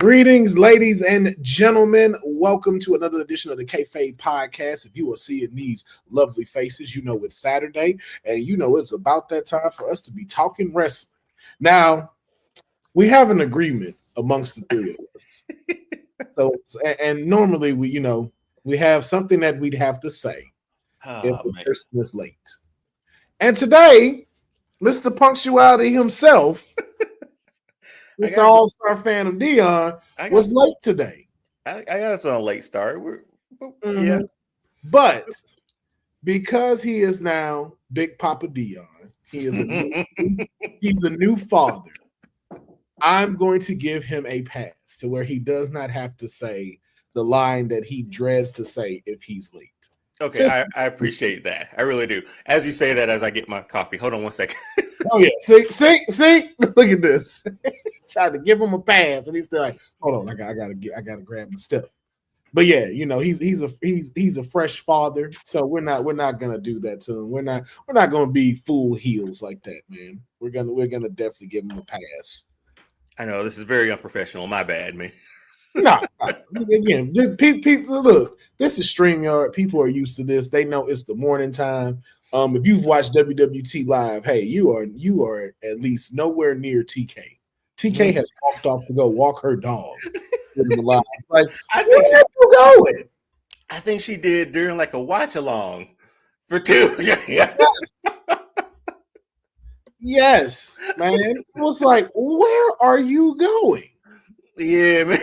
Greetings, ladies and gentlemen. Welcome to another edition of the Kayfabe Podcast. If you are seeing these lovely faces, you know it's Saturday, and you know it's about that time for us to be talking wrestling. Now, we have an agreement amongst the three of us. And normally we have something that we'd have to say if the person is late. And today, Mr. Punctuality himself, Mr. All-Star fan of Deonne, was late today. I got us on a late start. Yeah. But because he is now Big Papa Deonne, he's a new father. I'm going to give him a pass to where he does not have to say the line that he dreads to say if he's late. Okay, I appreciate that. I really do. As you say that, as I get my coffee. Hold on one second. Oh yeah, see, look at this. Tried to give him a pass, and he's still like, "Hold on, I gotta grab my stuff." But yeah, he's a fresh father, so we're not gonna do that to him. We're not gonna be full heels like that, man. We're gonna definitely give him a pass. I know this is very unprofessional. My bad, man. No, again, people look. This is StreamYard. People are used to this. They know it's the morning time. If you've watched WWT live, hey, you are at least nowhere near TK. TK has walked off to go walk her dog. Live. Like, where are you going? I think she did during like a watch along for two. Yes, man. It was like, where are you going? Yeah, man.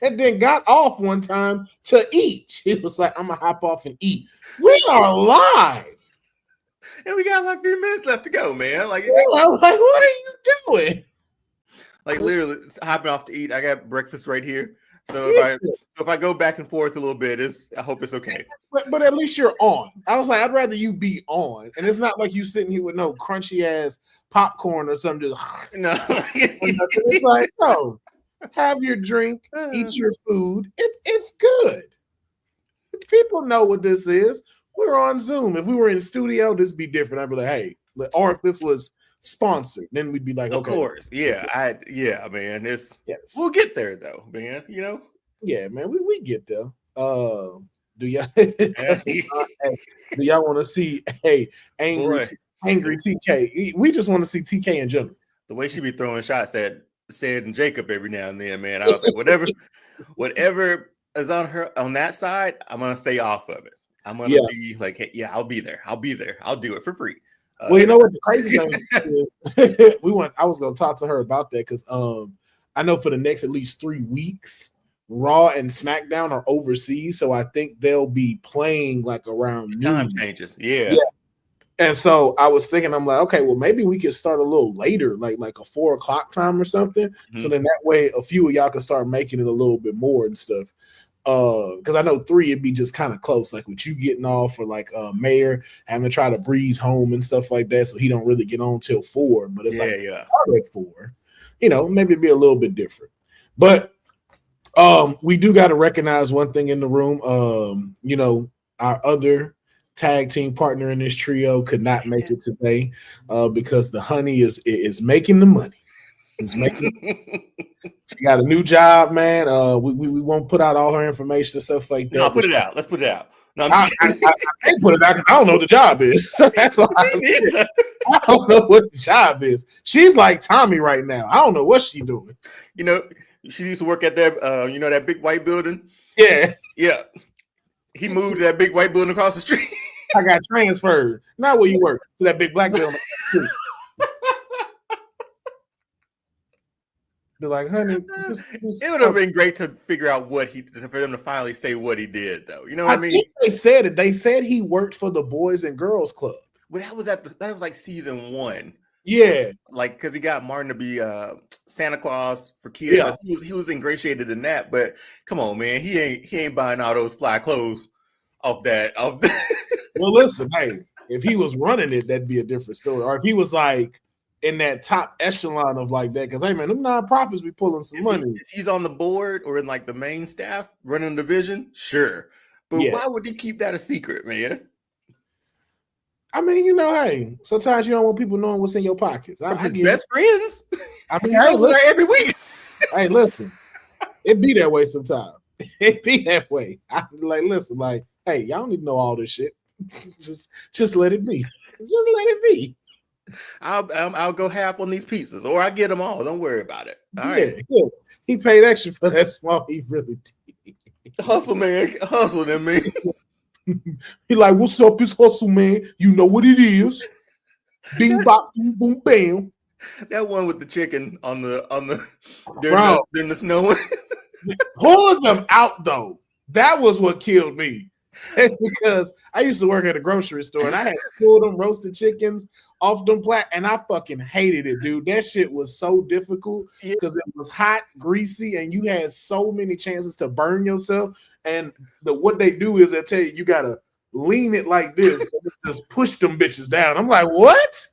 And then got off one time to eat. He was like, I'm gonna hop off and eat. We are live. And we got like a few minutes left to go, man. Like, I'm like, what are you doing? Like literally hopping off to eat. I got breakfast right here. So if I go back and forth a little bit, I hope it's okay. But at least you're on. I was like, I'd rather you be on. And it's not like you sitting here with no crunchy ass popcorn or something. No. It's like, no, have your drink, eat your food. It's good. People know what this is. We're on Zoom. If we were in studio, this would be different. I'd be like, hey, or if this was sponsored, then we'd be like, okay. Of course. Yeah. Man. We'll get there though, man. Yeah, man, we get there. Do y'all want to see angry TK? We just want to see TK in general. The way she be throwing shots at Sid and Jacob every now and then, man. I was like, whatever is on that side, I'm gonna stay off of it. I'm gonna be like, hey, yeah, I'll be there. I'll do it for free. Well, you know what the crazy thing is? I was gonna talk to her about that because I know for the next at least 3 weeks, Raw and SmackDown are overseas, so I think they'll be playing like around time changes. Yeah. And so I was thinking, I'm like, okay, well, maybe we could start a little later, like a 4:00 time or something. Mm-hmm. So then that way a few of y'all can start making it a little bit more and stuff. Because I know 3 it'd be just kind of close, like with you getting off or like Mayor having to try to breeze home and stuff like that, so he don't really get on till 4. But it's at 4. Maybe it'd be a little bit different. But we do got to recognize one thing in the room. Our other tag team partner in this trio could not make it today because the honey is making the money. She got a new job, man. We won't put out all her information and stuff like that. No, put it out. Let's put it out. No, I can't put it out because I don't know what the job is. So that's why I don't know what the job is. She's like Tommy right now. I don't know what she's doing. She used to work at that, that big white building. Yeah. Yeah. He moved to that big white building across the street. I got transferred. Not where you work, to that big black building. Be like, honey, it would have been great to figure out for them to finally say what he did, though. You know what I mean? Think they said it. They said he worked for the Boys and Girls Club. Well, that was like season 1. Yeah, like because he got Martin to be Santa Claus for kids. Yeah. Like, he was ingratiated in that. But come on, man, he ain't buying all those fly clothes off that. Well, listen, hey, if he was running it, that'd be a different story. Or if he was like in that top echelon of like that, because hey, man, them nonprofits be pulling some money. If he's on the board or in like the main staff running the division, sure. But why would he keep that a secret, man? I mean, you know, hey, sometimes you don't want people knowing what's in your pockets. From his get best friends. I mean, He's hey, over there every week. Hey, listen, it be that way sometimes. It be that way. I like listen, like, hey, y'all need to know all this shit. just let it be. Just let it be. I'll go half on these pizzas, or I get them all. Don't worry about it. All right. Yeah. He paid extra for that small. He really did. Hustle, man. Hustle them, man. He like, what's up? It's hustle, man. You know what it is. Bing bop, boom, boom, bam. That one with the chicken on the during the snow. Pulling them out though, that was what killed me. Because I used to work at a grocery store and I had to pull them roasted chickens off them and I fucking hated it, dude. That shit was so difficult because it was hot, greasy, and you had so many chances to burn yourself. And what they do is they tell you gotta lean it like this and just push them bitches down. I'm like, what?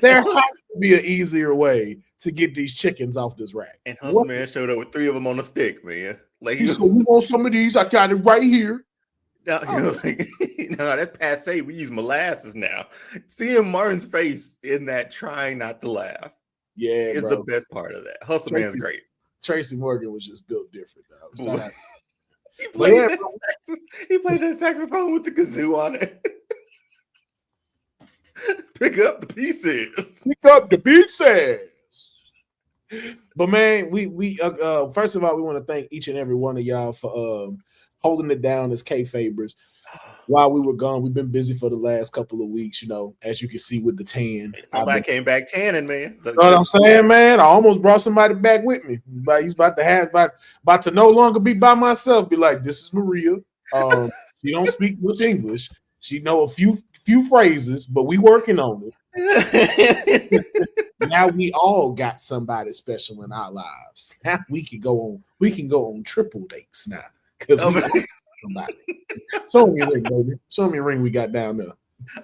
There has to be an easier way to get these chickens off this rack. And Hustle Man showed up with 3 of them on a stick, man. Like, he said, "We want some of these. I got it right here." No, like, no, that's passe. We use molasses now. Seeing Martin's face in that trying not to laugh, is the best part of that. Hustle Man's great. Tracy Morgan was just built different, though. He played that saxophone with the kazoo on it. Pick up the pieces. Pick up the pieces. But man, we first of all, we want to thank each and every one of y'all for holding it down as Kayfabers. While we were gone, we've been busy for the last couple of weeks, you know, as you can see with the tan. Somebody came back tanning, man. You know what I'm saying, man? I almost brought somebody back with me. But he's about to no longer be by myself. Be like, this is Maria. She don't speak much English. She know a few phrases, but we working on it. Now we all got somebody special in our lives. Now we can go on triple dates now. Because we got somebody. Show me a ring, baby. Show me a ring we got down there.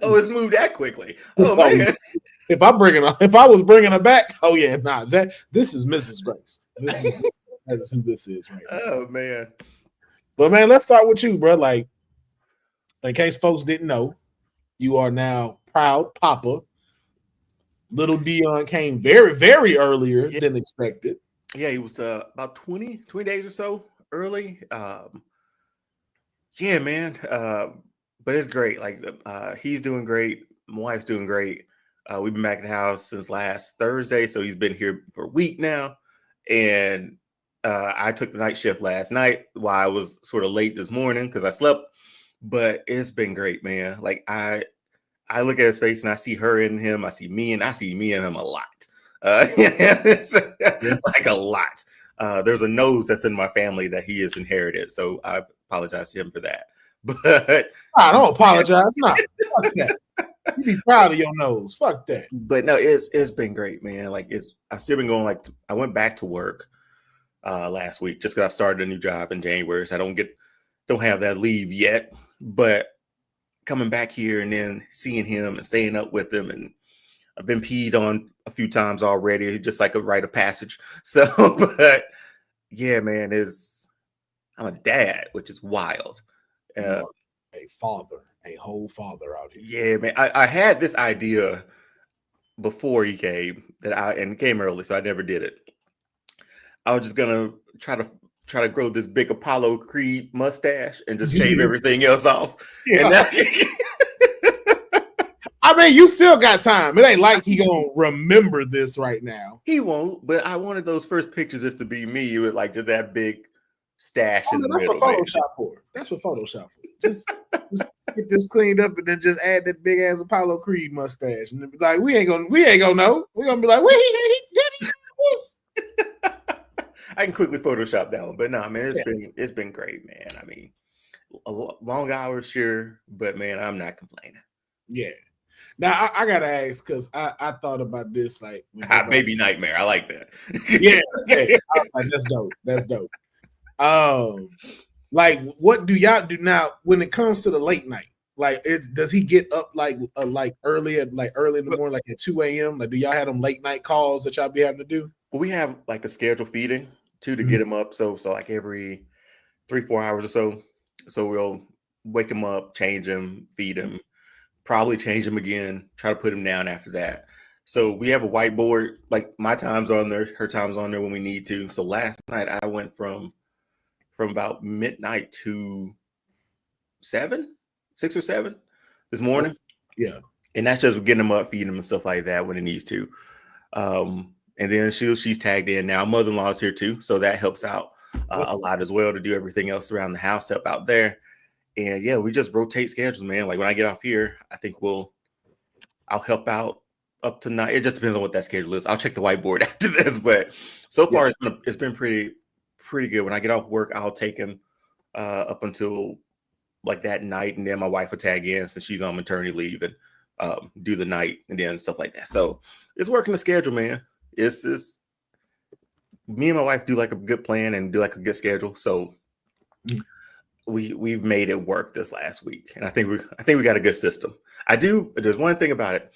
Oh, it's moved that quickly. Oh man. If I was bringing her back, oh yeah, nah. This is Mrs. Grace. That is who this is right now. Oh man. But man, let's start with you, bro. Like, in case folks didn't know, you are now proud papa. Little Deonne came very, very earlier than expected. Yeah, he was about 20 days or so early. Yeah, man. But it's great. Like, he's doing great. My wife's doing great. We've been back in the house since last Thursday, so he's been here for a week now. And I took the night shift last night while I was sort of late this morning because I slept. But it's been great, man. Like, I look at his face and I see her in him. I see me and him a lot. Like a lot. There's a nose that's in my family that he has inherited. So I apologize to him for that. But I don't apologize. No, fuck that. You be proud of your nose. Fuck that. But no, it's been great, man. Like, I've still been going. Like, I went back to work last week just because I've started a new job in January. So I don't have that leave yet. But coming back here and then seeing him and staying up with him, and I've been peed on a few times already, just like a rite of passage. So, but yeah, man, I'm a dad, which is wild. A father, a whole father out here. Yeah, man. I had this idea before he came and came early, so I never did it. I was just gonna try to grow this big Apollo Creed mustache and just shave everything else off. Yeah. And I mean, you still got time. It ain't like he gonna remember this right now. He won't, but I wanted those first pictures just to be me with like just that big stash in the middle. That's what Photoshop for. Just get this cleaned up and then just add that big ass Apollo Creed mustache. And then be like, we ain't gonna know. We're gonna be like, wait, he this. I can quickly Photoshop that one, but no, man, it's been great, man. I mean, long hours, sure, but man, I'm not complaining. Yeah. Now I gotta ask because I thought about this like baby nightmare. I like that. Yeah. I was like, that's dope. Like, what do y'all do now when it comes to the late night? Like, does he get up like early in the morning, like at 2 a.m.? Like, do y'all have them late night calls that y'all be having to do? Well, we have like a scheduled feeding to get him up. So like every 3-4 hours or so. So we'll wake him up, change him, feed him, probably change them again, try to put them down after that. So we have a whiteboard, like my time's on there, her time's on there when we need to. So last night I went from about midnight to 6 or 7 this morning. Yeah. And that's just getting them up, feeding them and stuff like that when it needs to. And then she's tagged in now. Mother-in-law's here too, so that helps out a lot as well to do everything else around the house, help out there. And yeah, we just rotate schedules, man. Like when I get off here, I think I'll help out up to 9. It just depends on what that schedule is. I'll check the whiteboard after this, but so far it's been pretty good. When I get off work, I'll take him up until like that night, and then my wife will tag in since she's on maternity leave and do the night and then stuff like that. So it's working the schedule, man. It's me and my wife do like a good plan and do like a good schedule. So we've made it work this last week, and I think we got a good system. There's one thing about it,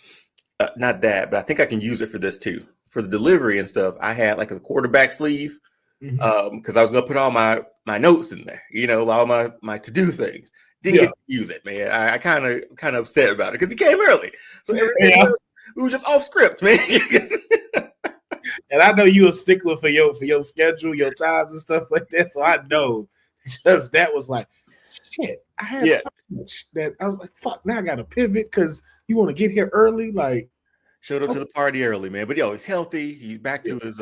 not that, but I think I can use it for this too. For the delivery and stuff, I had like a quarterback sleeve because I was gonna put all my notes in there, all my to-do things. Didn't get to use it, man. I kind of upset about it because he came early, so everything we were just off script, man. And I know you a stickler for your schedule, your times and stuff like that. So I know just that was like, shit. I had so much that I was like, fuck. Now I got to pivot because you want to get here early. Like, showed up to the party early, man. But he's healthy. He's back to his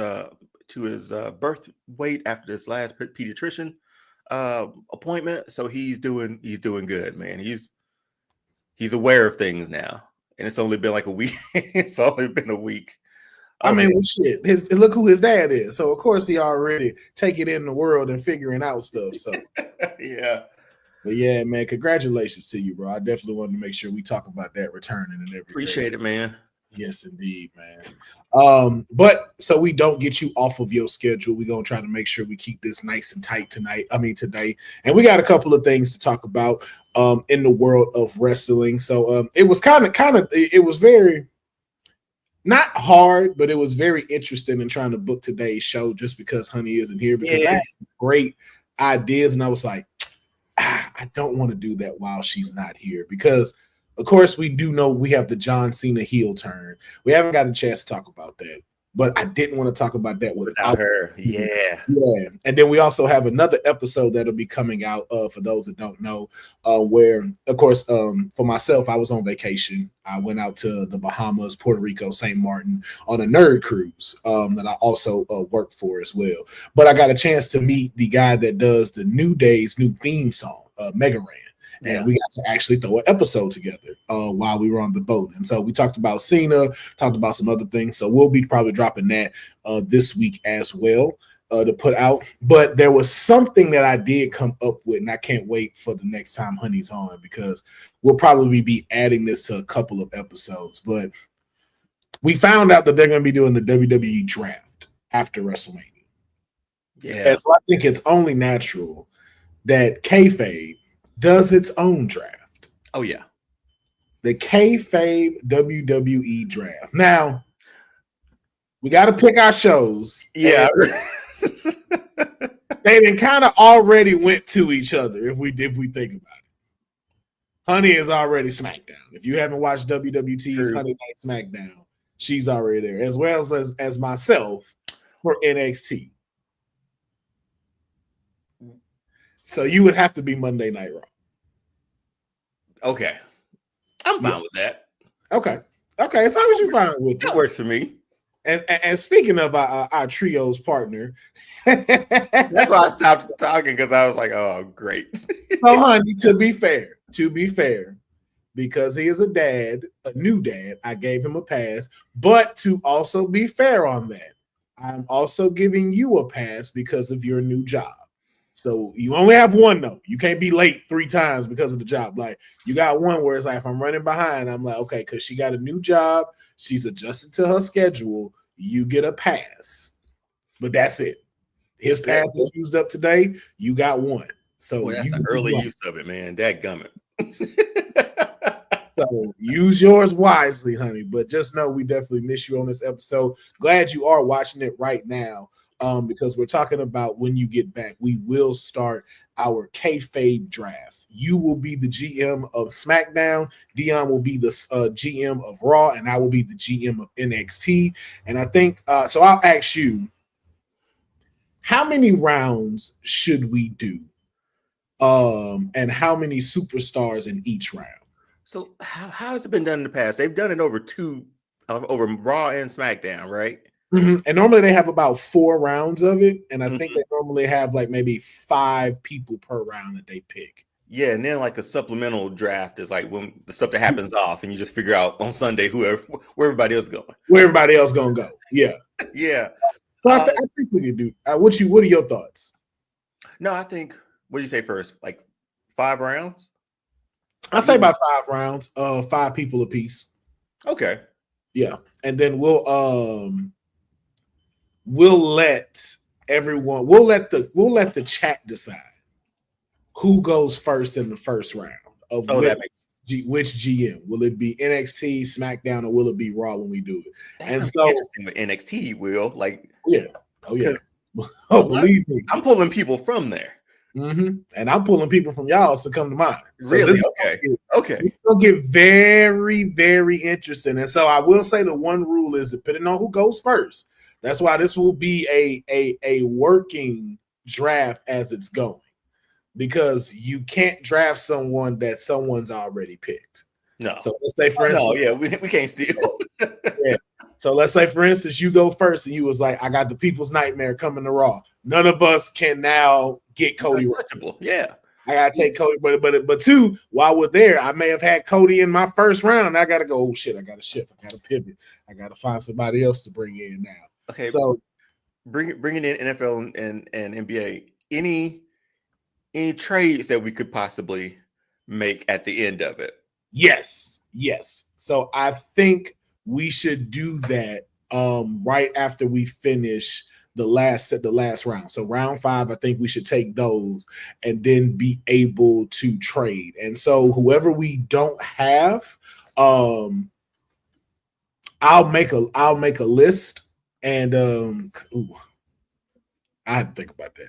birth weight after this last pediatrician appointment. So he's doing good, man. He's aware of things now, and it's only been like a week. It's only been a week. I mean, well, shit. Look who his dad is. So of course he already taking in the world and figuring out stuff. So yeah. But yeah, man, congratulations to you, bro. I definitely wanted to make sure we talk about that returning and everything. Appreciate it, man. Yes, indeed, man. But so we don't get you off of your schedule. We're gonna try to make sure we keep this nice and tight today. And we got a couple of things to talk about in the world of wrestling. So it was it was very not hard, but it was very interesting in trying to book today's show just because Honey isn't here, because I had some great ideas, and I was like, I don't want to do that while she's not here, because of course we do know we have the John Cena heel turn. We haven't got a chance to talk about that, but I didn't want to talk about that without her. Yeah. And then we also have another episode that'll be coming out for those that don't know, where of course for myself, I was on vacation. I went out to the Bahamas, Puerto Rico, St. Martin on a nerd cruise that I also work for as well. But I got a chance to meet the guy that does the New Day's new theme song, Mega Ran. And we got to actually throw an episode together while we were on the boat. And so we talked about Cena, talked about some other things. So we'll be probably dropping that this week as well to put out. But there was something that I did come up with, and I can't wait for the next time Honey's on, because we'll probably be adding this to a couple of episodes. But we found out that they're going to be doing the WWE draft after WrestleMania. Yeah. And so I think it's only natural that Kayfabe does its own draft. Oh, yeah. The Kayfabe WWE draft. Now, we got to pick our shows. Yeah. They done kind of already went to each other if we think about it. Honey is already SmackDown. If you haven't watched WWT's Honey Night SmackDown, she's already there, as well as myself for NXT. So you would have to be Monday Night Raw. Okay. I'm fine with that. Okay. As long as you're fine with it. That works for me. And speaking of our trio's partner. That's why I stopped talking, because I was like, oh, great. So, Honey, to be fair, because he is a new dad, I gave him a pass. But to also be fair on that, I'm also giving you a pass because of your new job. So you only have one, though. You can't be late 3 times because of the job. Like, you got one where it's like, if I'm running behind, I'm like, okay, because she got a new job, she's adjusted to her schedule, you get a pass. But that's it. His pass is used up today. You got one. So that's an early use of it, man. Dadgummit. So use yours wisely, Honey. But just know we definitely miss you on this episode. Glad you are watching it right now. because we're talking about when you get back, we will start our Kayfabe draft. You will be the GM of SmackDown. Deonne will be the GM of Raw, and I will be the GM of NXT. And I think so. I'll ask you, how many rounds should we do? And how many superstars in each round? So how has it been done in the past? They've done it over Raw and SmackDown, right? Mm-hmm. And normally they have about 4 rounds of it, and I think they normally have like maybe 5 people per round that they pick. Yeah, and then like a supplemental draft is like when the stuff that happens off, and you just figure out on Sunday where everybody else going. Where everybody else gonna go? Yeah, yeah. So I think we can do. What are your thoughts? No, I think. What do you say first? Like 5 rounds? I say about 5 rounds. 5 people apiece. Okay. Yeah, and then we'll let everyone. We'll let the chat decide who goes first in the first round of which GM. Will it be NXT, SmackDown, or will it be Raw when we do it? That's interesting with NXT, Will. Like, yeah. Oh yeah. Believe me, I'm pulling people from there. Mm-hmm. And I'm pulling people from y'all to come to mine. So really? Okay. It's gonna get very, very interesting. And so I will say the one rule is depending on who goes first. That's why this will be a working draft as it's going, because you can't draft someone that someone's already picked. No. So let's say for instance, we can't steal. Yeah. So let's say, for instance, you go first and you was like, I got the People's Nightmare coming to Raw. None of us can now get Cody. Yeah. I gotta take Cody, but 2, while we're there, I may have had Cody in my first round, and I gotta go, oh shit, I gotta shift, I gotta pivot, I gotta find somebody else to bring in now. Okay. So bringing in NFL and NBA, any trades that we could possibly make at the end of it? Yes. So I think we should do that right after we finish the last round. So round 5, I think we should take those and then be able to trade. And so whoever we don't have, I'll make a list, and I had to think about that.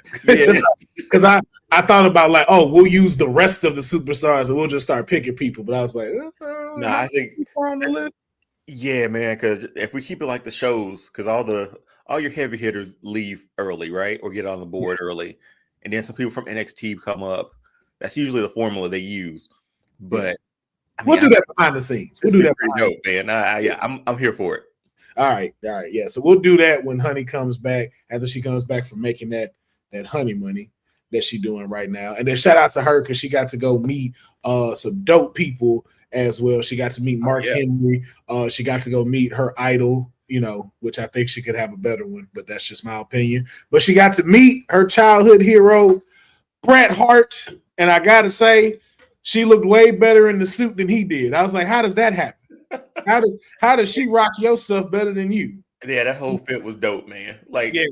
Because I thought about like, oh, we'll use the rest of the superstars and we'll just start picking people. But I was like, no, I think on the list. Yeah, man, because if we keep it like the shows, because all your heavy hitters leave early, right? Or get on the board early. And then some people from NXT come up. That's usually the formula they use. But we'll do that behind the scenes. We'll do that behind man. I'm here for it. All right. Yeah. So we'll do that when Honey comes back, after she comes back from making that honey money that she's doing right now. And then shout out to her because she got to go meet some dope people as well. She got to meet Mark Henry. She got to go meet her idol, which I think she could have a better one, but that's just my opinion. But she got to meet her childhood hero, Bret Hart. And I got to say, she looked way better in the suit than he did. I was like, how does that happen? How does she rock your stuff better than you? Yeah, that whole fit was dope, man. Like, yeah,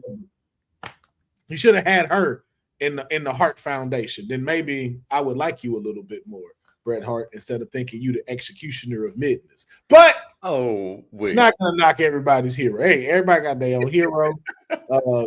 you should have had her in the Hart Foundation. Then maybe I would like you a little bit more, Bret Hart, instead of thinking you the executioner of midness. But not gonna knock everybody's hero. Hey, everybody got their own hero.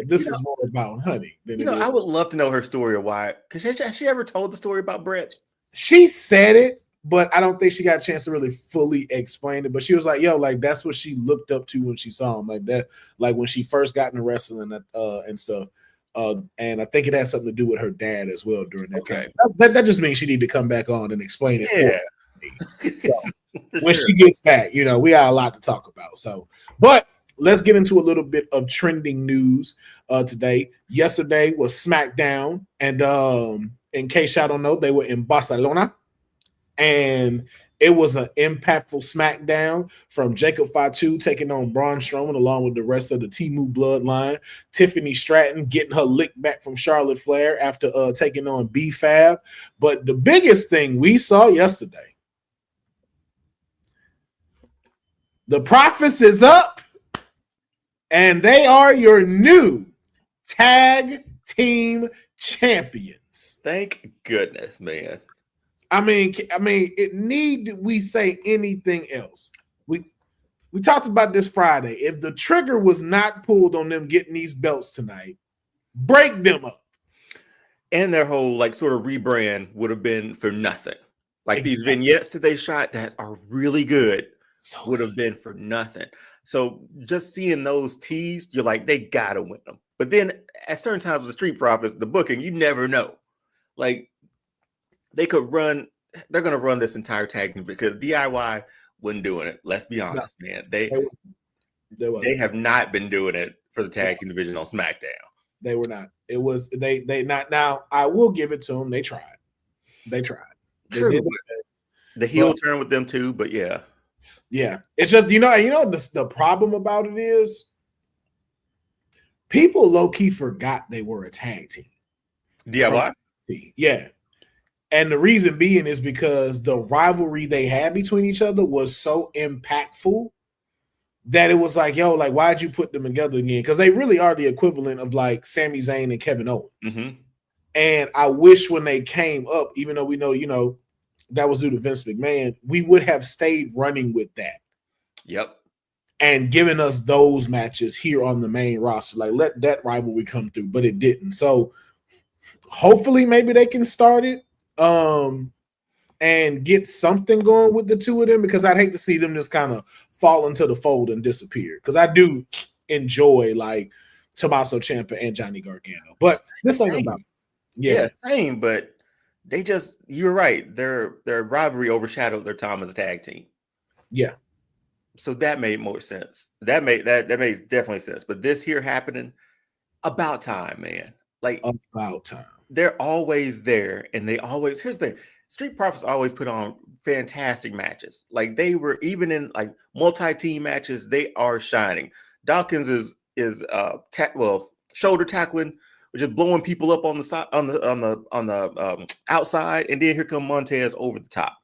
This is more about Honey. I would love to know her story of why. Because has she ever told the story about Bret? She said it, but I don't think she got a chance to really fully explain it. But she was like, yo, like that's what she looked up to when she saw him, like that, like when she first got into wrestling and stuff. And I think it has something to do with her dad as well during that time. That just means she need to come back on and explain it. Yeah. So, when she gets back, we got a lot to talk about. So, but let's get into a little bit of trending news today. Yesterday was SmackDown, and in case y'all don't know, they were in Barcelona, and it was an impactful SmackDown from Jacob Fatu taking on Braun Strowman along with the rest of the Temu bloodline. Tiffany Stratton getting her lick back from Charlotte Flair after taking on B-Fab. But the biggest thing we saw yesterday, the Profits is up, and they are your new tag team champions. Thank goodness, man. I mean, it need we say anything else? We we talked about this Friday. If the trigger was not pulled on them getting these belts tonight, break them up. And their whole like sort of rebrand would have been for nothing. Like these vignettes that they shot that are really good would have been for nothing. So just seeing those teased, you're like, they gotta win them. But then at certain times with the Street Profits, the booking, you never know. Like they're gonna run this entire tag team because DIY wasn't doing it. Let's be honest, man. They have not been doing it for the tag team division on SmackDown. They were not. It was they not. Now I will give it to them. They tried. True. The heel turn with them too, but yeah. It's just the problem about it is people low key forgot they were a tag team. DIY. Yeah. And the reason being is because the rivalry they had between each other was so impactful that it was like, yo, like, why'd you put them together again? Because they really are the equivalent of like Sami Zayn and Kevin Owens. Mm-hmm. And I wish when they came up, even though we know, that was due to Vince McMahon, we would have stayed running with that. Yep. And given us those matches here on the main roster. Like, let that rivalry come through, but it didn't. So hopefully maybe they can start it and get something going with the two of them, because I'd hate to see them just kind of fall into the fold and disappear, because I do enjoy like Tommaso Ciampa and Johnny Gargano, but this ain't about same. But they just, you're right, their rivalry overshadowed their time as a tag team. So that made more sense. That made definitely sense. But this here happening, about time, man. Like about time. They're always there, and they always, here's the thing, Street Profits always put on fantastic matches. Like they were, even in like multi-team matches, they are shining. Dawkins is shoulder tackling, just blowing people up on the side, on the outside, and then here come Montez over the top.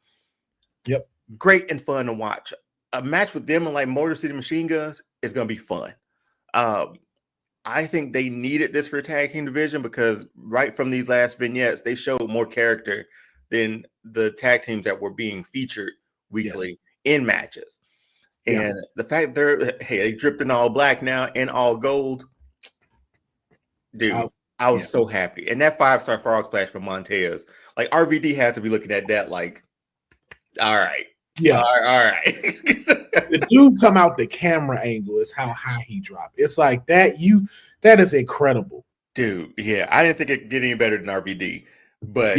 Yep, great and fun to watch. A match with them and like Motor City Machine Guns is gonna be fun. I think they needed this for a tag team division, because right from these last vignettes, they showed more character than the tag teams that were being featured weekly in matches. And the fact they dripped in all black now and all gold, dude, I was so happy. And that 5-star frog splash from Montez, like RVD has to be looking at that like, all right. Yeah. All right. The dude come out the camera angle is how high he dropped. It's like that is incredible. Dude, yeah. I didn't think it could get any better than RVD, but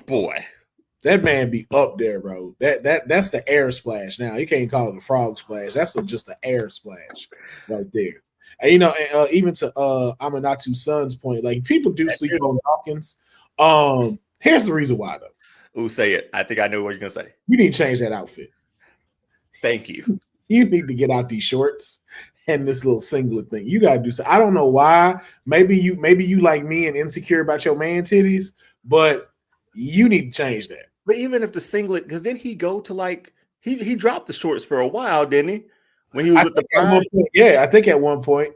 boy. That man be up there, bro. That's the air splash now. You can't call it a frog splash. That's just an air splash right there. And even to Aminatu Son's point, like people do sleep on Dawkins. Here's the reason why though. Ooh, say it. I think I know what you're gonna say. You need to change that outfit. Thank you. You need to get out these shorts and this little singlet thing. You gotta do so. I don't know why. Maybe you like me and insecure about your man titties, but you need to change that. But even if the singlet, because then he go to like he dropped the shorts for a while, didn't he? When he was with the Pride? I think at one point.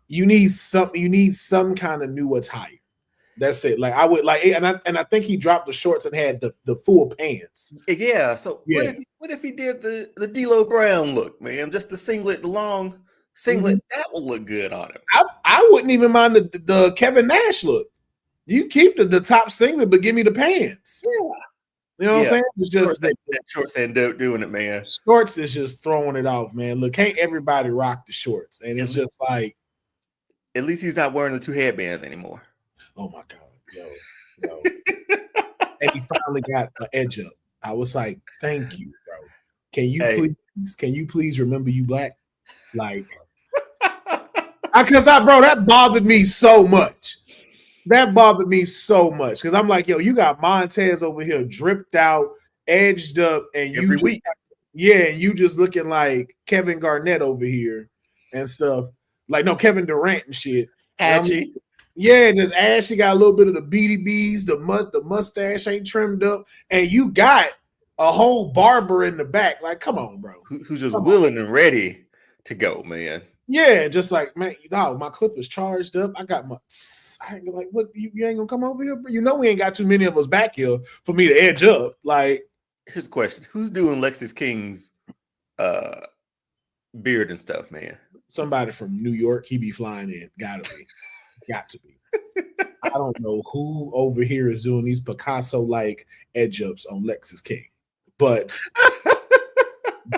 You need some kind of new attire. That's it. Like I would like, and I think he dropped the shorts and had the full pants. Yeah. So what if he did the D'Lo Brown look, man? Just the singlet, the long singlet, that would look good on him. I wouldn't even mind the Kevin Nash look. You keep the top singlet, but give me the pants. Yeah. You know what I'm saying? It's just that shorts ain't doing it, man. Shorts is just throwing it off, man. Look, can't everybody rock the shorts? And it's just like, at least he's not wearing the 2 headbands anymore. Oh my God, yo. And he finally got an edge up. I was like, thank you, bro. Can you please remember you black? Like, because that bothered me so much. Because I'm like, yo, you got Montez over here dripped out, edged up, and every week. You just looking like Kevin Garnett over here and stuff. Like, no, Kevin Durant and shit. Ashy. Just ashy, got a little bit of the BDBs, the mustache ain't trimmed up, and you got a whole barber in the back. Like, come on, bro. Who's just willing and ready to go, man. Yeah, just like, man, my clip is charged up. I got I ain't like, what, you ain't gonna come over here? You know we ain't got too many of us back here for me to edge up. Like, Here's a question: who's doing Lexis King's beard and stuff, man? Somebody from New York. He be flying in. Got to be. I don't know who over here is doing these Picasso-like edge ups on Lexis King, but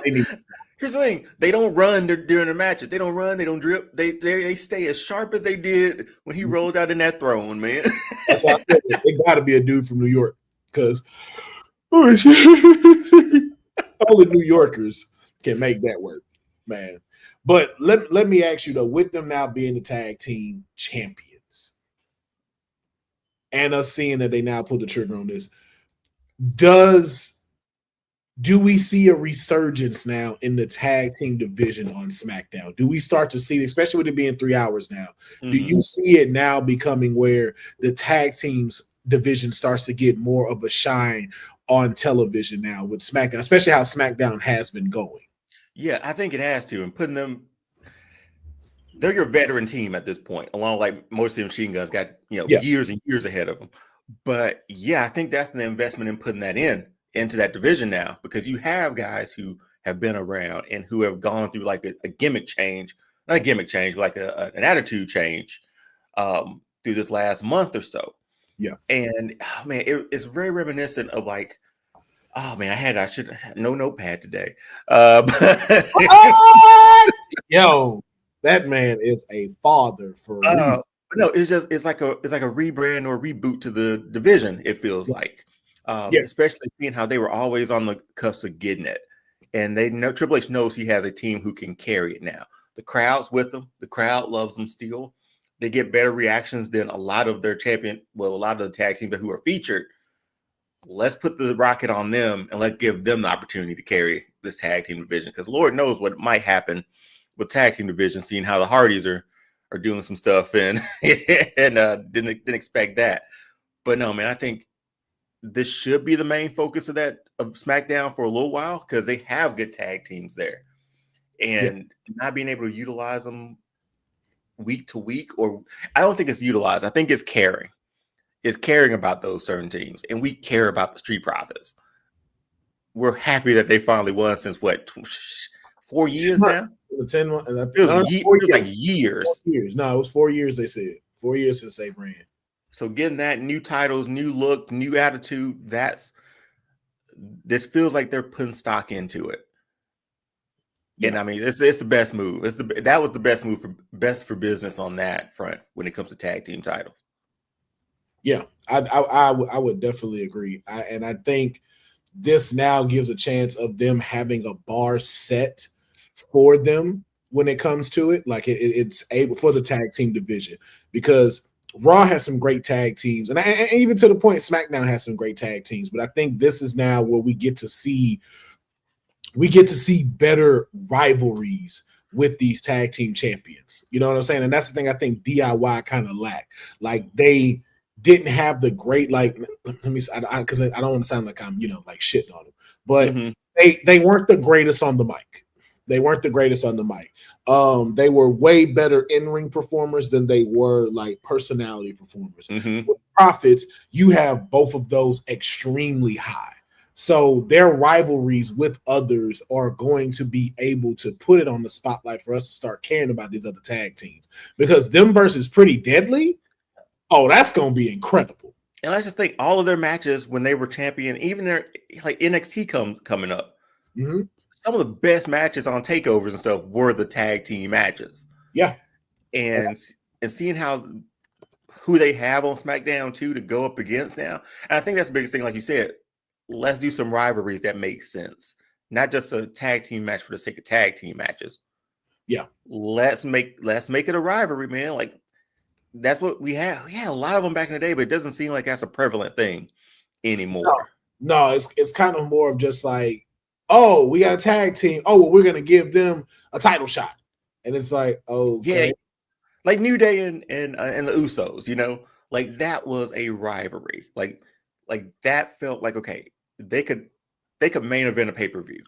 they need to. Here's the thing: they don't run during the matches. They don't run. They don't drip. They stay as sharp as they did when he rolled out in that throne, man. That's why I said it got to be a dude from New York because only New Yorkers can make that work, man. But let me ask you though, with them now being the tag team champions and us seeing that they now pulled the trigger on this, do we see a resurgence now in the tag team division on SmackDown? Do we start to see, especially with it being 3 hours now, do you see it now becoming where the tag teams division starts to get more of a shine on television now with SmackDown, especially how SmackDown has been going? Yeah, I think it has to. And putting them, they're your veteran team at this point, along like most of the Machine Guns got, years and years ahead of them. But yeah, I think that's the investment in putting that into that division now, because you have guys who have been around and who have gone through like a gimmick change, not a gimmick change, but like an attitude change through this last month or so. Yeah. And man, it's very reminiscent of like, oh man, I should no notepad today. Yo, that man is a father for real. No, it's like a rebrand or reboot to the division, it feels like. Especially seeing how they were always on the cusp of getting it. And they know Triple H knows he has a team who can carry it now. The crowd's with them. The crowd loves them still. They get better reactions than a lot of their a lot of the tag teams who are featured. Let's put the rocket on them and let's give them the opportunity to carry this tag team division. Because Lord knows what might happen with tag team division, seeing how the Hardys are doing some stuff and didn't expect that. But no, man, I think this should be the main focus of SmackDown for a little while, because they have good tag teams there, and not being able to utilize them week to week, or I don't think it's utilized. I think it's caring. It's caring about those certain teams, and we care about the Street Profits. We're happy that they finally won since 4 years now. 10 months. It feels like years. 4 years. No, it was 4 years. They said 4 years since they ran. So getting that new titles, new look, new attitude, this feels like they're putting stock into it. Yeah. And I mean, it's the best move. That was the best move for business on that front when it comes to tag team titles. Yeah, I would definitely agree. And I think this now gives a chance of them having a bar set for them when it comes to it. Like it's able for the tag team division, because Raw has some great tag teams, and even to the point, SmackDown has some great tag teams. But I think this is now where we get to see better rivalries with these tag team champions. You know what I'm saying? And that's the thing I think DIY kind of lacked. Like they didn't have the great, like, let me, because I don't want to sound like I'm, like shitting on them, but they weren't the greatest on the mic. They weren't the greatest on the mic. They were way better in-ring performers than they were like personality performers. With Profits, you have both of those extremely high. So their rivalries with others are going to be able to put it on the spotlight for us to start caring about these other tag teams, because them versus Pretty Deadly, oh, that's going to be incredible. And let's just think, all of their matches when they were champion, even their like NXT coming up, some of the best matches on takeovers and stuff were the tag team matches. Yeah. And seeing who they have on SmackDown too to go up against now. And I think that's the biggest thing, like you said, let's do some rivalries that make sense. Not just a tag team match for the sake of tag team matches. Yeah. Let's make it a rivalry, man. Like that's what we had. We had a lot of them back in the day, but it doesn't seem like that's a prevalent thing anymore. No, it's kind of more of just like, oh, we got a tag team. Oh, well, we're gonna give them a title shot, and it's like, oh, okay. Yeah, like New Day and the Usos, like that was a rivalry. Like that felt like, okay, they could main event a pay-per-view.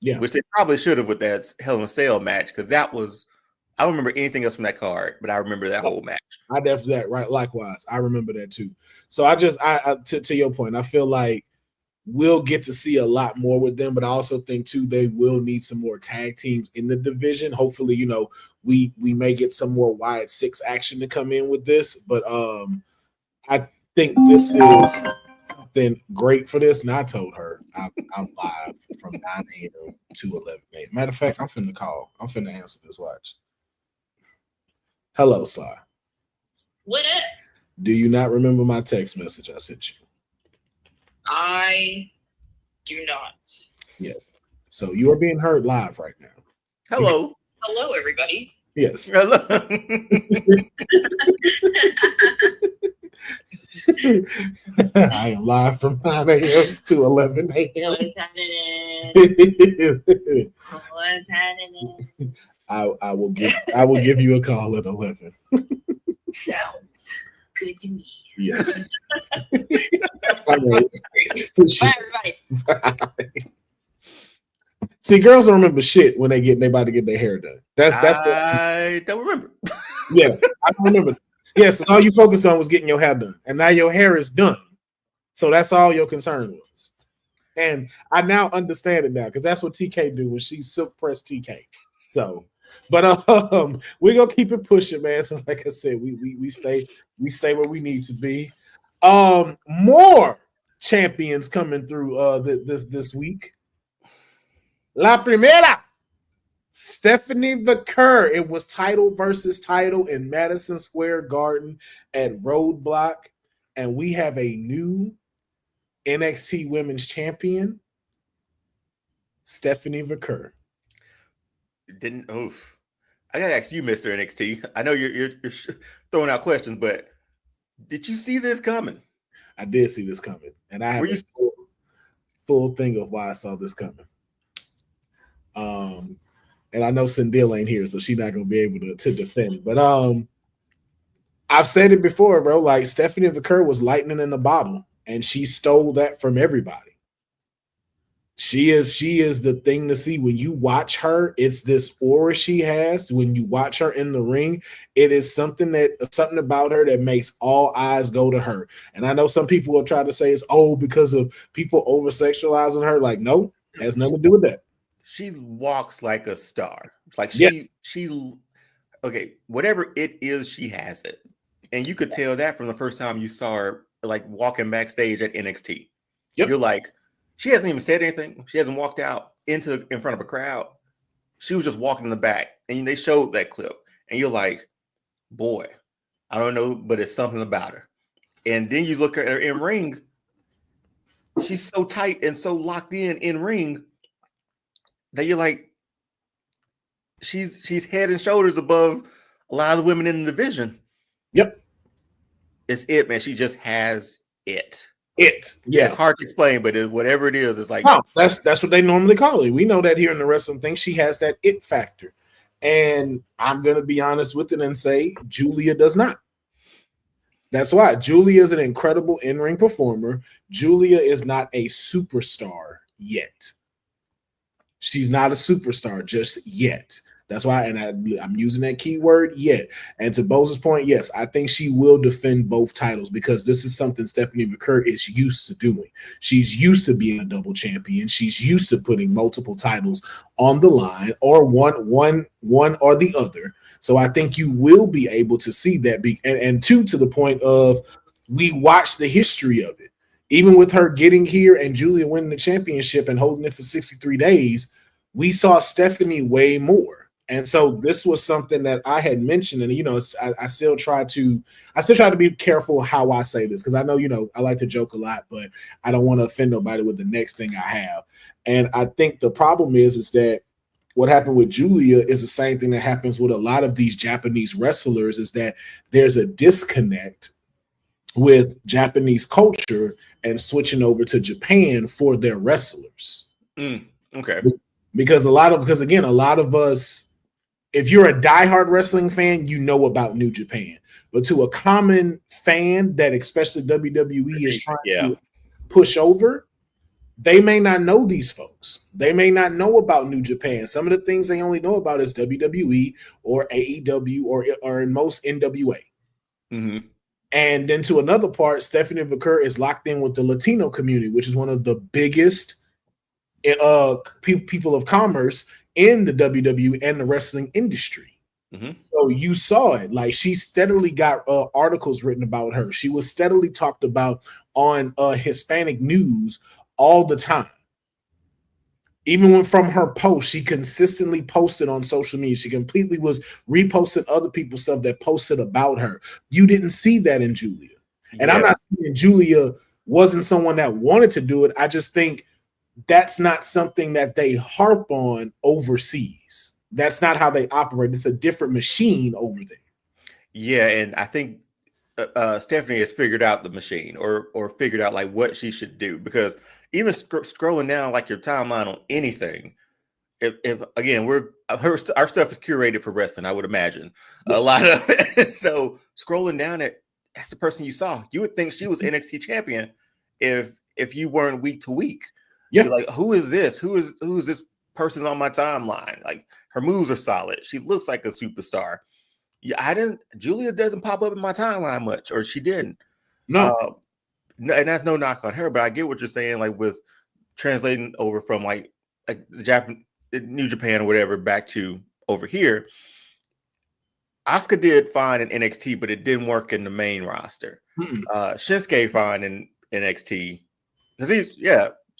Yeah, which they probably should have with that Hell in a Cell match, because that was, I don't remember anything else from that card, but I remember that whole match. I definitely that right. Likewise, I remember that too. So I to your point, I feel like we'll get to see a lot more with them, but I also think too they will need some more tag teams in the division. Hopefully, we may get some more Wyatt 6 action to come in with this, but I think this is something great for this. And I told her I'm live from 9 a.m. to 11 a.m. Matter of fact, I'm finna answer this. Watch. Hello, Sly. What up? Do you not remember my text message I sent you? I do not. Yes. So you are being heard live right now. Hello. Hello, everybody. Yes. Hello. I am live from 9 a.m. to 11 a.m. What's happening? What's happening? I will give you a call at 11. Sounds good to me. Yes. Bye, everybody. See, girls don't remember shit when they about to get their hair done. I don't remember. Yeah, I don't remember. Yes, all you focused on was getting your hair done, and now your hair is done. So that's all your concern was. And I now understand it now because that's what TK do when she silk press TK. So, but we're gonna keep it pushing, man. So, like I said, we stay where we need to be. More champions coming through this week. La Primera, Stephanie Vaquer. It was title versus title in Madison Square Garden at Roadblock, and we have a new NXT Women's Champion, Stephanie Vaquer. I gotta ask you, Mr. NXT. I know you're throwing out questions, but did you see this coming? I did see this coming, and I have a full thing of why I saw this coming. And I know Cindil ain't here, so she's not gonna be able to defend. But I've said it before, bro. Like Stephanie Vaquer was lightning in the bottle, and she stole that from everybody. She is the thing to see when you watch her. It's this aura she has. When you watch her in the ring, it is something about her that makes all eyes go to her. And I know some people will try to say it's because of people over sexualizing her. Like, no, it has nothing to do with that. She walks like a star. Like she whatever it is, she has it. And you could tell that from the first time you saw her like walking backstage at NXT. Yep. You're like, she hasn't even said anything. She hasn't walked out in front of a crowd. She was just walking in the back. And they showed that clip. And you're like, boy, I don't know, but it's something about her. And then you look at her in ring. She's so tight and so locked in ring that you're like, she's head and shoulders above a lot of the women in the division. Yep. It's it, man. She just has it. Yeah. It's hard to explain, but whatever it is, it's like that's what they normally call it. We know that here in the wrestling thing, she has that it factor. And I'm gonna be honest with it and say Julia does not. That's why Julia is an incredible in-ring performer. Julia is not a superstar yet. She's not a superstar just yet. That's why, and I'm using that keyword yet. And to Bose's point, yes, I think she will defend both titles because this is something Stephanie Vaquer is used to doing. She's used to being a double champion. She's used to putting multiple titles on the line, or one or the other. So I think you will be able to see that. And two, to the point of we watched the history of it. Even with her getting here and Julia winning the championship and holding it for 63 days, we saw Stephanie way more. And so this was something that I had mentioned, and I still try to be careful how I say this because I know I like to joke a lot, but I don't want to offend nobody with the next thing I have. And I think the problem is that what happened with Julia is the same thing that happens with a lot of these Japanese wrestlers, is that there's a disconnect with Japanese culture and switching over to Japan for their wrestlers. Okay. Because a lot of us, if you're a diehard wrestling fan, you know about New Japan. But to a common fan that especially WWE is trying to push over, they may not know these folks. They may not know about New Japan. Some of the things they only know about is WWE or AEW or in most NWA. Mm-hmm. And then to another part, Stephanie McCurry is locked in with the Latino community, which is one of the biggest people of commerce in the WWE and the wrestling industry. Mm-hmm. So you saw it. Like, she steadily got articles written about her. She was steadily talked about on Hispanic news all the time. Even when from her post, she consistently posted on social media. She completely was reposting other people's stuff that posted about her. You didn't see that in Julia. And I'm not saying Julia wasn't someone that wanted to do it. I just think that's not something that they harp on overseas. That's not how they operate. It's a different machine over there. Yeah, and I think Stephanie has figured out the machine or figured out like what she should do, because even scrolling down like your timeline on anything, if again our stuff is curated for wrestling, I would imagine a lot of it. So scrolling down it, that's the person you saw. You would think she was NXT champion if you weren't week to week. Yeah, you're like, who is this? Who is this person on my timeline? Like, her moves are solid. She looks like a superstar. Yeah, Julia doesn't pop up in my timeline much, or she didn't. No, and that's no knock on her, but I get what you're saying, like with translating over from like New Japan or whatever back to over here. Asuka did fine in NXT, but it didn't work in the main roster. Shinsuke fine in NXT because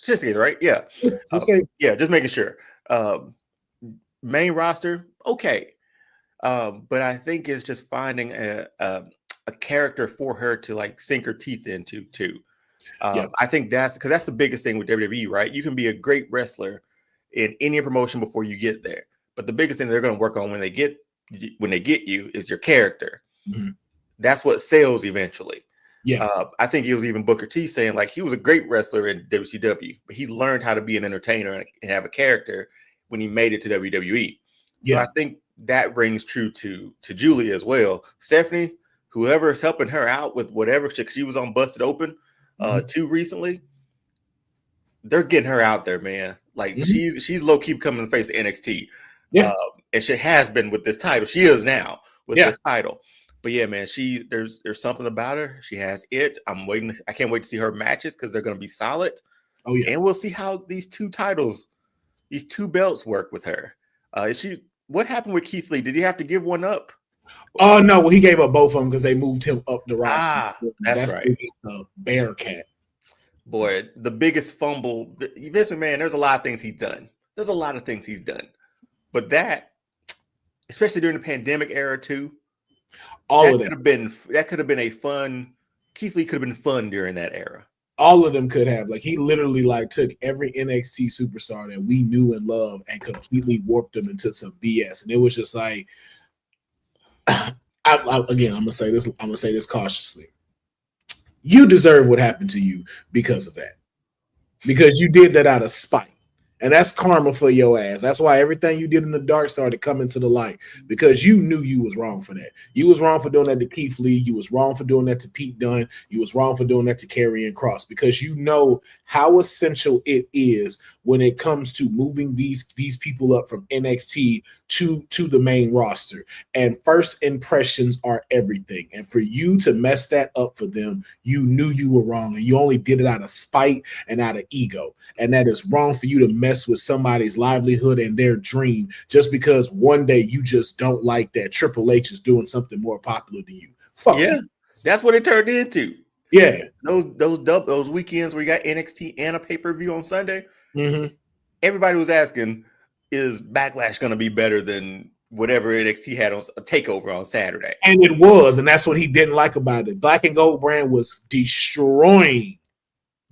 Shinsuke, right? Yeah, just making sure. Main roster, okay, but I think it's just finding a character for her to like sink her teeth into too. I think that's because that's the biggest thing with WWE, right? You can be a great wrestler in any promotion before you get there, but the biggest thing they're going to work on when they get you is your character. Mm-hmm. That's what sells eventually. Yeah, I think it was even Booker T saying like he was a great wrestler in WCW, but he learned how to be an entertainer and have a character when he made it to WWE. So I think that rings true to Julia as well. Stephanie, whoever is helping her out with whatever she was on Busted Open too recently, they're getting her out there, man. Like she's low key becoming the face of NXT. And she has been with this title. She is now with this title. But yeah, man, there's something about her. She has it. I can't wait to see her matches because they're going to be solid. Oh yeah, and we'll see how these two belts work with her. What happened with Keith Lee? Did he have to give one up? Oh no, well, he gave up both of them because they moved him up the roster. That's right. The Bearcat. Boy, the biggest fumble. Vince McMahon, there's a lot of things he's done. But that, especially during the pandemic era too, that could have been a fun. Keith Lee could have been fun during that era. All of them could have. Like, he literally like took every NXT superstar that we knew and loved and completely warped them into some BS. And it was just like, I'm gonna say this cautiously. You deserve what happened to you because of that. Because you did that out of spite. And that's karma for your ass. That's why everything you did in the dark started coming to the light, because you knew you was wrong for that. You was wrong for doing that to Keith Lee. You was wrong for doing that to Pete Dunne. You was wrong for doing that to Karrion Kross, because you know how essential it is when it comes to moving these people up from NXT to the main roster. And first impressions are everything. And for you to mess that up for them, you knew you were wrong. And you only did it out of spite and out of ego. And that is wrong for you to mess with somebody's livelihood and their dream just because one day you just don't like that Triple H is doing something more popular than you. Fuck you. That's what it turned into. Yeah. Those weekends where you got NXT and a pay-per-view on Sunday, everybody was asking, is Backlash going to be better than whatever NXT had on a takeover on Saturday? And it was, and that's what he didn't like about it. Black and Gold brand was destroying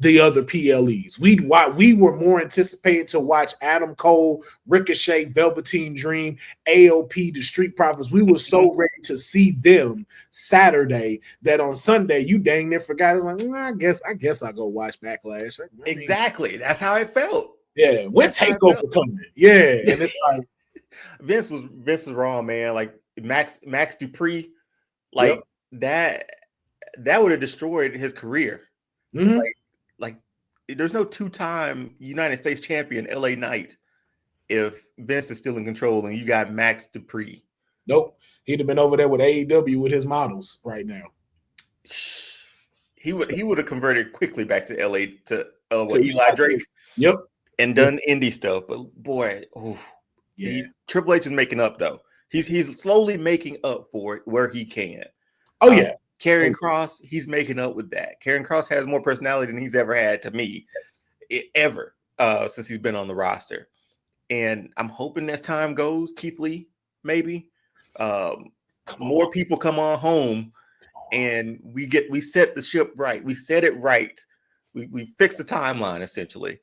the other PLEs. We were more anticipated to watch Adam Cole, Ricochet, Velveteen Dream, AOP, the Street Profits. We were so ready to see them Saturday that on Sunday you dang near forgot. It was like, I guess I'll go watch Backlash. Exactly. That's how it felt. Yeah, when TakeOver coming? Yeah, and it's like Vince was wrong, man. Like Max Dupree, like that would have destroyed his career. Like there's no two-time United States champion LA Knight if Vince is still in control and you got Max Dupree. Nope, he'd have been over there with AEW with his models right now. he would have converted quickly back to LA to Eli Drake. Yep. And done indie stuff. But boy, Triple H is making up though. He's slowly making up for it where he can. Oh yeah. Karrion Kross, he's making up with that. Karrion Kross has more personality than he's ever had to me, ever, since he's been on the roster. And I'm hoping as time goes, Keith Lee, maybe, more people come on home, and we set the ship right. We set it right. We fix the timeline essentially.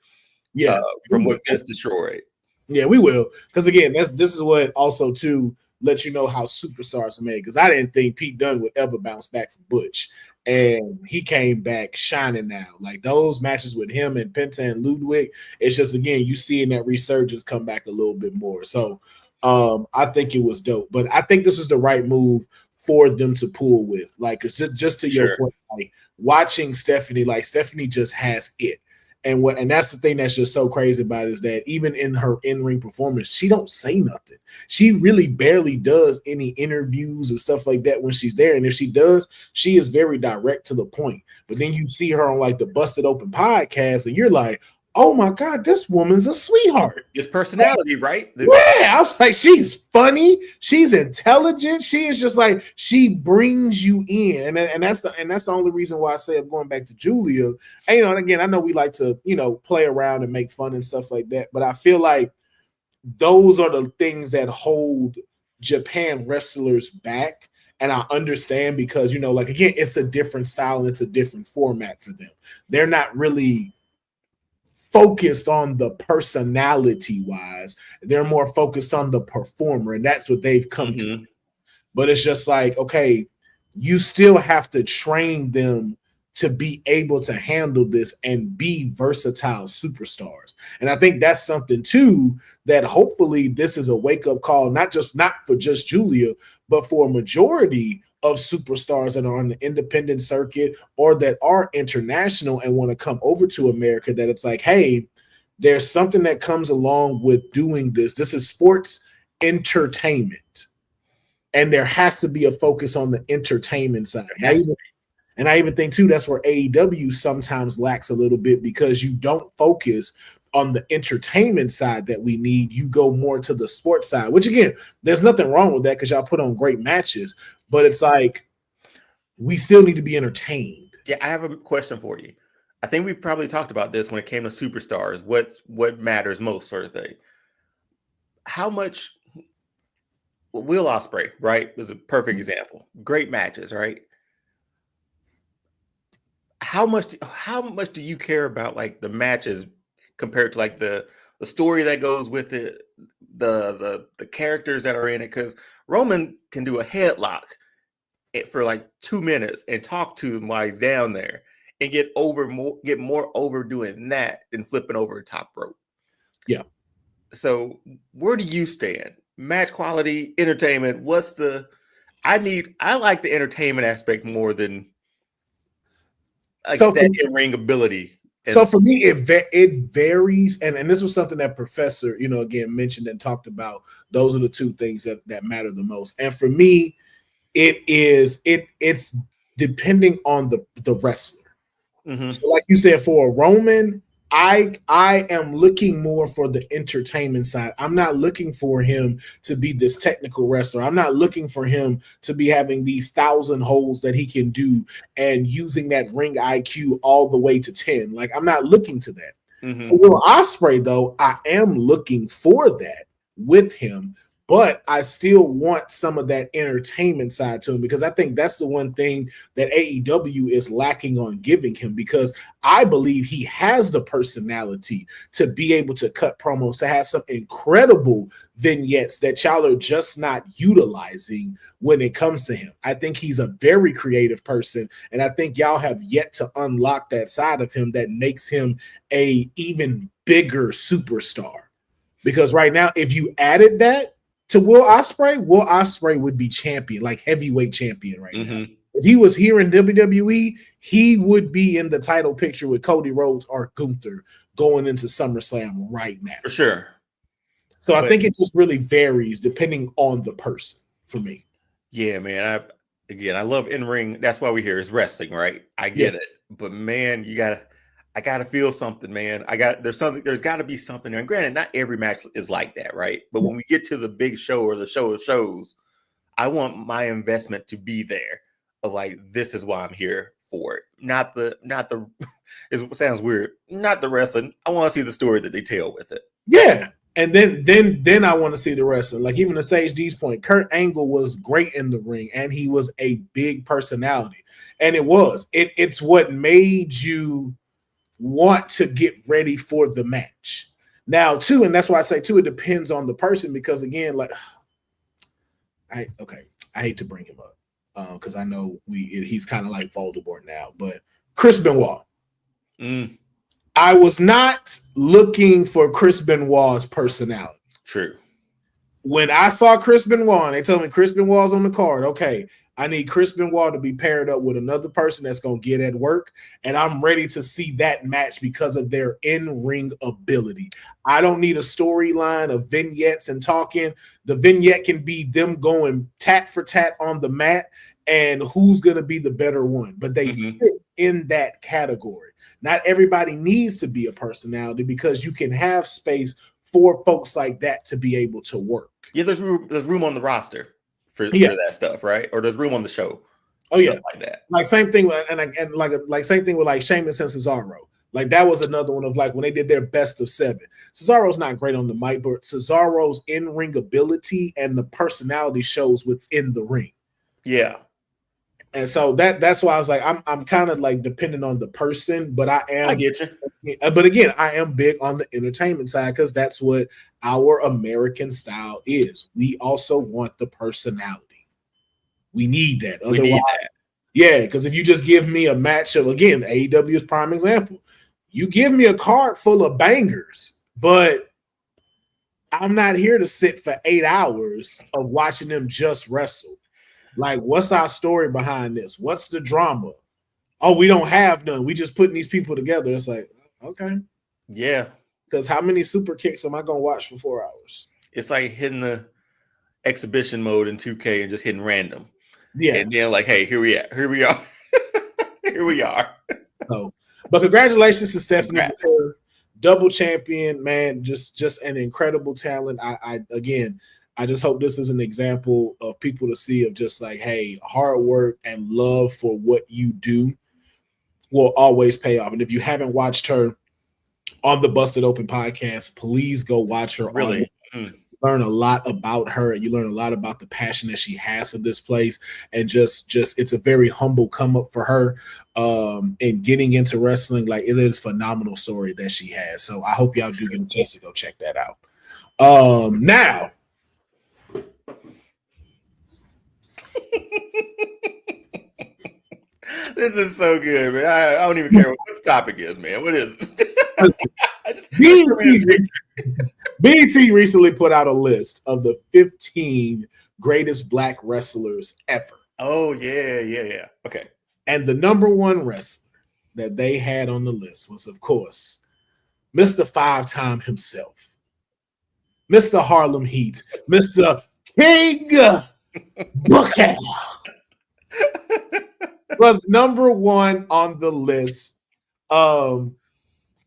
Yeah, from what gets destroyed. Yeah, we will. Because again, this is what also too lets you know how superstars are made. Because I didn't think Pete Dunne would ever bounce back from Butch, and he came back shining now. Like those matches with him and Penta and Ludwig, it's just again you seeing that resurgence come back a little bit more. So I think it was dope. But I think this was the right move for them to pull with. Like just to your point, like watching Stephanie, like Stephanie just has it. And that's the thing that's just so crazy about it is that even in her in-ring performance, she don't say nothing. She really barely does any interviews and stuff like that when she's there. And if she does, she is very direct to the point. But then you see her on like the Busted Open podcast and you're like, oh my God, this woman's a sweetheart. It's personality, right? Yeah, I was like, she's funny, she's intelligent. She is just like she brings you in, and that's the only reason why I say I'm going back to Julia. And and again, I know we like to play around and make fun and stuff like that, but I feel like those are the things that hold Japan wrestlers back. And I understand because like again, it's a different style and it's a different format for them. They're not really focused on the personality wise. They're more focused on the performer, and that's what they've come to see. But it's just like, okay, you still have to train them to be able to handle this and be versatile superstars. And I think that's something too that hopefully this is a wake-up call, not for just Julia, but for a majority of superstars that are on the independent circuit or that are international and want to come over to America, that it's like, hey, there's something that comes along with doing this. This is sports entertainment. And there has to be a focus on the entertainment side. And I even think too, that's where AEW sometimes lacks a little bit because you don't focus on the entertainment side that we need. You go more to the sports side, which again, there's nothing wrong with that because y'all put on great matches, but it's like we still need to be entertained. Yeah, I have a question for you. I think we've probably talked about this when it came to superstars, what matters most sort of thing. How much Will Ospreay, right, is a perfect example. Great matches, right? How much do you care about like the matches compared to like the story that goes with it, the characters that are in it? Because Roman can do a headlock for like 2 minutes and talk to him while he's down there and get more over doing that than flipping over a top rope. Yeah. So where do you stand? Match quality, entertainment. I like the entertainment aspect more than that in-ring ability. So for me, it varies, and this was something that Professor, again mentioned and talked about. Those are the two things that matter the most. And for me, it's depending on the wrestler. Mm-hmm. So like you said, for a Roman, I am looking more for the entertainment side. I'm not looking for him to be this technical wrestler. I'm not looking for him to be having these 1,000 holds that he can do and using that ring IQ all the way to 10. Like, I'm not looking to that. Mm-hmm. For Will Ospreay, though, I am looking for that with him, but I still want some of that entertainment side to him because I think that's the one thing that AEW is lacking on giving him, because I believe he has the personality to be able to cut promos, to have some incredible vignettes that y'all are just not utilizing when it comes to him. I think he's a very creative person, and I think y'all have yet to unlock that side of him that makes him a even bigger superstar. Because right now, if you added that to Will Ospreay would be champion, like heavyweight champion right now. If he was here in WWE, he would be in the title picture with Cody Rhodes or Gunther going into SummerSlam right now. For sure. So I think it just really varies depending on the person for me. Yeah, man. again, I love in ring. That's why we're here. Is wrestling, right? I get it, but man, I gotta feel something, man. There's something. There's got to be something there. And granted, not every match is like that, right? But when we get to the big show or the show of shows, I want my investment to be there. Of like, this is why I'm here for it. Not the. It sounds weird. Not the wrestling. I want to see the story that they tell with it. Yeah. And then I want to see the wrestling. Like even to Sage D's point, Kurt Angle was great in the ring, and he was a big personality. And it's what made you want to get ready for the match. Now, too, and that's why I say too, it depends on the person, because again, like I hate to bring him up because I know he's kind of like Voldemort now, but Chris Benoit. I was not looking for Chris Benoit's personality. True. When I saw Chris Benoit, and they told me Chris Benoit's on the card, okay, I need Chris Benoit to be paired up with another person that's going to get at work, and I'm ready to see that match because of their in-ring ability. I don't need a storyline of vignettes and talking. The vignette can be them going tat for tat on the mat and who's going to be the better one, but they fit in that category. Not everybody needs to be a personality because you can have space for folks like that to be able to work. Yeah, there's room on the roster for that stuff, right? Or there's room on the show. Oh yeah, like that. Like same thing with like same thing with like Sheamus and Cesaro. Like that was another one of like when they did their best of 7. Cesaro's not great on the mic, but Cesaro's in-ring ability and the personality shows within the ring. Yeah. And so that's why I was like, I'm kind of like depending on the person, but I get you. But again, I am big on the entertainment side because that's what our American style is. We also want the personality. We need that. Otherwise, yeah, because if you just give me a match of, again, AEW is prime example. You give me a card full of bangers, but I'm not here to sit for 8 hours of watching them just wrestle. Like, what's our story behind this? What's the drama? Oh, we don't have none. We just putting these people together. It's like, okay. Yeah. Because how many super kicks am I going to watch for 4 hours? It's like hitting the exhibition mode in 2K and just hitting random. Yeah. And then like, hey, here we are. Here we are. So, but congratulations to Stephanie McCurry, double champion, man. Just an incredible talent. I just hope this is an example of people to see of just like, hey, hard work and love for what you do will always pay off. And if you haven't watched her on the Busted Open podcast, please go watch her. Really? Learn a lot about her, and you learn a lot about the passion that she has for this place. And just it's a very humble come up for her in getting into wrestling. Like, it is a phenomenal story that she has. So I hope y'all do get a chance to go check that out. Now, this is so good, man. I don't even care what the topic is, man. What is it? BET recently put out a list of the 15 greatest black wrestlers ever. Oh, yeah. Okay. And the number one wrestler that they had on the list was, of course, Mr. 5-time himself, Mr. Harlem Heat, Mr. King Booker. Was number one on the list.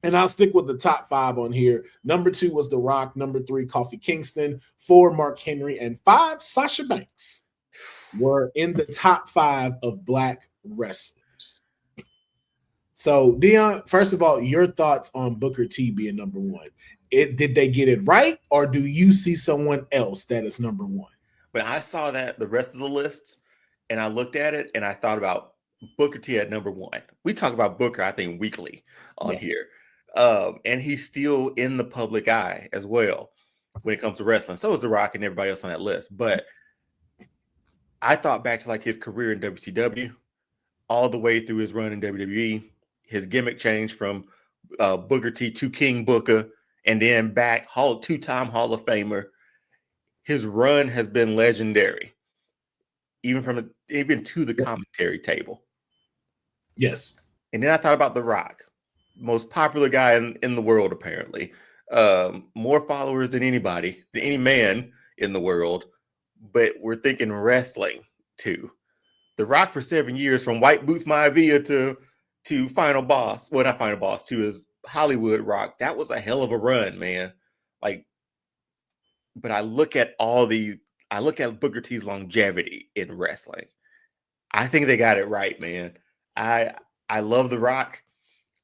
And I'll stick with the top 5 on here. Number 2 was The Rock. Number 3, Kofi Kingston. 4, Mark Henry. And 5, Sasha Banks were in the top 5 of black wrestlers. So, Deonne, first of all, your thoughts on Booker T being number 1. Did they get it right, or do you see someone else that is number 1? When I saw that, the rest of the list, and I looked at it, and I thought about Booker T at number 1. We talk about Booker, I think, weekly on here. And he's still in the public eye as well when it comes to wrestling. So is The Rock and everybody else on that list. But I thought back to like his career in WCW, all the way through his run in WWE, his gimmick change from Booker T to King Booker, and then back two-time Hall of Famer. His run has been legendary, even to the commentary table. Yes. And then I thought about The Rock, most popular guy in the world, apparently. More followers than any man in the world. But we're thinking wrestling too. The Rock for 7 years, from White Boots Maivia to Final Boss. Well, not Final Boss, to his Hollywood Rock. That was a hell of a run, man. Like, but I look at Booker T's longevity in wrestling. I think they got it right, man. I love The Rock.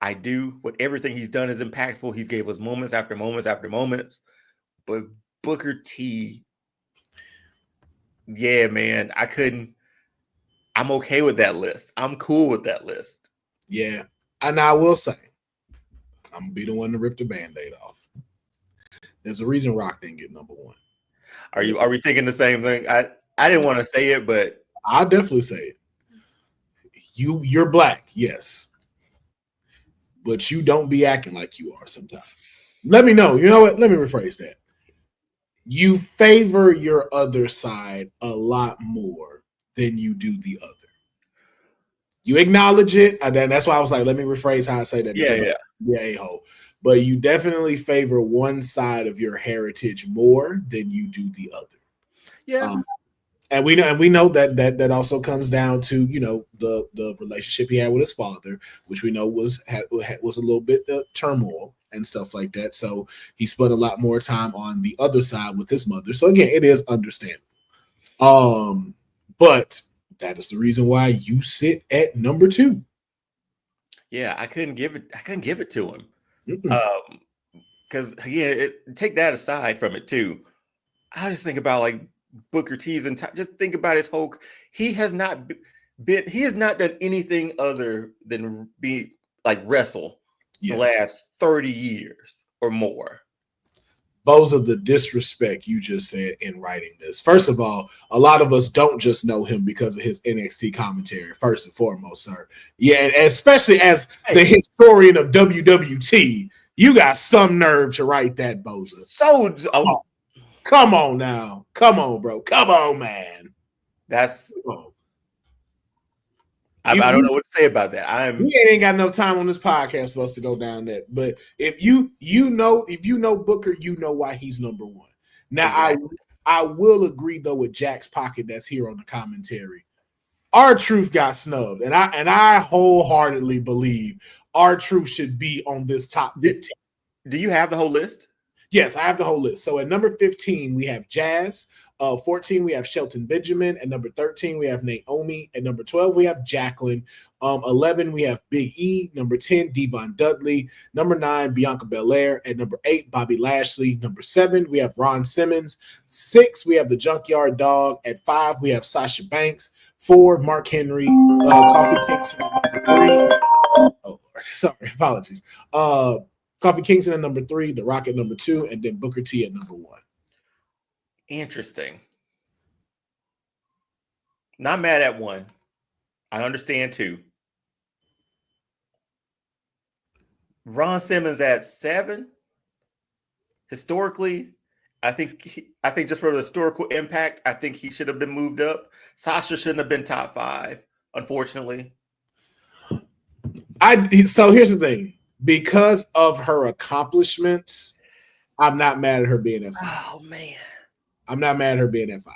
I do. What everything he's done is impactful. He's gave us moments after moments after moments. But Booker T, yeah, man, I'm okay with that list. I'm cool with that list. Yeah. And I will say, I'm going to be the one to rip the Band-Aid off. There's a reason Rock didn't get number one. Are we thinking the same thing? I didn't want to say it, but I'll definitely say it. You're black, yes. But you don't be acting like you are sometimes. Let me know. You know what? Let me rephrase that. You favor your other side a lot more than you do the other. You acknowledge it, and then that's why I was like, let me rephrase how I say that. Yeah. Yeah, a-hole. But you definitely favor one side of your heritage more than you do the other. Yeah. And we know that also comes down to, you know, the relationship he had with his father, which we know was a little bit of turmoil and stuff like that. So he spent a lot more time on the other side with his mother. So again, it is understandable. But that is the reason why you sit at number 2. Yeah, I couldn't give it to him. Mm-mm. Because take that aside from it too. I just think about like Booker T's and just think about his whole. He has not done anything other than be like wrestle the last 30 years or more. Boza, the disrespect you just said in writing this. First of all, a lot of us don't just know him because of his NXT commentary, first and foremost, sir. Yeah, and especially as the historian of WWT, you got some nerve to write that, Boza. Come on now. Come on, bro. Come on, man. I don't know what to say about that. We ain't got no time on this podcast for us to go down that. But if you know Booker, you know why he's number 1. Now, exactly. I will agree though with Jack's Pocket that's here on the commentary. R-Truth got snubbed, and I wholeheartedly believe R-Truth should be on this top 15. Do you have the whole list? Yes, I have the whole list. So at number 15, we have Jazz. 14, we have Shelton Benjamin. At number 13, we have Naomi. At number 12, we have Jacqueline. 11, we have Big E. Number 10, Devon Dudley. Number 9, Bianca Belair. At number 8, Bobby Lashley. Number 7, we have Ron Simmons. 6, we have the Junkyard Dog. At 5, we have Sasha Banks. 4, Mark Henry. Kofi Kingston at number 3. Oh, Lord. Sorry. Apologies. Kofi Kingston at number 3, The Rock at number 2, and then Booker T at number 1. Interesting. Not mad at 1. I understand 2. Ron Simmons at 7. Historically, I think just for the historical impact, I think he should have been moved up. Sasha shouldn't have been top 5, unfortunately. So here's the thing. Because of her accomplishments, I'm not mad at her being at 5. Oh, man. I'm not mad at her being at 5.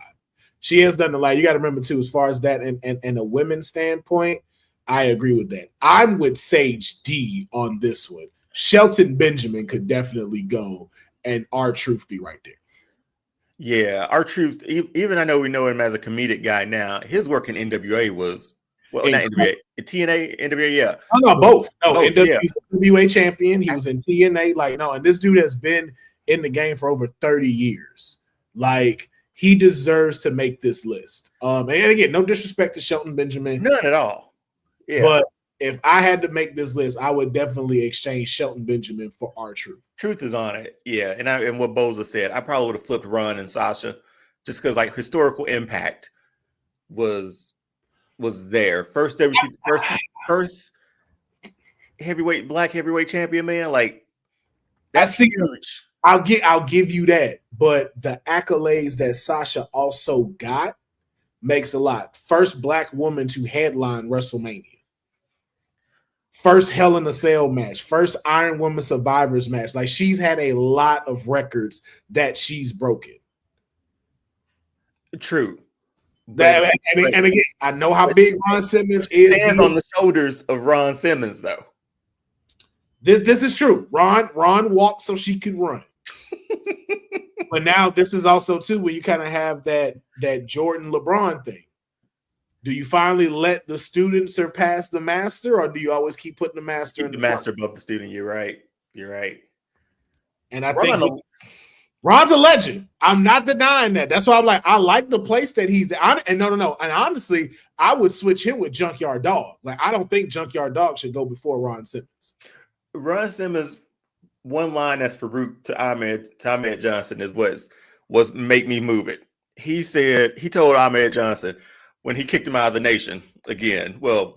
She has done a lot. You got to remember, too, as far as that and a women's standpoint, I agree with that. I'm with Sage D on this one. Shelton Benjamin could definitely go, and R-Truth be right there. Yeah, R-Truth, even I know we know him as a comedic guy now, his work in NWA was, well, not NWA, TNA, NWA, yeah. Oh, no, both. No, both, NWA champion. He was in TNA. And this dude has been in the game for over 30 years. Like, he deserves to make this list. And again, no disrespect to Shelton Benjamin. None at all. Yeah. But if I had to make this list, I would definitely exchange Shelton Benjamin for R-Truth. Truth is on it. Yeah. And what Boza said, I probably would have flipped Ron and Sasha just because like historical impact was there. First black heavyweight champion, man. Like that's huge. I'll give you that. But the accolades that Sasha also got makes a lot. First black woman to headline WrestleMania. First Hell in a Cell match. First Iron Woman Survivors match. Like, she's had a lot of records that she's broken. True. And again, I know how big Ron Simmons is. Stands on the shoulders of Ron Simmons, though. This is true. Ron walked so she could run. But now this is also too where you kind of have that Jordan LeBron thing. Do you finally let the student surpass the master, or do you always keep putting the master in the master above the student? You're right. And I think Ron's a legend. I'm not denying that. That's why I'm like, I like the place that he's at. And no. And honestly, I would switch him with Junkyard Dog. Like, I don't think Junkyard Dog should go before Ron Simmons. Ron Simmons, one line that's Farouk to Ahmed Johnson was make me move it. He told Ahmed Johnson when he kicked him out of the nation again. Well,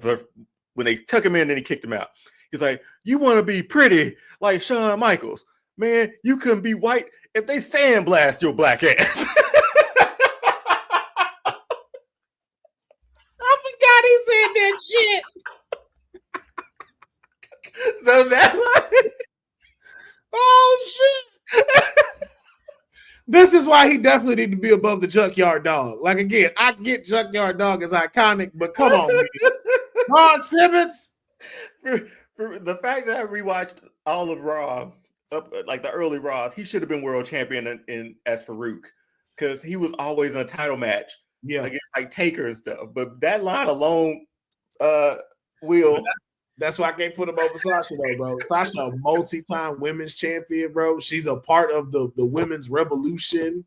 when they took him in and he kicked him out, he's like, "You want to be pretty like Shawn Michaels, man? You couldn't be white if they sandblast your black ass." I forgot he said that shit. So that line. Oh shit. This is why he definitely need to be above the Junkyard Dog. Like, again, I get Junkyard Dog is iconic, but come on, man. Ron Simmons. For the fact that I rewatched all of Raw, like the early Raws, he should have been world champion as Farouk, because he was always in a title match against like Taker and stuff. But that line alone, Will. That's why I can't put him over Sasha, though, bro. Sasha, a multi-time women's champion, bro. She's a part of the women's revolution.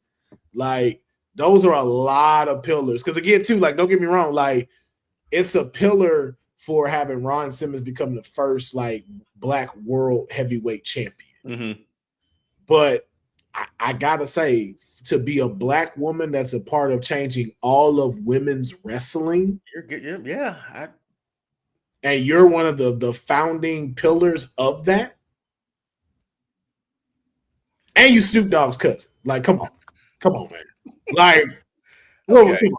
Like, those are a lot of pillars. Because, again, too, like, don't get me wrong, like, it's a pillar for having Ron Simmons become the first, like, black world heavyweight champion. Mm-hmm. But I got to say, to be a black woman that's a part of changing all of women's wrestling. You're good. Yeah. And you're one of the founding pillars of that. And you Snoop Dogg's cousin. Like, come on, man. Like, okay.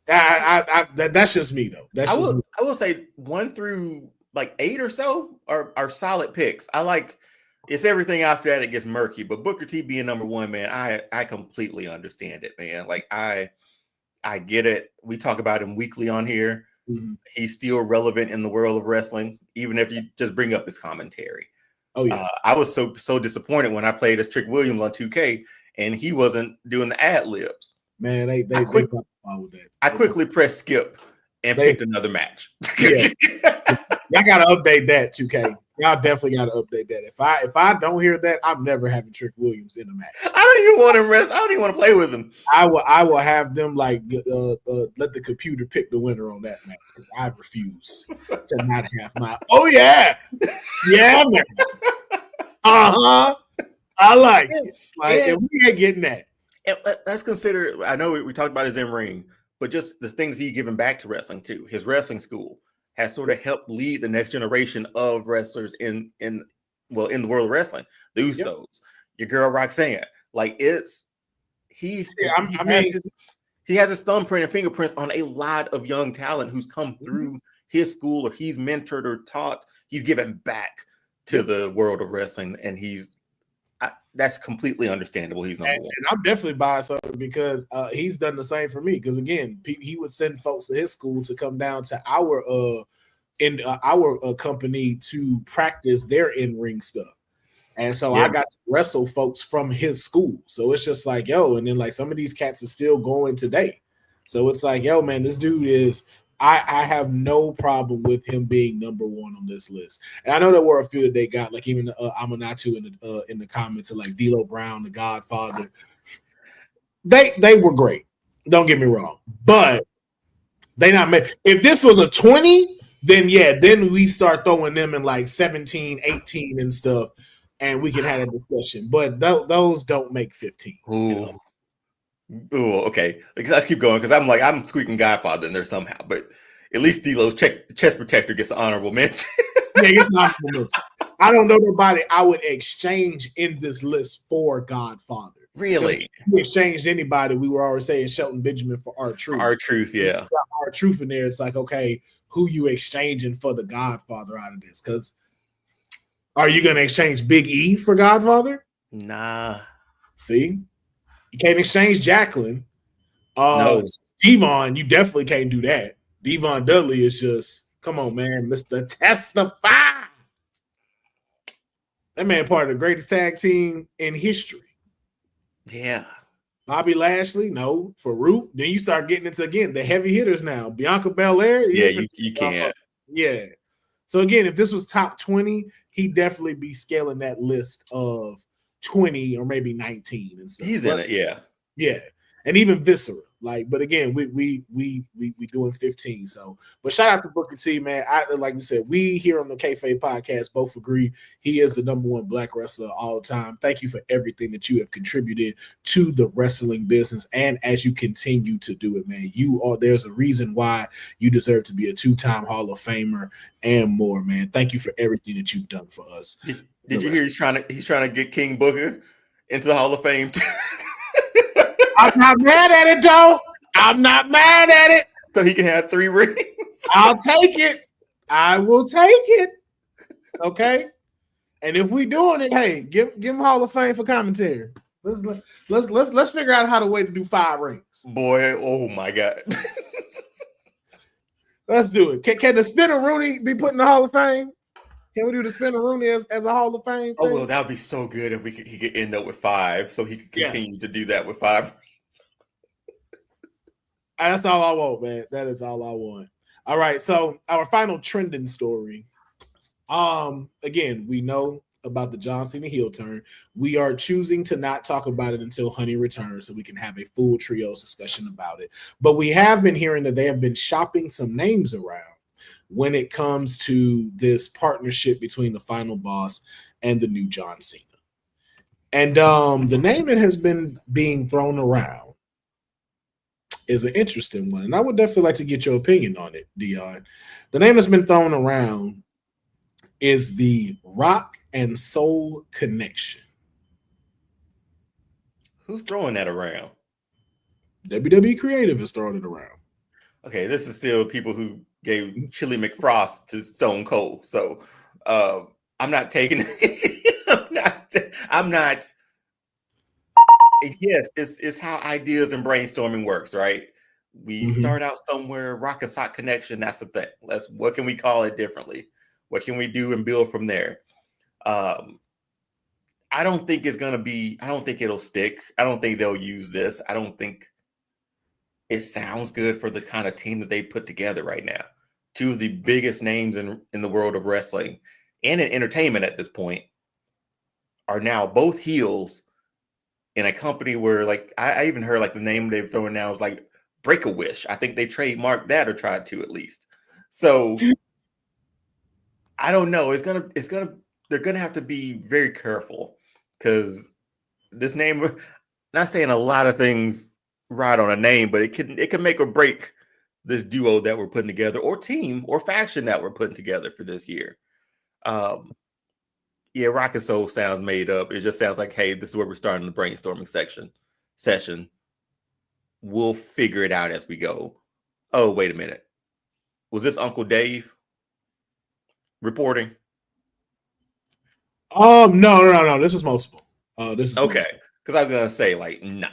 That's just me, though. I will say 1 through like 8 or so are solid picks. I like it's everything after that it gets murky. But Booker T being number 1, man, I completely understand it, man. Like I get it. We talk about him weekly on here. Mm-hmm. He's still relevant in the world of wrestling, even if you just bring up his commentary. Oh yeah, I was so disappointed when I played as Trick Williams on 2K and he wasn't doing the ad libs. Man, I quickly pressed skip and picked another match. Yeah. Y'all gotta update that 2K. Y'all definitely gotta update that. If I don't hear that, I'm never having Trick Williams in a match. I don't even want him rest. I don't even want to play with him. I will have them like let the computer pick the winner on that match, because I refuse to not have my. Oh yeah, man. I like it. Like, if we ain't getting that. Let's consider. I know we talked about his in-ring, but just the things he's given back to wrestling too. His wrestling school has sort of helped lead the next generation of wrestlers in the world of wrestling. The Usos, your girl Roxanne, like he has his thumbprint and fingerprints on a lot of young talent who's come through his school, or he's mentored or taught. He's given back to the world of wrestling, and that's completely understandable. He's on and I'm definitely biased because he's done the same for me. Because again, he would send folks to his school to come down to our company to practice their in-ring stuff. And so I got to wrestle folks from his school. So it's just like, yo, and then like some of these cats are still going today. So it's like, yo, man, this dude is. I have no problem with him being number 1 on this list. And I know there were a few that they got, like even Amanatu in the comments, of like D'Lo Brown, The Godfather. They were great. Don't get me wrong, but they not made. If this was a 20, then we start throwing them in like 17, 18 and stuff, and we can have a discussion. But those don't make 15. You know? Oh, okay. Let's keep going, because I'm squeaking Godfather in there somehow, but at least D'Lo's chest protector gets an honorable mention. It's not honorable mention. I don't know nobody I would exchange in this list for Godfather. Really? If we exchanged anybody, we were already saying Shelton Benjamin for R-Truth. R-Truth, yeah. R-Truth in there. It's like, okay, who you exchanging for the Godfather out of this? Because are you going to exchange Big E for Godfather? Nah. See? You can't exchange Jacqueline. No. Devon, you definitely can't do that. Devon Dudley is just, come on, man, Mr. Testify. That man part of the greatest tag team in history. Yeah. Bobby Lashley, no. Farouk. Then you start getting into, again, the heavy hitters now. Bianca Belair. Yeah, you can't. Yeah. So, again, if this was top 20, he'd definitely be scaling that list of 20 or maybe 19 and stuff. He's in it, yeah. Yeah. And even Viscera. Like, but again, we doing 15. So, but shout out to Booker T, man. Like we said, we here on the Kayfabe Podcast both agree he is the number one black wrestler of all time. Thank you for everything that you have contributed to the wrestling business, and as you continue to do it, man, there's a reason why you deserve to be a 2-time Hall of Famer and more, man. Thank you for everything that you've done for us. Did you hear he's trying to get King Booker into the Hall of Fame? I'm not mad at it, though. I'm not mad at it. So he can have 3 rings. I'll take it. I will take it. Okay. And if we doing it, hey, give him Hall of Fame for commentary. Let's figure out how to way to do 5 rings. Boy, oh my God. Let's do it. Can the Spinner Rooney be put in the Hall of Fame? Can we do the Spinner Rooney as a Hall of Fame thing? Oh well, that would be so good if he could end up with 5, so he could continue to do that with 5. That's all I want, man. That is all I want. All right, so our final trending story. Again, we know about the John Cena heel turn. We are choosing to not talk about it until Honey returns, so we can have a full trios discussion about it. But we have been hearing that they have been shopping some names around when it comes to this partnership between the Final Boss and the new John Cena. And the name that has been being thrown around is an interesting one. And I would definitely like to get your opinion on it, Deonne. The name that's been thrown around is the Rock and Soul Connection. Who's throwing that around? WWE Creative is throwing it around. Okay, this is still people who gave Chili McFrost to Stone Cold. So I'm not taking it. I'm not. Yes, it's how ideas and brainstorming works, right? We start out somewhere, Rock and Sock Connection. That's the thing. What can we call it differently? What can we do and build from there? I don't think it's gonna be. I don't think it'll stick. I don't think they'll use this. I don't think it sounds good for the kind of team that they put together right now. 2 of the biggest names in the world of wrestling and in entertainment at this point are now both heels in a company where, like, I even heard like the name they're throwing now is like Break-A-Wish. I think they trademarked that or tried to at least. So I don't know. They're gonna have to be very careful because this name, not saying a lot of things right on a name, but it can make or break this duo that we're putting together, or team or faction that we're putting together for this year. Yeah, Rock and Soul sounds made up. It just sounds like, hey, this is where we're starting the brainstorming session. We'll figure it out as we go. Oh, wait a minute. Was this Uncle Dave reporting? No. This is multiple. This is okay. Because I was gonna say, like, nah.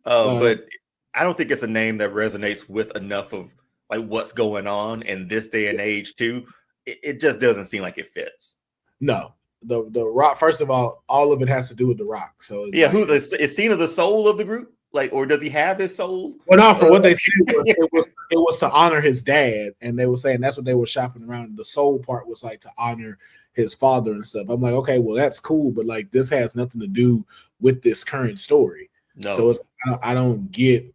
But I don't think it's a name that resonates with enough of like what's going on in this day and age too. It just doesn't seem like it fits. No, the Rock. First of all of it has to do with the Rock. So yeah, is Cena the soul of the group? Like, or does he have his soul? Well, no. For what they said, it was to honor his dad, and they were saying that's what they were shopping around. The soul part was like to honor his father and stuff. I'm like, okay, well, that's cool, but like this has nothing to do with this current story. No. So I don't get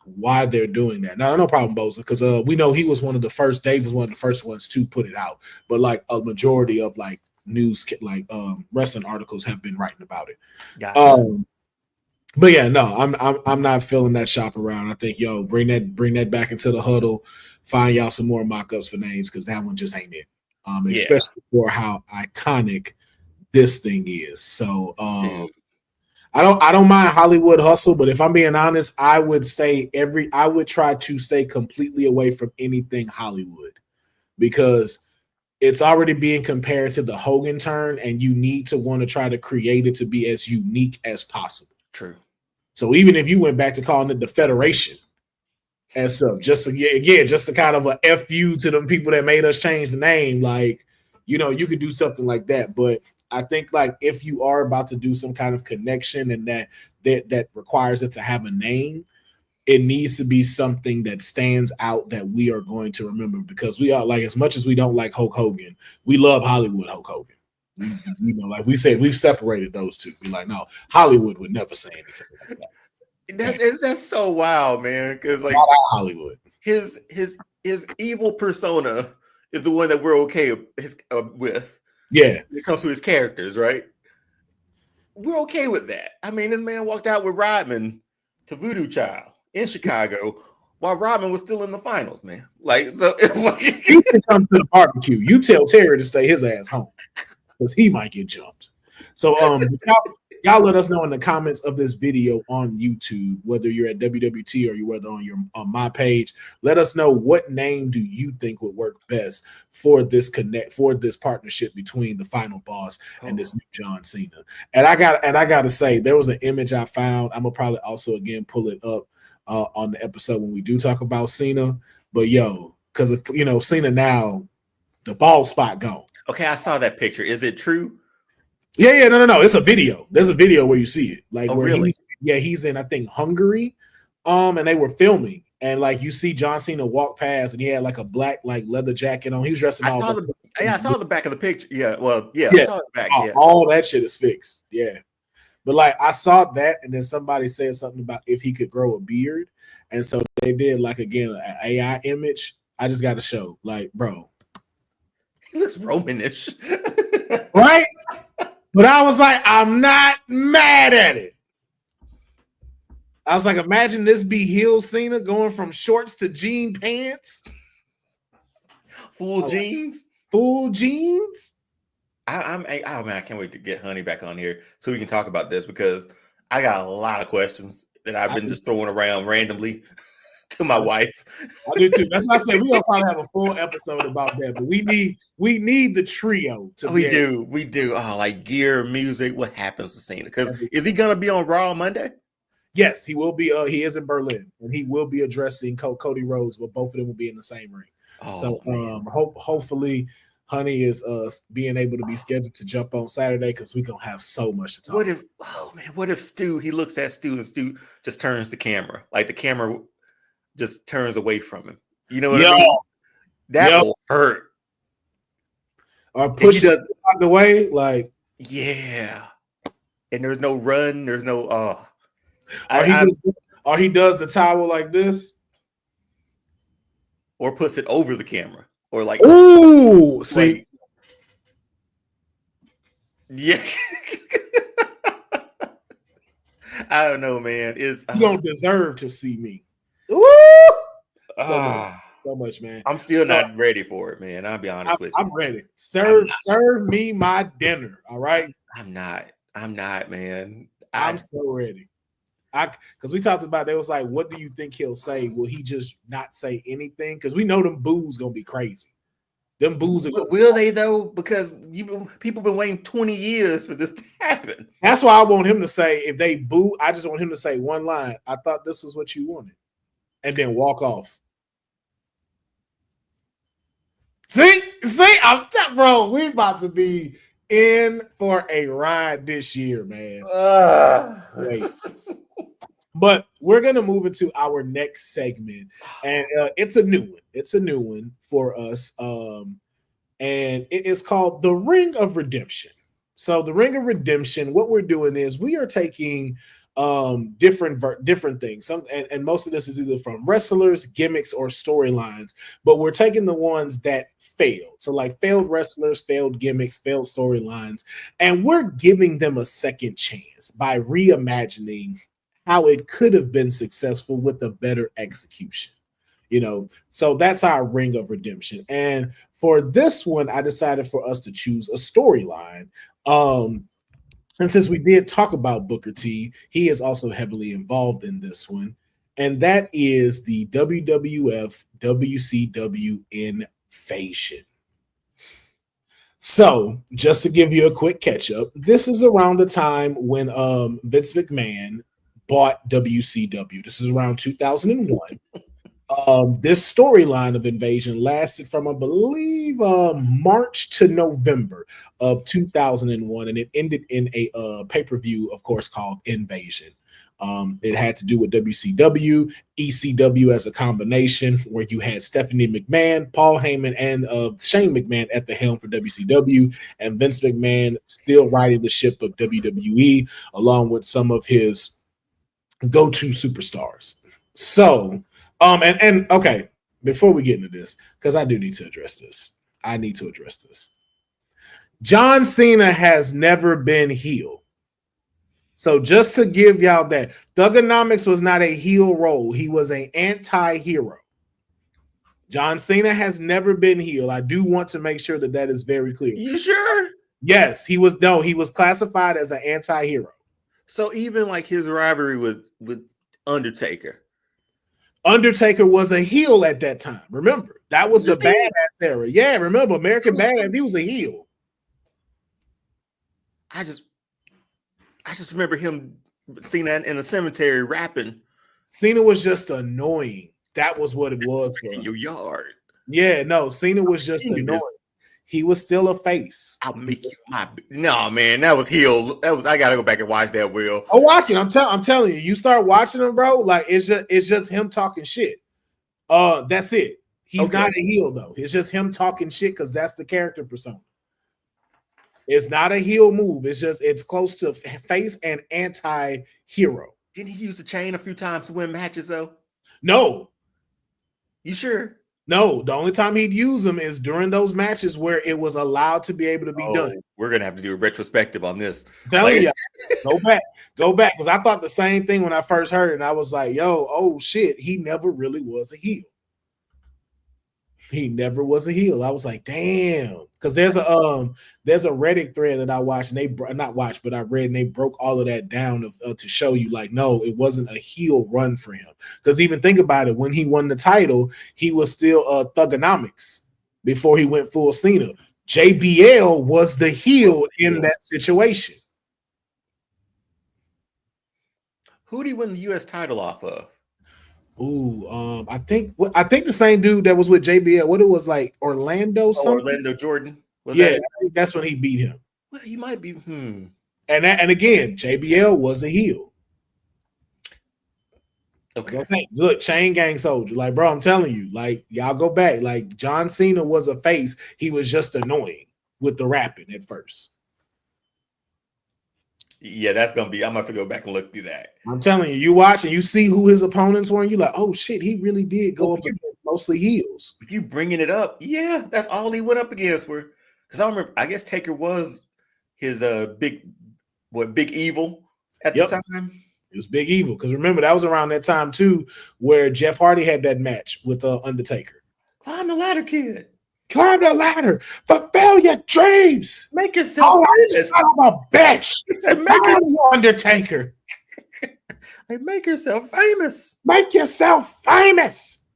why they're doing that. Now, no problem, Boza, because we know he was one of the first. Dave was one of the first ones to put it out, but like a majority of like news, like wrestling articles have been writing about it. Gotcha. But yeah, no, I'm not feeling that shop around. I think bring that back into the huddle. Find y'all some more mock-ups for names because that one just ain't it. Especially for how iconic this thing is. So I don't mind Hollywood hustle, but if I'm being honest, I would try to stay completely away from anything Hollywood because it's already being compared to the Hogan turn, and you need to want to try to create it to be as unique as possible. True. So even if you went back to calling it the Federation, and so just to kind of a FU to them people that made us change the name. Like, you could do something like that. But I think like if you are about to do some kind of connection and that requires it to have a name, it needs to be something that stands out that we are going to remember, because we are, like, as much as we don't like Hulk Hogan, we love Hollywood Hulk Hogan. Like we said, we've separated those two. We're like, no, Hollywood would never say anything like that. That's so wild, man. Because like Hollywood, his evil persona is the one that we're okay with. Yeah, when it comes to his characters, right? We're okay with that. I mean, this man walked out with Rodman to Voodoo Child in Chicago while Rodman was still in the finals, man. Like, so he can come to the barbecue. You tell Terry to stay his ass home because he might get jumped. So y'all let us know in the comments of this video on YouTube, whether you're at WWT or you're on my page. Let us know, what name do you think would work best for this partnership between the Final Boss and this new John Cena. And I got to say, there was an image I found. I'm gonna probably also again pull it up on the episode when we do talk about Cena. But because Cena now, the bald spot gone. Okay, I saw that picture. Is it true? Yeah, no. It's a video. There's a video where you see it. Like, where really? He's in, I think, Hungary. And they were filming, and like you see John Cena walk past, and he had like a black like leather jacket on. He was dressed in I saw the back of the picture. Yeah, well, yeah. I saw the back. All that shit is fixed. Yeah. But like I saw that, and then somebody said something about if he could grow a beard. And so they did like again an AI image. I just got to show, like, bro. He looks Romanish. Right? But I was like, I'm not mad at it. I was like, imagine this be heel Cena going from shorts to jean pants. Full jeans. Full jeans. Man, I can't wait to get Honey back on here so we can talk about this, because I got a lot of questions that I've been just throwing around randomly to my wife. I do too. That's why I say we're gonna probably have a full episode about that. But we need the trio to we do. Oh, like gear, music. What happens to Cena? Because is he gonna be on Raw Monday? Yes, he will be. He is in Berlin, and he will be addressing Cody Rhodes, but both of them will be in the same ring. So hopefully Honey is being able to be scheduled to jump on Saturday, because we're gonna have so much to talk about. What if Stu, he looks at Stu and Stu just turns the camera, like the camera just turns away from him. You know what I mean? That will hurt. Or push it out the way, like, yeah. And there's no run, there's no or he does the towel like this, or puts it over the camera, or like, ooh, see, like, yeah. I don't know, man. You don't deserve to see me. Ooh, so much, man. I'm still not ready for it, man. I'll be honest with you. I'm ready. Serve me my dinner. All right. I'm not, man. I'm so ready. Because we talked about, they was like, what do you think he'll say? Will he just not say anything? Because we know them boos gonna be crazy. Them boos will they though? Because people been waiting 20 years for this to happen. That's why I want him to say, if they boo, I just want him to say one line. I thought this was what you wanted, and then walk off. See, bro, we about to be in for a ride this year, man. Wait. But we're going to move into our next segment, and it's a new one. It's a new one for us, and it is called The Ring of Redemption. So the Ring of Redemption, what we're doing is we are taking different things. And most of this is either from wrestlers, gimmicks, or storylines, but we're taking the ones that failed. So like failed wrestlers, failed gimmicks, failed storylines, and we're giving them a second chance by reimagining how it could have been successful with a better execution. So that's our Ring of Redemption. And for this one, I decided for us to choose a storyline. And since we did talk about Booker T, he is also heavily involved in this one. And that is the WWF WCW invasion. So just to give you a quick catch up, this is around the time when Vince McMahon bought WCW. This is around 2001. This storyline of Invasion lasted from, I believe, March to November of 2001, and it ended in a pay-per-view, of course, called Invasion. It had to do with WCW, ECW as a combination, where you had Stephanie McMahon, Paul Heyman, and Shane McMahon at the helm for WCW, and Vince McMahon still riding the ship of WWE, along with some of his go-to superstars. So, and okay, before we get into this, because I do need to address this. John Cena has never been heel. So just to give y'all that, Thugonomics was not a heel role. He was an anti-hero. John Cena has never been heel. I do want to make sure that is very clear. You sure? Yes, he was classified as an anti-hero. So even like his rivalry with Undertaker. Undertaker was a heel at that time. Remember, that was the badass era. Yeah, remember American Badass. He was a heel. I just remember him seeing that in the cemetery rapping. Cena was just annoying. That was what it was. In your yard. Yeah, no, Cena was just annoying. He was still a face. I'll make you my. No, man, that was heel. I gotta go back and watch that. Will. Oh, watch it. I'm telling you. You start watching him, bro. Like it's just him talking shit. That's it. He's not a heel though. It's just him talking shit because that's the character persona. It's not a heel move. It's close to face and anti-hero. Didn't he use the chain a few times to win matches though? No. You sure? No, the only time he'd use them is during those matches where it was allowed to be able to be done. We're gonna have to do a retrospective on this. Telling you, go back, because I thought the same thing when I first heard it, and I was like, "Yo, oh shit, he never really was a heel. He never was a heel." I was like, "Damn," because there's a Reddit thread that I watched, and I read, and they broke all of that down to show you, like, no, it wasn't a heel run for him. Because even think about it, when he won the title, he was still Thugonomics before he went full Cena. JBL was the heel in that situation. Who did he win the U.S. title off of? Ooh, I think the same dude that was with JBL. What it was like, Orlando? Orlando Jordan. I think that's when he beat him. Well, he might be. And again, JBL was a heel. Okay. I'm saying, look, Chain Gang Soldier. Like, bro, I'm telling you, like, y'all go back. Like, John Cena was a face. He was just annoying with the rapping at first. Yeah, that's gonna be. I'm gonna have to go back and look through that. I'm telling you, you watch and you see who his opponents were, and you're like, oh shit, he really did go up against mostly heels. If you bringing it up, yeah, that's all he went up against. Because I remember, I guess Taker was his big evil at the time. It was Big Evil, because remember that was around that time too, where Jeff Hardy had that match with Undertaker. Climb the ladder, kid. Climb the ladder, fulfill your dreams. Make yourself famous. Son of a bitch. Undertaker. Make yourself famous. Make yourself famous.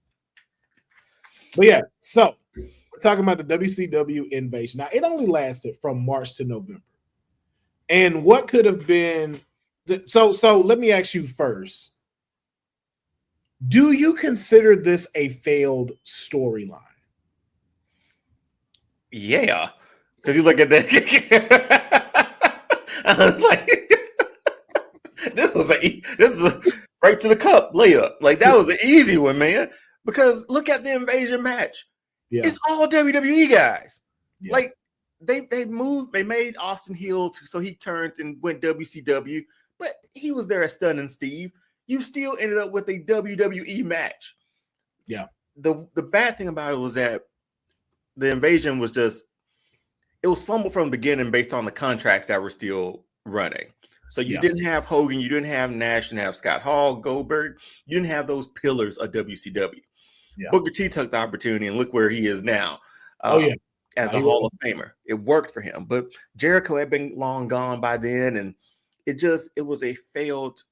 But yeah, so we're talking about the WCW Invasion. Now, it only lasted from March to November. And what could have been so let me ask you first. Do you consider this a failed storyline? Yeah, because you look at that. I was like, this is a right to the cup layup. Like, that was an easy one, man. Because look at the Invasion match. Yeah. It's all WWE guys. Yeah. Like, they made Austin heel so he turned and went WCW, but he was there as Stunning Steve. You still ended up with a WWE match. Yeah. The bad thing about it was that the Invasion was it was fumbled from the beginning based on the contracts that were still running. So you didn't have Hogan, you didn't have Nash, you didn't have Scott Hall, Goldberg. You didn't have those pillars of WCW. Yeah. Booker T took the opportunity, and look where he is now. As a Hall of Famer. It worked for him. But Jericho had been long gone by then, and it was a failed.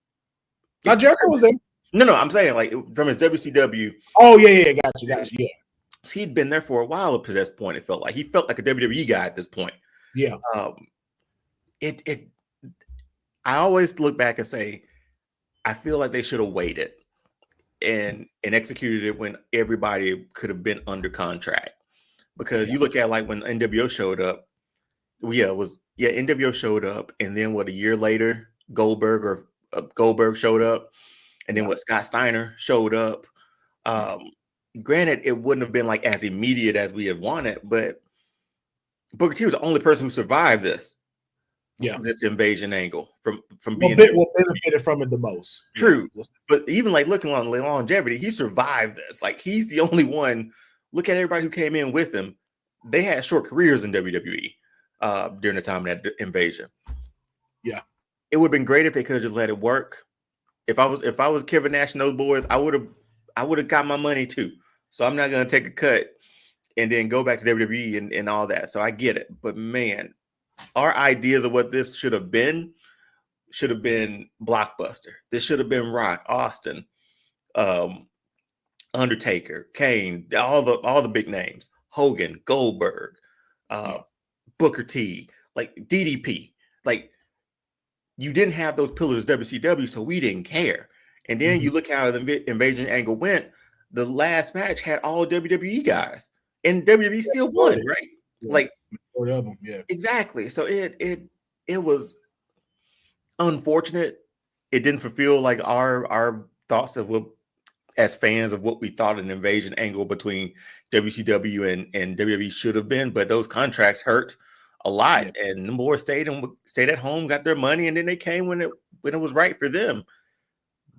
Now Jericho was there. No, I'm saying like from his WCW. Oh, yeah, got you, yeah. He'd been there for a while up to this point. It felt like he felt like a WWE guy at this point. Yeah. I always look back and say, I feel like they should have waited and executed it when everybody could have been under contract. Because you look at like when NWO showed up, NWO showed up, and then a year later Goldberg showed up, and then Scott Steiner showed up. Granted, it wouldn't have been like as immediate as we had wanted, but Booker T was the only person who survived this invasion angle from being what benefited from it the most. True, but even like looking on longevity, he survived this. Like he's the only one. Look at everybody who came in with him. They had short careers in WWE during the time of that invasion. Yeah, it would have been great if they could have just let it work. If I was Kevin Nash and those boys, I would have got my money too. So I'm not gonna take a cut and then go back to WWE and all that. So I get it. But man, our ideas of what this should have been blockbuster. This should have been Rock, Austin, Undertaker, Kane, all the big names, Hogan, Goldberg, Booker T, like DDP. Like you didn't have those pillars WCW, so we didn't care. And then you look how the invasion angle went. The last match had all WWE guys, and WWE still won, right? Yeah. Like 4 of them, yeah, exactly. So it was unfortunate. It didn't fulfill like our thoughts of what, as fans, of what we thought an invasion angle between WCW and WWE should have been. But those contracts hurt a lot, and the more stayed at home, got their money, and then they came when it was right for them.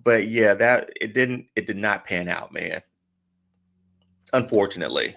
But yeah, it did not pan out, man. Unfortunately.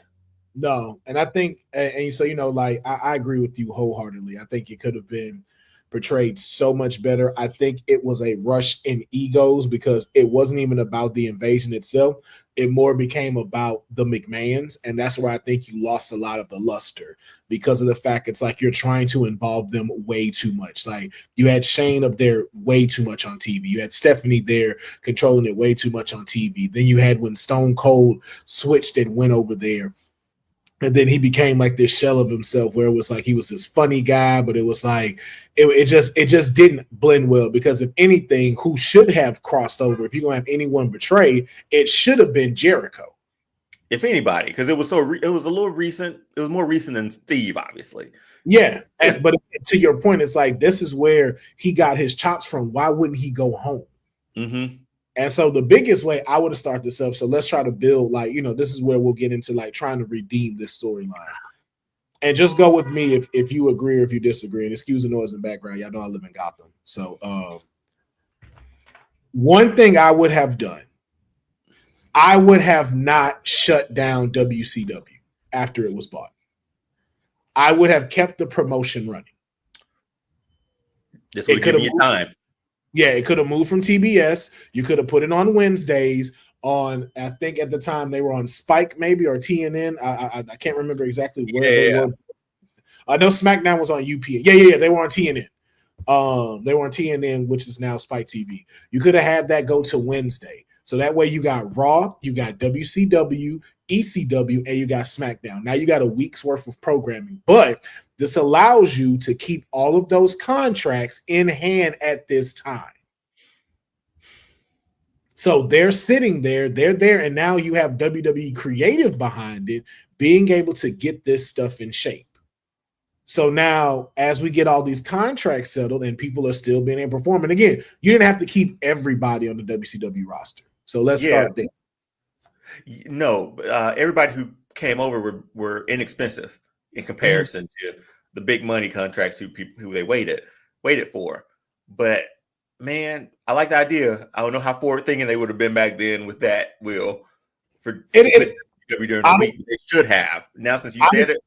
No, and I think, and so like I agree with you wholeheartedly. I think it could have been portrayed so much better. I think it was a rush in egos because it wasn't even about the invasion itself. It more became about the McMahons, and that's where I think you lost a lot of the luster because of the fact it's like you're trying to involve them way too much. Like you had Shane up there way too much on TV. You had Stephanie there controlling it way too much on TV. Then you had when Stone Cold switched and went over there. And then he became like this shell of himself where it was like he was this funny guy, but it was like it just didn't blend well because if anything, who should have crossed over, if you're going to have anyone betray, it should have been Jericho. If anybody, because it was a little recent. It was more recent than Steve, obviously. Yeah. But to your point, it's like this is where he got his chops from. Why wouldn't he go home? Mm-hmm. And so the biggest way I would have started this up, so let's try to build like, this is where we'll get into like trying to redeem this storyline. And just go with me if you agree or if you disagree. And excuse the noise in the background. Y'all know I live in Gotham. So one thing I would have done, I would have not shut down WCW after it was bought. I would have kept the promotion running. This would give you time. Yeah, it could have moved from TBS. You could have put it on Wednesdays on, I think at the time they were on Spike maybe or TNN. I can't remember exactly where they were. I know SmackDown was on UPN. Yeah. They were on TNN. They were on TNN, which is now Spike TV. You could have had that go to Wednesday. So that way you got Raw, you got WCW, ECW, and you got SmackDown. Now you got a week's worth of programming, but this allows you to keep all of those contracts in hand at this time. So they're sitting there, they're there, and now you have WWE Creative behind it, being able to get this stuff in shape. So now, as we get all these contracts settled and people are still being able to perform, and again, you didn't have to keep everybody on the WCW roster. So let's start there. No, everybody who came over were inexpensive in comparison to the big money contracts who they waited for. But man, I like the idea. I don't know how forward thinking they would have been back then with that, Will. For WWE during the week, they should have. Now, since you said it.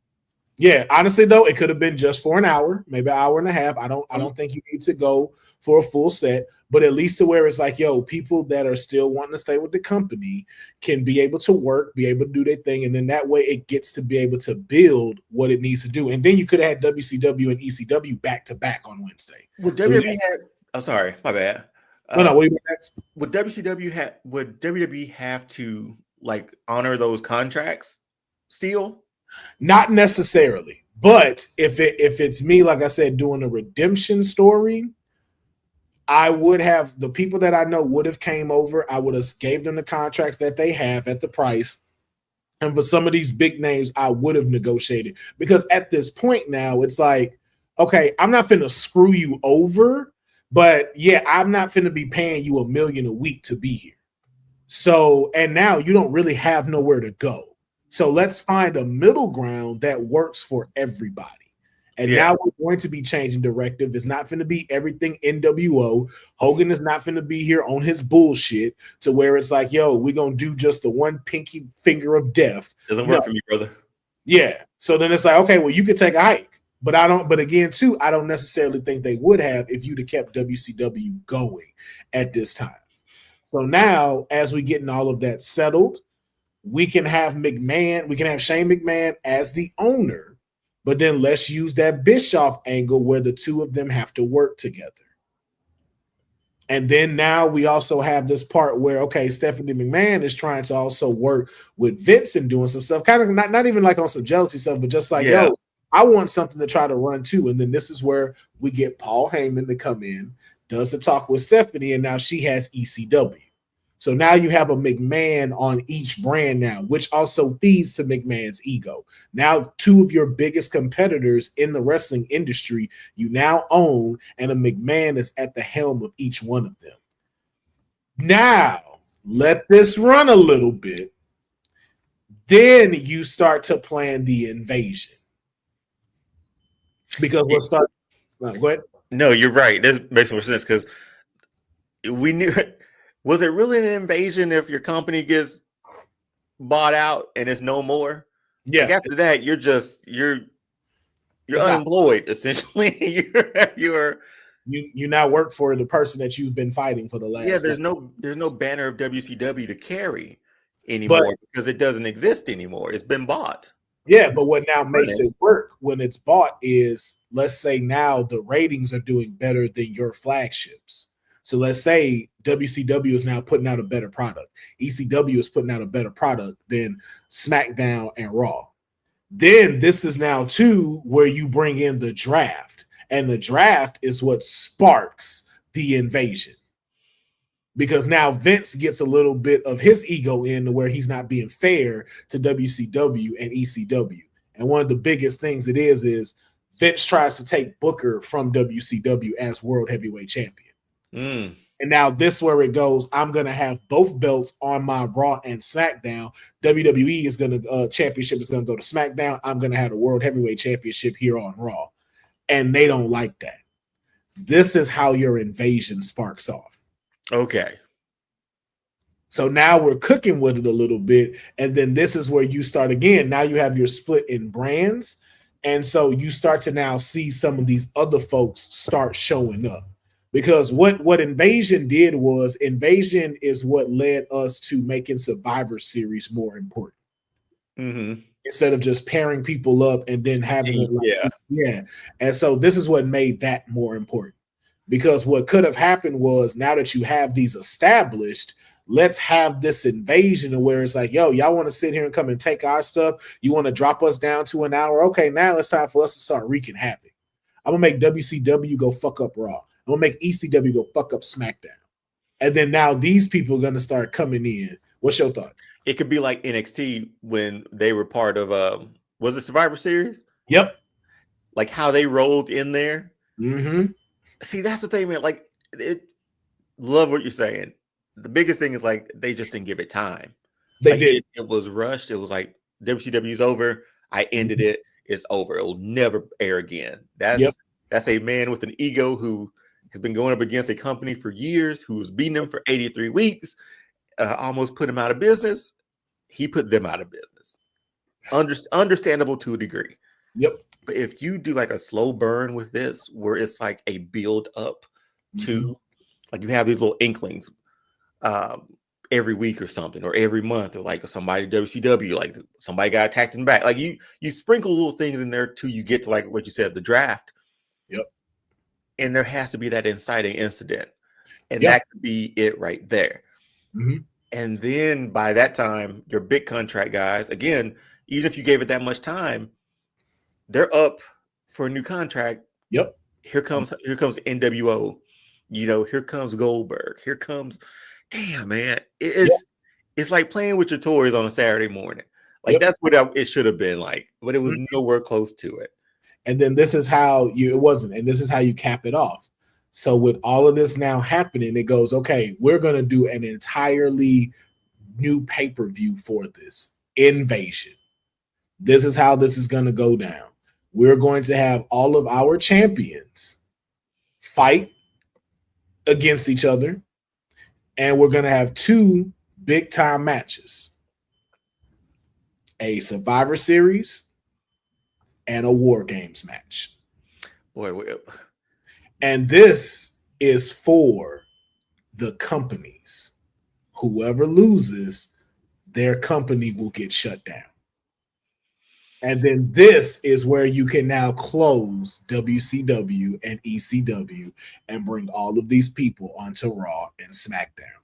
Yeah, honestly though, it could have been just for an hour, maybe an hour and a half. I don't think you need to go for a full set, but at least to where it's like, people that are still wanting to stay with the company can be able to work, be able to do their thing, and then that way it gets to be able to build what it needs to do. And then you could have had WCW and ECW back to back on Wednesday. Would WWE I'm sorry, my bad. No, what do you next? Would WWE have to like honor those contracts still? Not necessarily, but if it's me, like I said, doing a redemption story, I would have the people that I know would have came over. I would have gave them the contracts that they have at the price. And for some of these big names, I would have negotiated because at this point now, it's like, okay, I'm not finna screw you over, but yeah, I'm not finna be paying you $1 million a week to be here. So, and now you don't really have nowhere to go. So let's find a middle ground that works for everybody. And now we're going to be changing directive. It's not going to be everything NWO. Hogan is not going to be here on his bullshit to where it's like, yo, we're going to do just the one pinky finger of death. Doesn't work for me, brother. Yeah. So then it's like, okay, well, you could take a hike. But again, too, I don't necessarily think they would have if you'd have kept WCW going at this time. So now, as we getting all of that settled, we can have Shane McMahon as the owner. But then let's use that Bischoff angle where the two of them have to work together. And then now we also have this part where, okay, Stephanie McMahon is trying to also work with Vince and doing some stuff, kind of not even like on some jealousy stuff, but just like, yo, I want something to try to run too. And then this is where we get Paul Heyman to come in, does the talk with Stephanie, and now she has ECW. So now you have a McMahon on each brand now, which also feeds to McMahon's ego. Now, two of your biggest competitors in the wrestling industry you now own, and a McMahon is at the helm of each one of them. Now, let this run a little bit. Then you start to plan the invasion. Because we'll start. Go ahead. No, you're right. This makes more sense because we knew. Was it really an invasion if your company gets bought out and it's no more? Yeah. Like after that, you're unemployed essentially. You now work for the person that you've been fighting for the last. Yeah, there's no banner of WCW to carry anymore because it doesn't exist anymore. It's been bought. Yeah, but what now makes it work when it's bought is, let's say now the ratings are doing better than your flagships. So let's say WCW is now putting out a better product. ECW is putting out a better product than SmackDown and Raw. Then this is now too where you bring in the draft. And the draft is what sparks the invasion. Because now Vince gets a little bit of his ego in to where he's not being fair to WCW and ECW. And one of the biggest things it is Vince tries to take Booker from WCW as World Heavyweight Champion. And now this is where it goes. I'm going to have both belts on my Raw and SmackDown. WWE is going to championship is going to go to SmackDown. I'm going to have the World Heavyweight Championship here on Raw. And they don't like that. This is how your invasion sparks off. Okay. So now we're cooking with it a little bit. And then this is where you start again. Now you have your split in brands. And so you start to now see some of these other folks start showing up. Because what Invasion did was Invasion is what led us to making Survivor Series more important. Instead of just pairing people up and then having it And so this is what made that more important. Because what could have happened was now that you have these established, let's have this invasion where it's like, yo, y'all want to sit here and come and take our stuff? You want to drop us down to an hour? Okay, now it's time for us to start wreaking havoc. I'm going to make WCW go fuck up Raw. I'm going to make ECW go fuck up SmackDown. And then now these people are going to start coming in. What's your thought? It could be like NXT when they were part of, was it Survivor Series? Yep. Like how they rolled in there. See, that's the thing, man. Like, love what you're saying. The biggest thing is like they just didn't give it time. They did. It was rushed. It was like WCW's over. I ended it. It's over. It will never air again. That's a man with an ego who has been going up against a company for years, who was beating them for 83 weeks, almost put him out of business. He put them out of business. Understandable to a degree. Yep. But if you do like a slow burn with this, where it's like a build up to, like you have these little inklings every week or something, or every month, or like somebody WCW, like somebody got attacked in the back. Like you sprinkle little things in there till you get to like what you said, the draft. Yep. And there has to be that inciting incident. And that could be it right there. And then by that time, your big contract guys, again, even if you gave it that much time, they're up for a new contract. Yep. Here comes NWO. here comes Goldberg. Here comes, damn man, it's like playing with your toys on a Saturday morning. Like that's what it should have been like, but it was nowhere close to it. And then this is how it wasn't, and this is how you cap it off. So with all of this now happening, it goes, okay, we're going to do an entirely new pay-per-view for this Invasion. This is how this is going to go down. We're going to have all of our champions fight against each other, and we're going to have 2 big-time matches. A Survivor Series and a War Games match. And this is for the companies. Whoever loses, their company will get shut down. And then this is where you can now close WCW and ECW and bring all of these people onto Raw and SmackDown.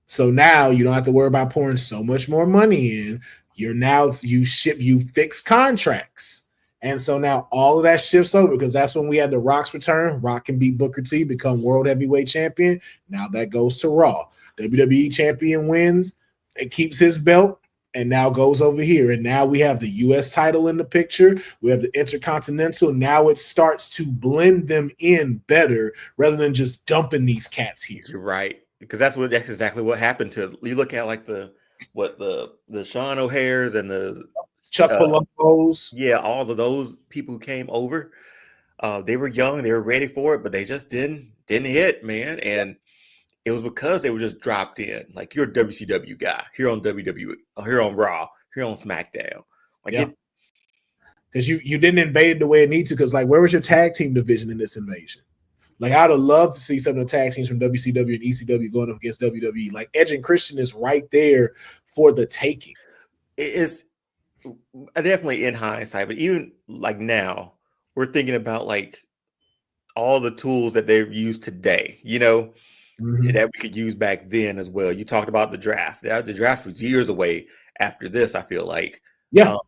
So now you don't have to worry about pouring so much more money in. You fix contracts. And so now all of that shifts over because that's when we had the Rock's return. Rock can beat Booker T, become World Heavyweight Champion. Now that goes to Raw. WWE Champion wins. It keeps his belt and now goes over here. And now we have the U.S. title in the picture. We have the Intercontinental. Now it starts to blend them in better rather than just dumping these cats here. You're right. Because that's exactly what happened to you. Look at like the Sean O'Hares and the Chuck Palombos. Yeah, all of those people who came over, they were young, they were ready for it, but they just didn't hit, man. And it was because they were just dropped in. Like you're a WCW guy here on WWE, here on Raw, here on SmackDown. Like because you didn't invade the way it needs to. Because like, where was your tag team division in this invasion? Like, I'd have loved to see some of the tag teams from WCW and ECW going up against WWE. Like, Edge and Christian is right there for the taking. It is definitely in hindsight, but even like now, we're thinking about like all the tools that they've used today, that we could use back then as well. You talked about the draft. The draft was years away after this, I feel like. Yeah.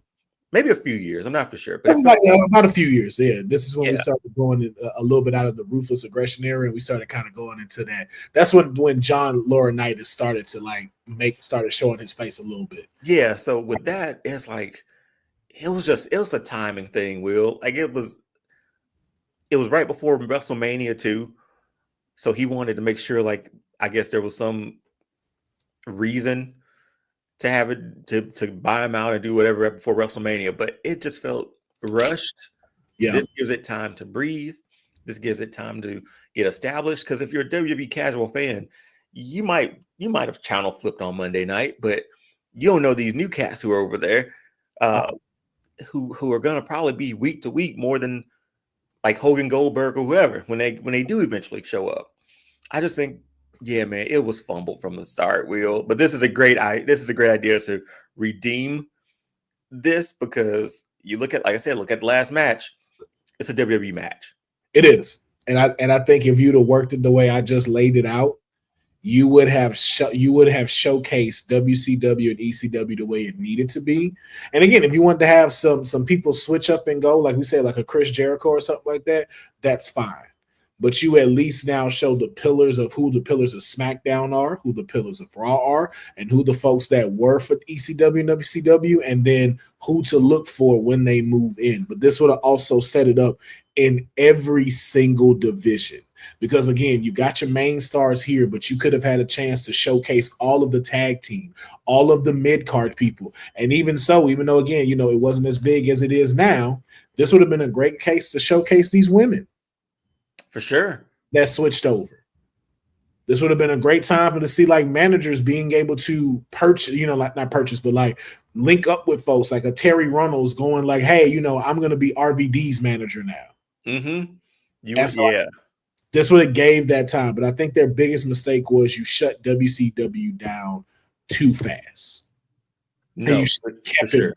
Maybe a few years. I'm not for sure. But it's like about a few years. Yeah. This is when we started going a little bit out of the ruthless aggression era, and we started kind of going into that. That's when John Laurinaitis started to started showing his face a little bit. Yeah. So with that, it's like it was a timing thing, Will. Like it was right before WrestleMania 2. So he wanted to make sure, like, I guess there was some reason to have it to buy him out and do whatever right before WrestleMania, but it just felt rushed. Yeah. This gives it time to breathe. This gives it time to get established. Because if you're a WWE casual fan, you might have channel flipped on Monday night, but you don't know these new cats who are over there, who are gonna probably be week to week more than like Hogan, Goldberg, or whoever when they do eventually show up. I just think, yeah, man, it was fumbled from the start, Will. But this is a great idea to redeem this, because you look at, like I said, look at the last match. It's a WWE match. It is, and I think if you'd have worked it the way I just laid it out, you would have showcased WCW and ECW the way it needed to be. And again, if you want to have some people switch up and go, like we said, like a Chris Jericho or something like that, that's fine. But you at least now show the pillars of who the pillars of SmackDown are, who the pillars of Raw are, and who the folks that were for ECW and WCW, and then who to look for when they move in. But this would have also set it up in every single division. Because, again, you got your main stars here, but you could have had a chance to showcase all of the tag team, all of the mid-card people. And even so, even though, again, it wasn't as big as it is now, this would have been a great case to showcase these women. For sure. That switched over. This would have been a great time to see like managers being able to purchase, like not purchase, but like link up with folks like a Terry Runnels going like, hey, I'm going to be RVD's manager now. Mm-hmm. This would have gave that time. But I think their biggest mistake was you shut WCW down too fast. No, and you kept it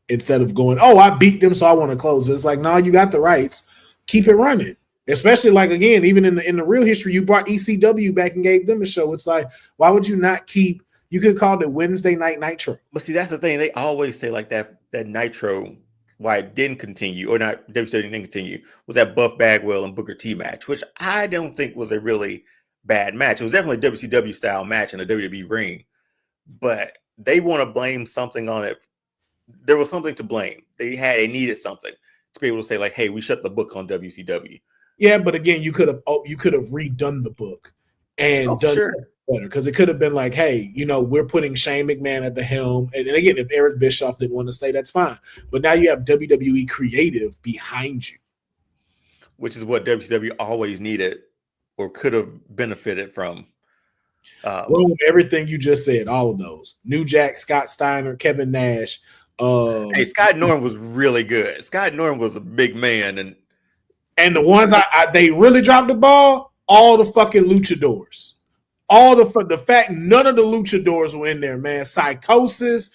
instead of going, oh, I beat them, so I want to close it. It's like, no, you got the rights. Keep it running. Especially like, again, even in the real history, you brought ECW back and gave them a show. It's like, why would you not keep? You could have called it Wednesday Night Nitro. But see, that's the thing. They always say like that Nitro why it didn't continue, or not WCW didn't continue, was that Buff Bagwell and Booker T match, which I don't think was a really bad match. It was definitely a WCW style match in a WWE ring, but they want to blame something on it. There was something to blame. They needed something to be able to say, like, hey, we shut the book on WCW. Yeah, but again, you could have redone the book and done something better, because it could have been like, hey, we're putting Shane McMahon at the helm, and again, if Eric Bischoff didn't want to stay, that's fine. But now you have WWE creative behind you, which is what WCW always needed or could have benefited from. Everything you just said, all of those. New Jack, Scott Steiner, Kevin Nash. Hey, Scott Norton was really good. Scott Norton was a big man, and the ones they really dropped the ball. All the fucking luchadors, all the fact none of the luchadors were in there, man. Psychosis,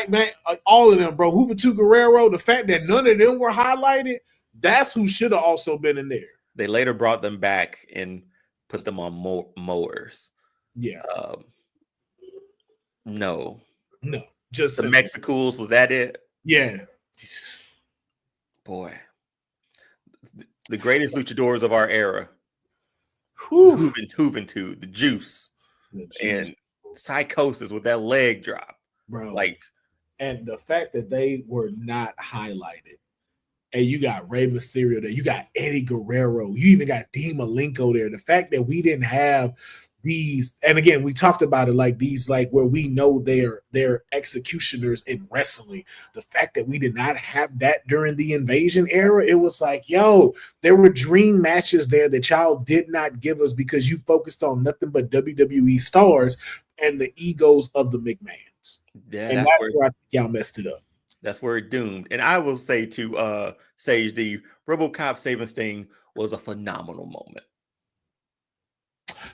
man, all of them, bro. Juventud Guerrero. The fact that none of them were highlighted, that's who should have also been in there. They later brought them back and put them on mowers. Yeah. No. Just the Mexicools, was that it? Yeah. Boy. The greatest luchadors of our era. Juventud, the juice. And Psychosis with that leg drop. Bro. Like, and the fact that they were not highlighted. And you got Rey Mysterio there. You got Eddie Guerrero. You even got Dean Malenko there. The fact that we didn't have these, and again, we talked about it, like these, like where we know they're executioners in wrestling. The fact that we did not have that during the Invasion era, it was like, yo, there were dream matches there that y'all did not give us because you focused on nothing but WWE stars and the egos of the McMahons. Yeah, and that's where I think y'all messed it up. That's where it doomed. And I will say to Sage, the RoboCop saving Sting was a phenomenal moment.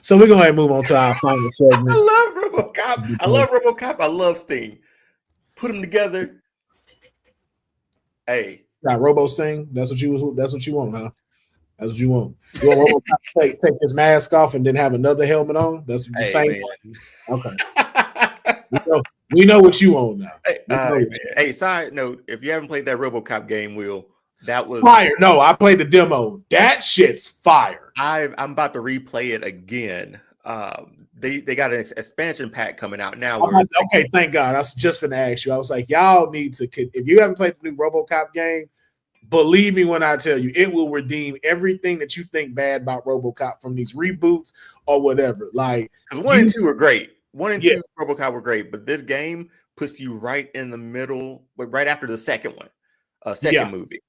So we're going to move on to our final segment. I love RoboCop. I love RoboCop. I love Sting. Put them together. Hey, got Robo Sting. That's what you want, huh? That's what you want. You want RoboCop to take his mask off and then have another helmet on? That's what you're saying. Okay. We know what you want now. Hey, side note: if you haven't played that RoboCop game, Will, that was fire. No, I played the demo. That shit's fire. I'm about to replay it again. They got an expansion pack coming out now. Okay, thank God. I was just gonna ask you. I was like, y'all need to. If you haven't played the new RoboCop game, believe me when I tell you, it will redeem everything that you think bad about RoboCop from these reboots or whatever. Like, because 1 and 2 are great. 1 and 2 RoboCop were great, but this game puts you right in the middle, right after the second one, movie.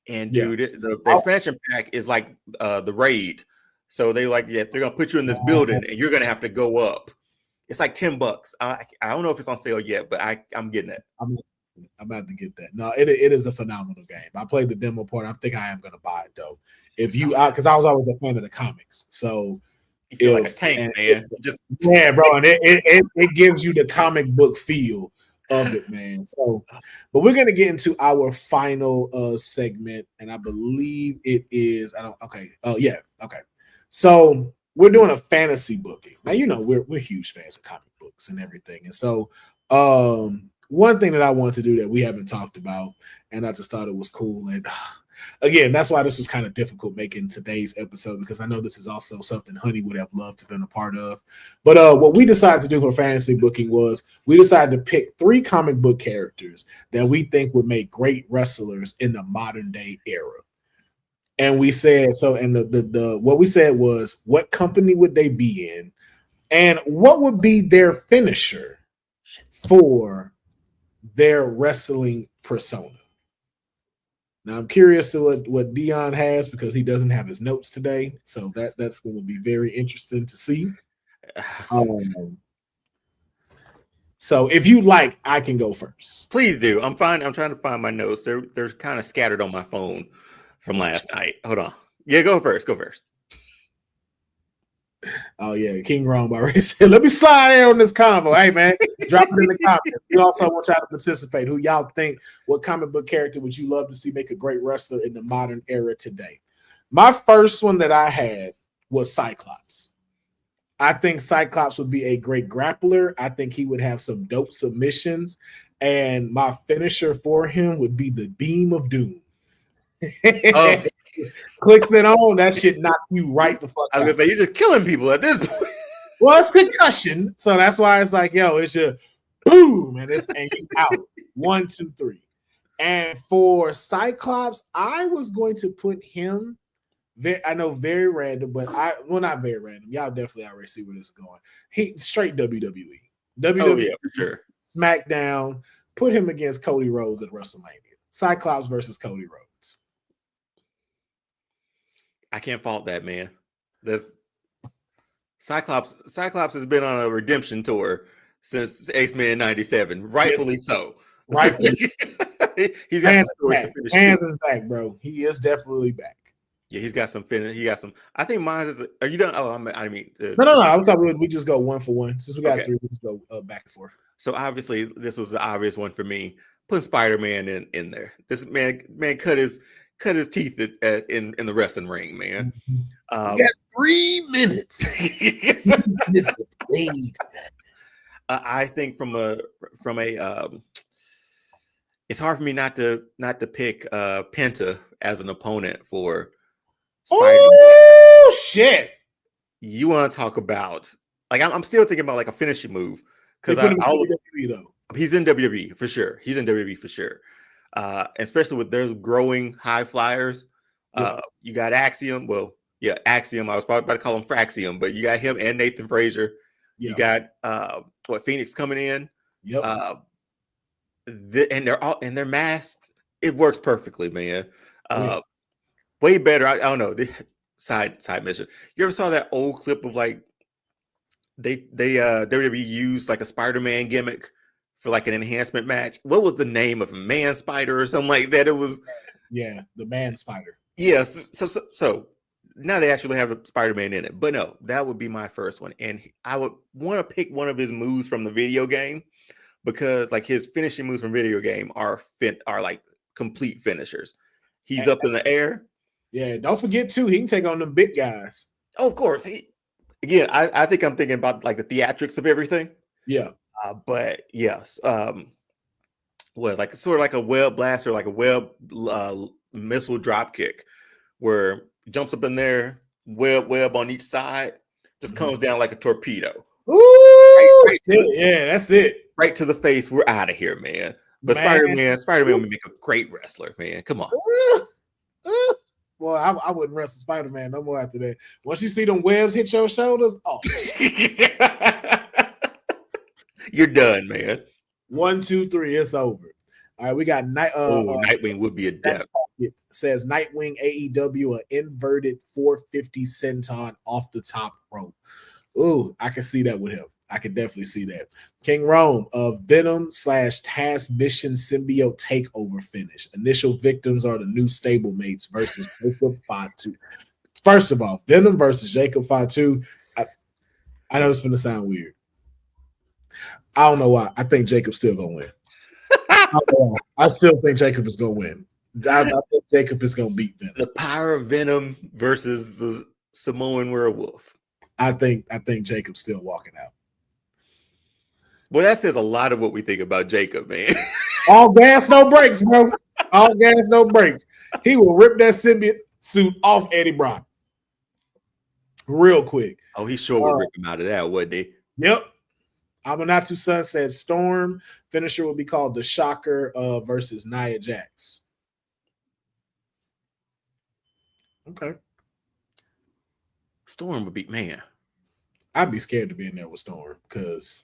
And dude, the expansion pack is like the raid. So they're gonna put you in this building and you're gonna have to go up. It's like $10. I don't know if it's on sale yet, but I'm getting it. I'm about to get that. No, it is a phenomenal game. I played the demo part. I think I am gonna buy it though. Because I was always a fan of the comics, so. You feel like a tank, man. Bro, and it gives you the comic book feel of it, man. So, but we're gonna get into our final segment, and I believe it is. Okay. So we're doing a fantasy booking. Now we're huge fans of comic books and everything, and so one thing that I wanted to do that we haven't talked about, and I just thought it was cool, and again, that's why this was kind of difficult making today's episode, because I know this is also something Honey would have loved to have been a part of. But what we decided to do for fantasy booking was we decided to pick 3 comic book characters that we think would make great wrestlers in the modern day era. And we said, what we said was, what company would they be in? And what would be their finisher for their wrestling persona? Now, I'm curious to what Deonne has, because he doesn't have his notes today. So that's going to be very interesting to see. So if you like, I can go first. Please do. I'm trying to find my notes. They're kind of scattered on my phone from last night. Hold on. Yeah, go first. Oh, yeah. King Rome already said, let me slide in on this convo. Hey, man, drop it in the comments. We also want y'all to participate. Who y'all think, what comic book character would you love to see make a great wrestler in the modern era today? My first one that I had was Cyclops. I think Cyclops would be a great grappler. I think he would have some dope submissions. And my finisher for him would be the Beam of Doom. Oh. Clicks it on, that shit knock you right the fuck out. I was gonna say, you're just killing people at this point. Well, it's concussion, so that's why it's like, yo, it's your boom, and you out. 1, 2, 3. And for Cyclops, I was going to put him. I know very random, but not very random. Y'all definitely already see where this is going. He straight WWE. Oh yeah, for sure. SmackDown. Put him against Cody Rhodes at WrestleMania. Cyclops versus Cody Rhodes. I can't fault that, man. Cyclops has been on a redemption tour since X-Men '97, rightfully so. Rightfully. He's got Hands is back, bro. He is definitely back. Yeah, he's got some finish. He got some. I think mine is. Are you done? Oh, I mean, no. I was talking. We just go 1 for 1 since we got 3. We just go back and forth. So obviously, this was the obvious one for me. Put Spider-Man in there. This man cut his teeth in the wrestling ring, man. Got 3 minutes. I think from a it's hard for me not to pick Penta as an opponent for Spider-Man. Oh shit! You want to talk about I'm still thinking about like a finishing move because he's in WWE for sure. He's in WWE for sure. Especially with their growing high flyers. You got Axiom. Well, yeah, Axiom. I was probably about to call him Fraxium, but you got him and Nathan Frazier. You got Phoenix coming in. Yep. And they're masked. It works perfectly, man. Way better. I don't know. Side mission. You ever saw that old clip of like they WWE used like a Spider-Man gimmick for like an enhancement match? What was the name of Man Spider or something like that? It was the Man Spider. Yes. So now they actually have a Spider-Man in it. But no, that would be my first one. And I would want to pick one of his moves from the video game because like his finishing moves from video game are like complete finishers. He's up in the air. Yeah, don't forget too, he can take on them big guys. Oh, of course. I think I'm thinking about like the theatrics of everything. Yeah. But yes. Like sort of like a web blaster, like a web missile drop kick where he jumps up in there, web on each side, just comes down like a torpedo. Ooh, yeah, that's it. Right to the face. We're out of here, man. But Spider-Man would make a great wrestler, man. Come on. Well, I wouldn't wrestle Spider-Man no more after that. Once you see them webs hit your shoulders, you're done, man. 1, 2, 3, it's over. All right, we got Nightwing would be a death. It says Nightwing AEW, an inverted 450 senton off the top rope. Ooh, I can see that with him. I can definitely see that. King Rome, Venom / Task Mission symbiote takeover finish. Initial victims are the new stablemates versus Jacob Fatu. First of all, Venom versus Jacob Fatu. I know it's going to sound weird. I don't know why. I think Jacob's still going to win. I still think Jacob is going to win. I think Jacob is going to beat Venom. The power of Venom versus the Samoan werewolf. I think Jacob's still walking out. Well, that says a lot of what we think about Jacob, man. All gas, no brakes, bro. All gas, no brakes. He will rip that symbiote suit off Eddie Brock real quick. Oh, he sure would rip him out of that, wouldn't he? Yep. Amanatu Sun says Storm. Finisher will be called the Shocker versus Nia Jax. Okay. Storm would be, man. I'd be scared to be in there with Storm because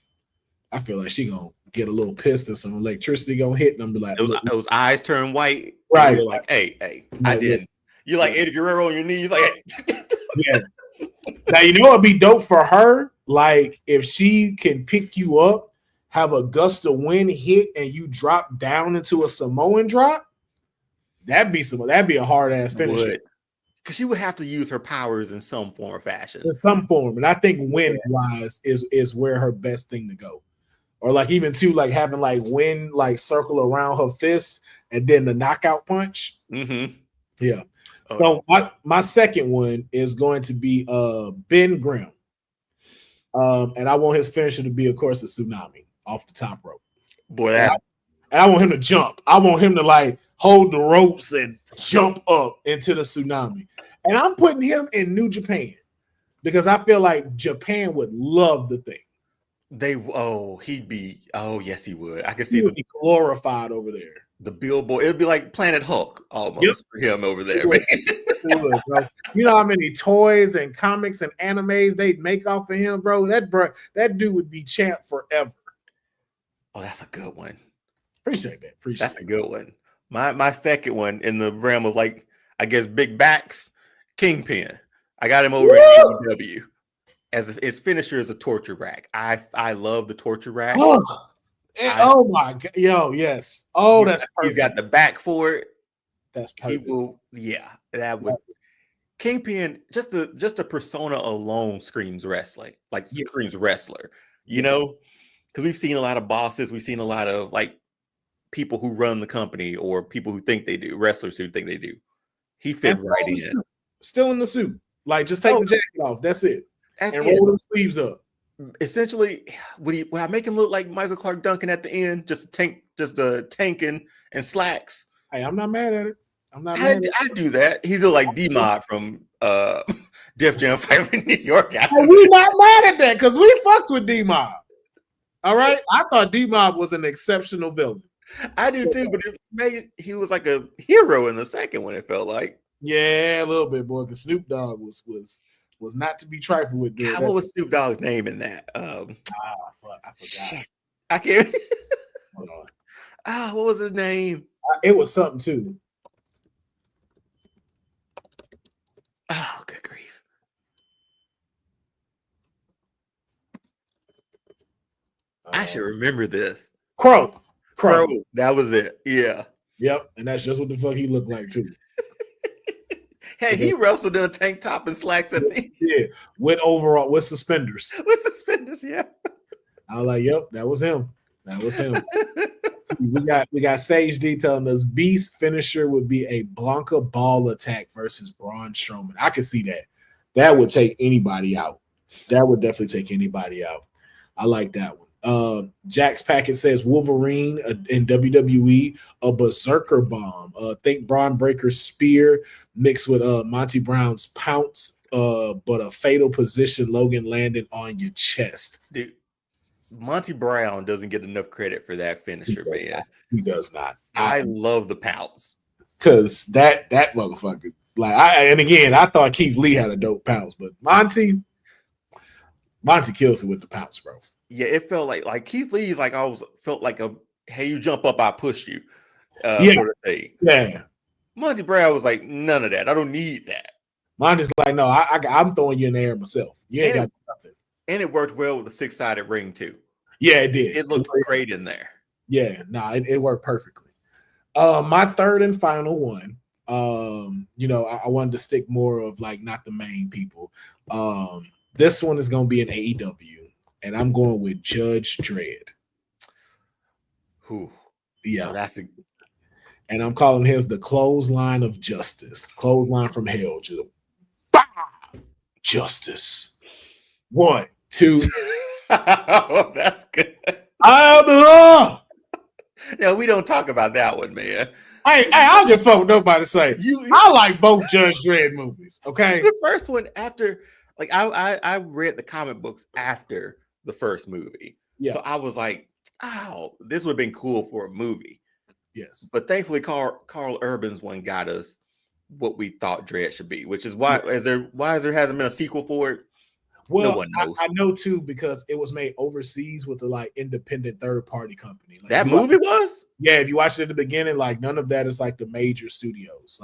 I feel like she gonna get a little pissed and some electricity gonna hit and I'm be like, those eyes turn white. Right. You're like, hey, I didn't. You're like Eddie Guerrero on your knees, like, hey. Yeah. Now you know what'd be dope for her? Like if she can pick you up, have a gust of wind hit, and you drop down into a Samoan drop. That'd be a hard ass finish. Because she would have to use her powers in some form or fashion. In some form. And I think wind wise is where her best thing to go. Or like even too, like having like wind like circle around her fists and then the knockout punch. Mm-hmm. Yeah. So my second one is going to be Ben Grimm. And I want his finisher to be, of course, a tsunami off the top rope. Boy, And I want him to jump. I want him to like hold the ropes and jump up into the tsunami. And I'm putting him in New Japan because I feel like Japan would love the thing. Yes, he would. I can He see would be glorified over there. the billboard. It'd be like Planet Hulk almost for him over there. Man. Yes, it would, bro. You know how many toys and comics and animes they'd make off of him, bro? That dude would be champ forever. Oh, that's a good one. Appreciate that. That's a good one. My second one in the realm of like, I guess, big backs, Kingpin. I got him over at AEW. As if his finisher is a torture rack. I love the torture rack. Oh my god, yo, yes. Oh, that's perfect. He's got the back for it. That's perfect. That would Kingpin, just the persona alone screams wrestling, like screams wrestler, you know, because we've seen a lot of bosses, we've seen a lot of like people who run the company or people who think they do, wrestlers who think they do. He fits right in. Still in the suit. Like just take the jacket off. That's it. And roll them sleeves up. Essentially, would I make him look like Michael Clark Duncan at the end? Just tanking and slacks. Hey, I'm not mad at it. I do that. He's like D-Mod from Def Jam 5 in New York. We're not mad at that because we fucked with D-Mob. All right? I thought D-Mob was an exceptional villain. I do too, but he was like a hero in the second one, it felt like. Yeah, a little bit, boy, because Snoop Dogg was not to be trifled with. God, what was Snoop Dogg's name in that? I forgot. Shit. I can't. Hold on. What was his name? It was something too. Oh, good grief. I should remember this. Crow. That was it. Yeah. Yep. And that's just what the fuck he looked like too. Hey, he wrestled in a tank top and slacks at the with suspenders. With suspenders, yeah. I was like, yep, that was him. See, we got Sage D telling us Beast finisher would be a Blanca ball attack versus Braun Strowman. I could see that. That would take anybody out. That would definitely take anybody out. I like that one. Jack's Packet says Wolverine in WWE, a berserker bomb. Think Braun Breaker's spear mixed with Monty Brown's pounce, but a fatal position Logan landed on your chest. Dude, Monty Brown doesn't get enough credit for that finisher, man. He does not. I love the pounce. Cause that motherfucker, I thought Keith Lee had a dope pounce, but Monty kills it with the pounce, bro. Yeah, it felt like Keith Lee's like always felt like a hey, you jump up, I push you sort of thing. Yeah. Monty Brown was like, none of that. I don't need that. Monty's like, no, I'm throwing you in the air myself. You ain't got nothing. And it worked well with the 6-sided ring too. Yeah, it did. It looked great in there. Yeah, it worked perfectly. My third and final one, I wanted to stick more of like not the main people. This one is gonna be an AEW. And I'm going with Judge Dredd. Who? Yeah. Oh, and I'm calling his the clothesline of justice. Clothesline from hell. Just bah! Justice. 1, 2. Oh, that's good. I am the law. No, we don't talk about that one, man. Hey, I don't give a fuck what nobody say. I like both Judge Dredd movies. Okay. The first one after, like I read the comic books after the first movie. Yeah. So I was like, oh, this would have been cool for a movie. Yes. But thankfully Carl Urban's one got us what we thought Dredd should be, which is why there hasn't been a sequel for it. Well, no one knows. I know too because it was made overseas with the independent third party company. That movie was? Yeah, if you watched it at the beginning, none of that is the major studios.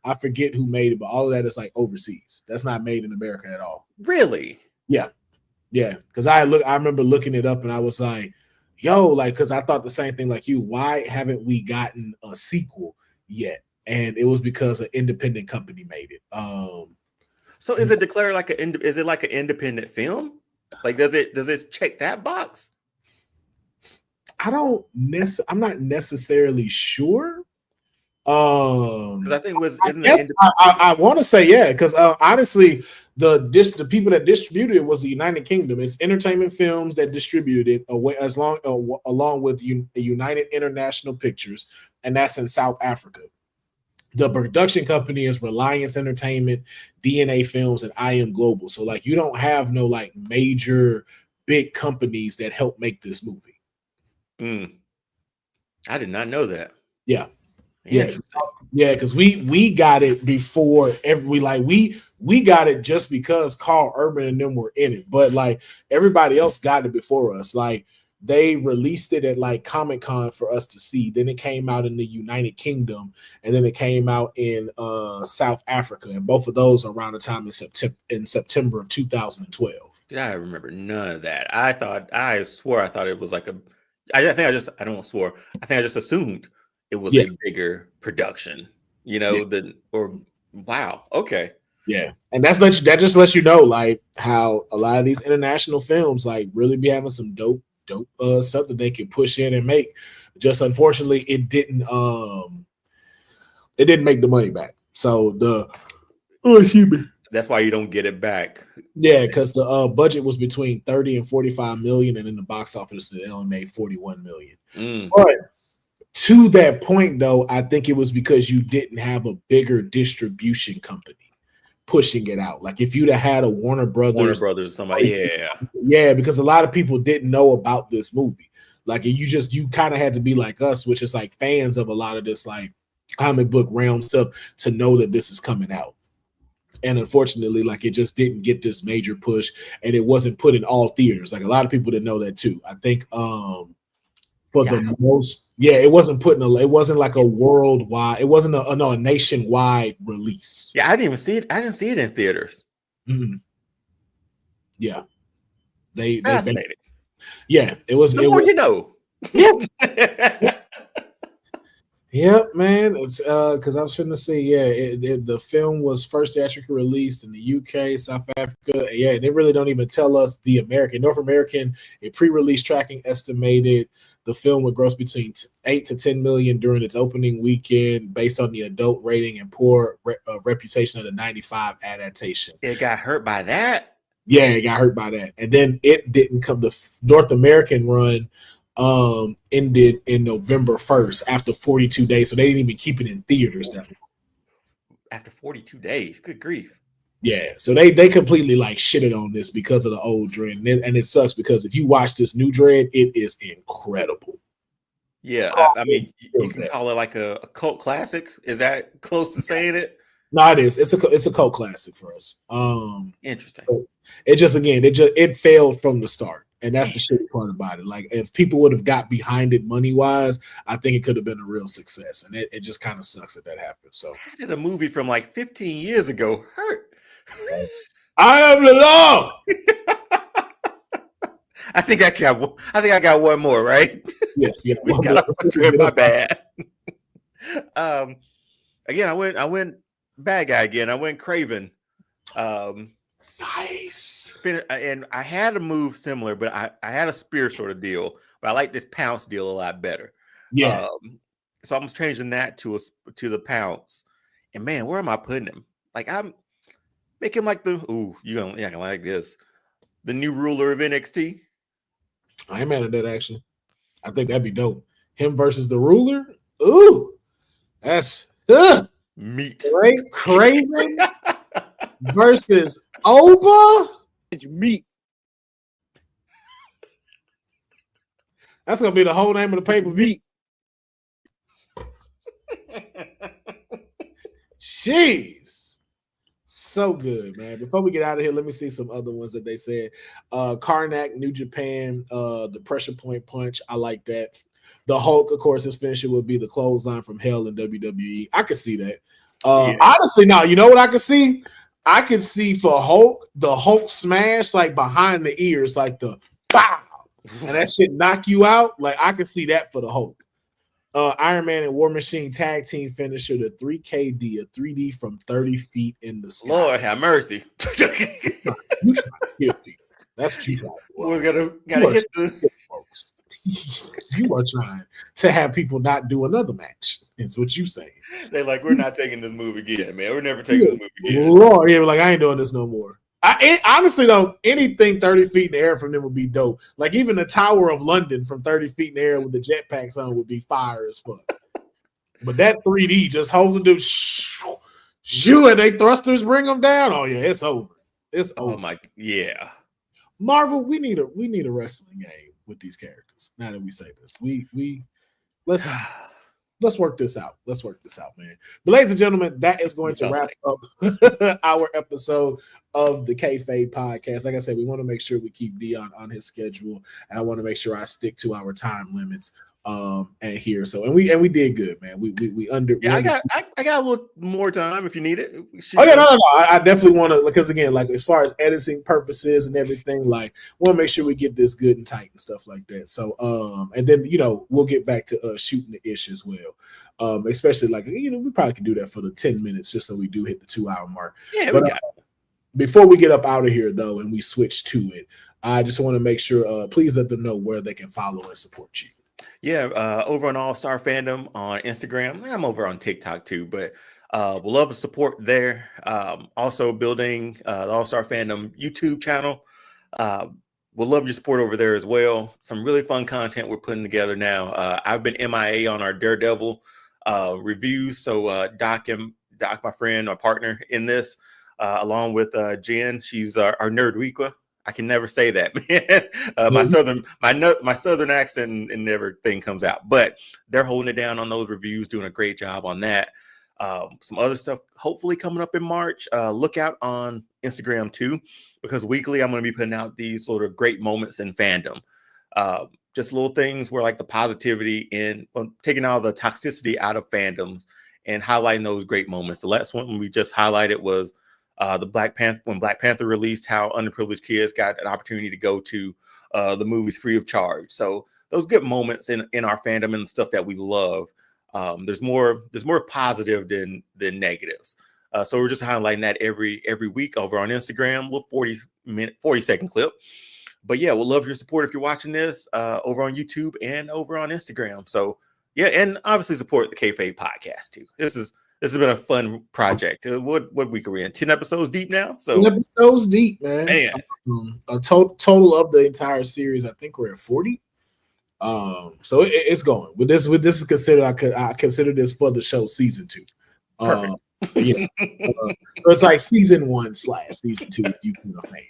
I forget who made it, but all of that is overseas. That's not made in America at all. Really? Yeah. Yeah. Because I remember looking it up and I was like, yo, because I thought the same thing like you. Why haven't we gotten a sequel yet? And it was because an independent company made it. So is it declared is it like an independent film? Does it check that box? I'm not necessarily sure. Because I think I want to say yeah, because honestly, the people that distributed it was the United Kingdom. It's Entertainment Films that distributed it along with United International Pictures, and that's in South Africa. The production company is Reliance Entertainment, DNA Films, and I Am Global. So like you don't have no like major big companies that help make this movie. I did not know that. Yeah. Yeah, because we got it before we got it just because Carl Urban and them were in it, but like everybody else got it before us. Like they released it at like Comic-Con for us to see. Then it came out in the United Kingdom, and then it came out in South Africa, and both of those around the time in September of 2012. Did I remember none of that? I swore I thought it was like I just assumed it was a bigger production, wow. Okay. Yeah. And that just lets you know like how a lot of these international films like really be having some dope stuff that they can push in and make. Just unfortunately it didn't make the money back. So that's why you don't get it back. Yeah, because the budget was between 30 and 45 million, and in the box office it only made 41 million. But to that point though, I think it was because you didn't have a bigger distribution company pushing it out. Like if you'd have had a Warner Brothers, somebody, because a lot of people didn't know about this movie. Like you kind of had to be like us, which is like fans of a lot of this like comic book realm stuff, to know that this is coming out. And unfortunately, like it just didn't get this major push, and it wasn't put in all theaters. Like a lot of people didn't know that too. I think it wasn't put in it wasn't like a worldwide, it wasn't a nationwide release. Yeah, I didn't even see it. I didn't see it in theaters. Mm-hmm. Yeah. They fascinating. Yeah, it was. The more you know. Yeah. Yep, man. It's because I was trying to say, the film was first theatrically released in the UK, South Africa. Yeah, they really don't even tell us the North American. A pre-release tracking estimated the film would gross between 8 to 10 million during its opening weekend, based on the adult rating and poor reputation of the 95 adaptation. It got hurt by that. Yeah, it got hurt by that, and then it didn't come. The North American run ended in November 1st after 42 days, so they didn't even keep it in theaters that long. After 42 days, good grief. Yeah, so they completely like shitted on this because of the old Dread, and it sucks because if you watch this new Dread, it is incredible. Yeah, I mean, you can call it like a cult classic. Is that close to saying it? No, it is. It's a cult classic for us. Interesting. It failed from the start. And that's the shitty part about it. Like, if people would have got behind it money-wise, I think it could have been a real success. And it just kind of sucks that happened. So I did a movie from like 15 years ago. Hurt. I am the law. I think I got one more, right? Yeah. We got my bad. Again, I went bad guy again. I went Craven. Nice. And I had a move similar, but I had a spear sort of deal, but I like this pounce deal a lot better. Yeah. So I'm changing that to the pounce. And man, where am I putting him? Like I'm making like you're gonna like this. The new ruler of NXT. I ain't mad at that actually. I think that'd be dope. Him versus the ruler. Ooh, that's meat. Craven versus Oba. It's meat. That's gonna be the whole name of the pay-per-view. Jeez, so good, man. Before we get out of here, let me see some other ones that they said. Karnak, New Japan, the pressure point punch. I like that. The Hulk, of course, his finisher would be the clothesline from Hell in WWE. I could see that. Honestly, now you know what I could see. I could see for Hulk, the Hulk smash like behind the ears, like the pow, and that shit knock you out. Like I could see that for the Hulk. Iron Man and War Machine tag team finisher, the 3KD, a 3D from 30 feet in the sky. Lord have mercy. You trying to hit people. That's what you trying to do. Gotta hit the folks. You are trying to have people not do another match. Is what you saying. They're like, we're not taking this move again, man. We're never taking this move again. Lord, yeah, like I ain't doing this no more. Honestly though, anything 30 feet in the air from them would be dope. Like even the Tower of London from 30 feet in the air with the jetpacks on would be fire as fuck. But that 3D just holds them, shoo, and they thrusters bring them down. Oh yeah, it's over. It's over. Oh my, yeah. Marvel, we need a wrestling game with these characters. Now that we say this, we let's work this out. Let's work this out, man. But ladies and gentlemen, that is going to wrap up our episode of the Kayfabe Podcast. Like I said, we want to make sure we keep Deonne on his schedule, and I want to make sure I stick to our time limits and here. So and we did good, man. We under. Yeah, I got a little more time if you need it. Oh yeah, no. I definitely want to, because again, like as far as editing purposes and everything, like want to make sure we get this good and tight and stuff like that. So and then we'll get back to shooting the ish as well. Especially like we probably can do that for the 10 minutes just so we do hit the 2-hour mark. Yeah, but before we get up out of here though, and we switch to it, I just want to make sure please let them know where they can follow and support you. Yeah, over on All Star Fandom on Instagram. I'm over on TikTok too, but we'll love the support there. Also building the All Star Fandom YouTube channel. We'll love your support over there as well. Some really fun content we're putting together now. I've been MIA on our Daredevil reviews, so Doc, my friend, our partner in this, along with Jen. She's our nerd weekwa. I can never say that, man. My southern accent and everything comes out, but they're holding it down on those reviews, doing a great job on that. Some other stuff hopefully coming up in March. Look out on Instagram too, because weekly I'm going to be putting out these sort of great moments in fandom. Just little things where like the positivity and taking all the toxicity out of fandoms and highlighting those great moments. The last one we just highlighted was when Black Panther released, how underprivileged kids got an opportunity to go to the movies free of charge. So those good moments in our fandom and the stuff that we love. There's more positive than negatives. So we're just highlighting that every week over on Instagram, little 40-second clip. But yeah, we'll love your support if you're watching this over on YouTube and over on Instagram. So yeah, and obviously support the Kayfabe Podcast too. This has been a fun project. What week are we in? 10 episodes deep now? So 10 episodes deep, man. A total of the entire series, I think we're at 40. So it's going. With this is considered. I consider this for the show season 2. Perfect. Yeah. So it's like season 1 / season 2 if you can fan.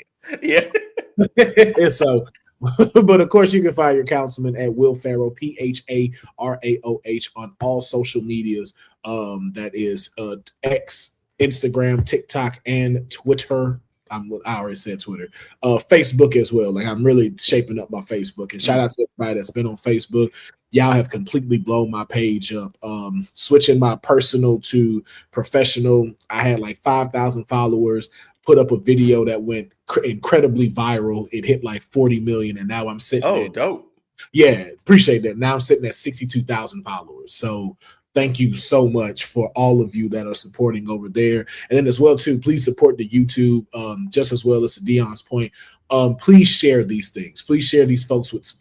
Yeah. So, but of course, you can find your councilman at Will Pharaoh, PHARAOH, on all social medias. That is X, Instagram, TikTok, and Twitter. I already said Twitter. Facebook as well. Like I'm really shaping up my Facebook. And shout out to everybody that's been on Facebook. Y'all have completely blown my page up. Switching my personal to professional. I had like 5,000 followers. Put up a video that went incredibly viral. It hit like 40 million, and now I'm sitting. Oh, dope! Yeah, appreciate that. Now I'm sitting at 62,000 followers. So thank you so much for all of you that are supporting over there, and then as well too. Please support the YouTube, just as well as to Deonne's point. Please share these things. Please share these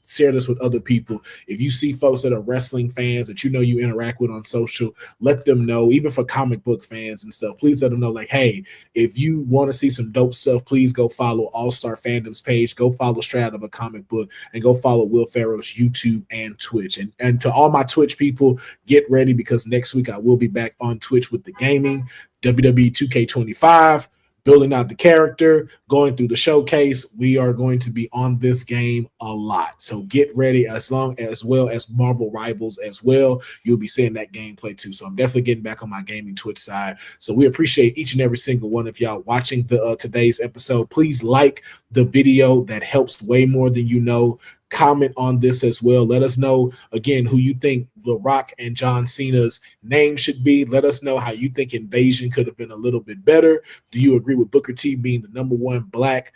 share this with other people. If you see folks that are wrestling fans that you interact with on social, let them know. Even for comic book fans and stuff, please let them know. Like, hey, if you want to see some dope stuff, please go follow All Star Fandom's page. Go follow Straight Out of a Comic Book, and go follow Will Pharaoh's YouTube and Twitch. And to all my Twitch people, get ready because next week I will be back on Twitch with the gaming WWE 2K25. Building out the character, going through the showcase. We are going to be on this game a lot. So get ready, as well as Marvel Rivals as well. You'll be seeing that gameplay too. So I'm definitely getting back on my gaming Twitch side. So we appreciate each and every single one of y'all watching the today's episode. Please like the video. That helps way more than you know. Comment on this as well. Let us know again who you think The Rock and John Cena's name should be. Let us know how you think Invasion could have been a little bit better. Do you agree with Booker T being the #1 black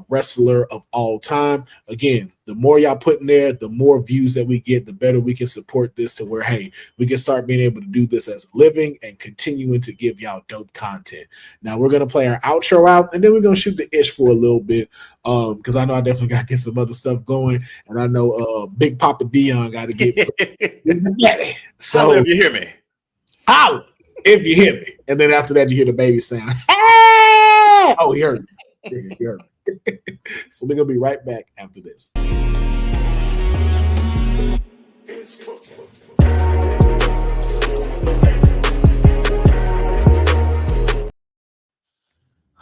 wrestler of all time? Again, the more y'all put in there, the more views that we get, the better we can support this to where, hey, we can start being able to do this as a living and continuing to give y'all dope content. Now we're going to play our outro out, and then we're going to shoot the ish for a little bit because I know I definitely got to get some other stuff going, and I know Big Papa Deonne got to get so if you hear me. Holla if you hear me. And then after that, you hear the baby sound. Oh, he heard me. Yeah. So we're gonna be right back after this.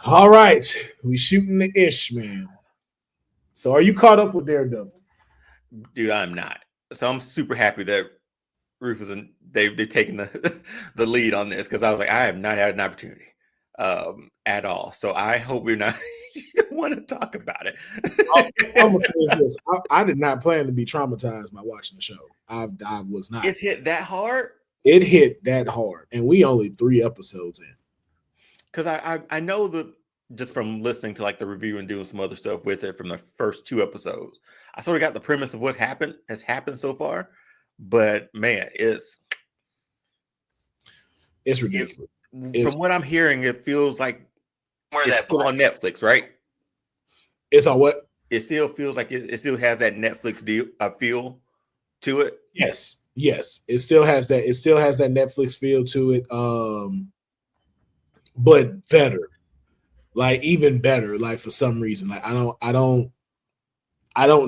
All right, we shooting the ish, man. So are you caught up with Daredevil? Dude, I'm not. So I'm super happy that Rufus and they've taken the lead on this, because I was like, I have not had an opportunity at all. So I hope we're not want to talk about it. I'm gonna say this. I did not plan to be traumatized by watching the show. I was not. It's hit that hard. It hit that hard, and we only 3 episodes in. Because I know that just from listening to like the review and doing some other stuff with it from the first 2 episodes, I sort of got the premise of what has happened so far. But man, it's ridiculous. From what I'm hearing, it feels like it's still on Netflix, right? It's on what? It still feels like it still has that Netflix feel to it. Yes. It still has that. It still has that Netflix feel to it. But better, like even better. Like for some reason, like I don't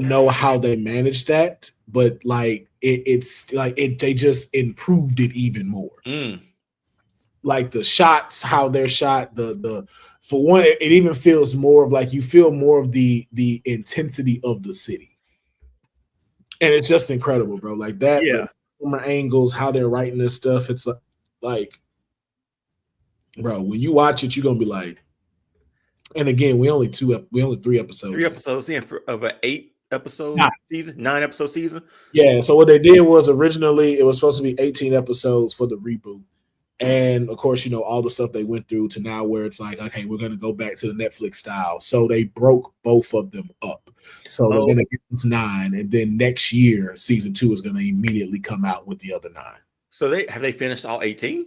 know how they managed that, but like it's like they just improved it even more. Like the shots, how they're shot, the for one, it even feels more of like you feel more of the intensity of the city, and it's just incredible, bro. Like that, yeah. Camera angles, how they're writing this stuff, it's like, bro, when you watch it, you're gonna be like, and again, we only 3 episodes. 3 episodes in of an 8 episode season, 9 episode season. Yeah. So what they did was originally it was supposed to be 18 episodes for the reboot. And of course, all the stuff they went through to now where it's like, okay, we're going to go back to the Netflix style. So they broke both of them up. So we're going to get this 9. And then next year, season 2 is going to immediately come out with the other 9. So have they finished all 18?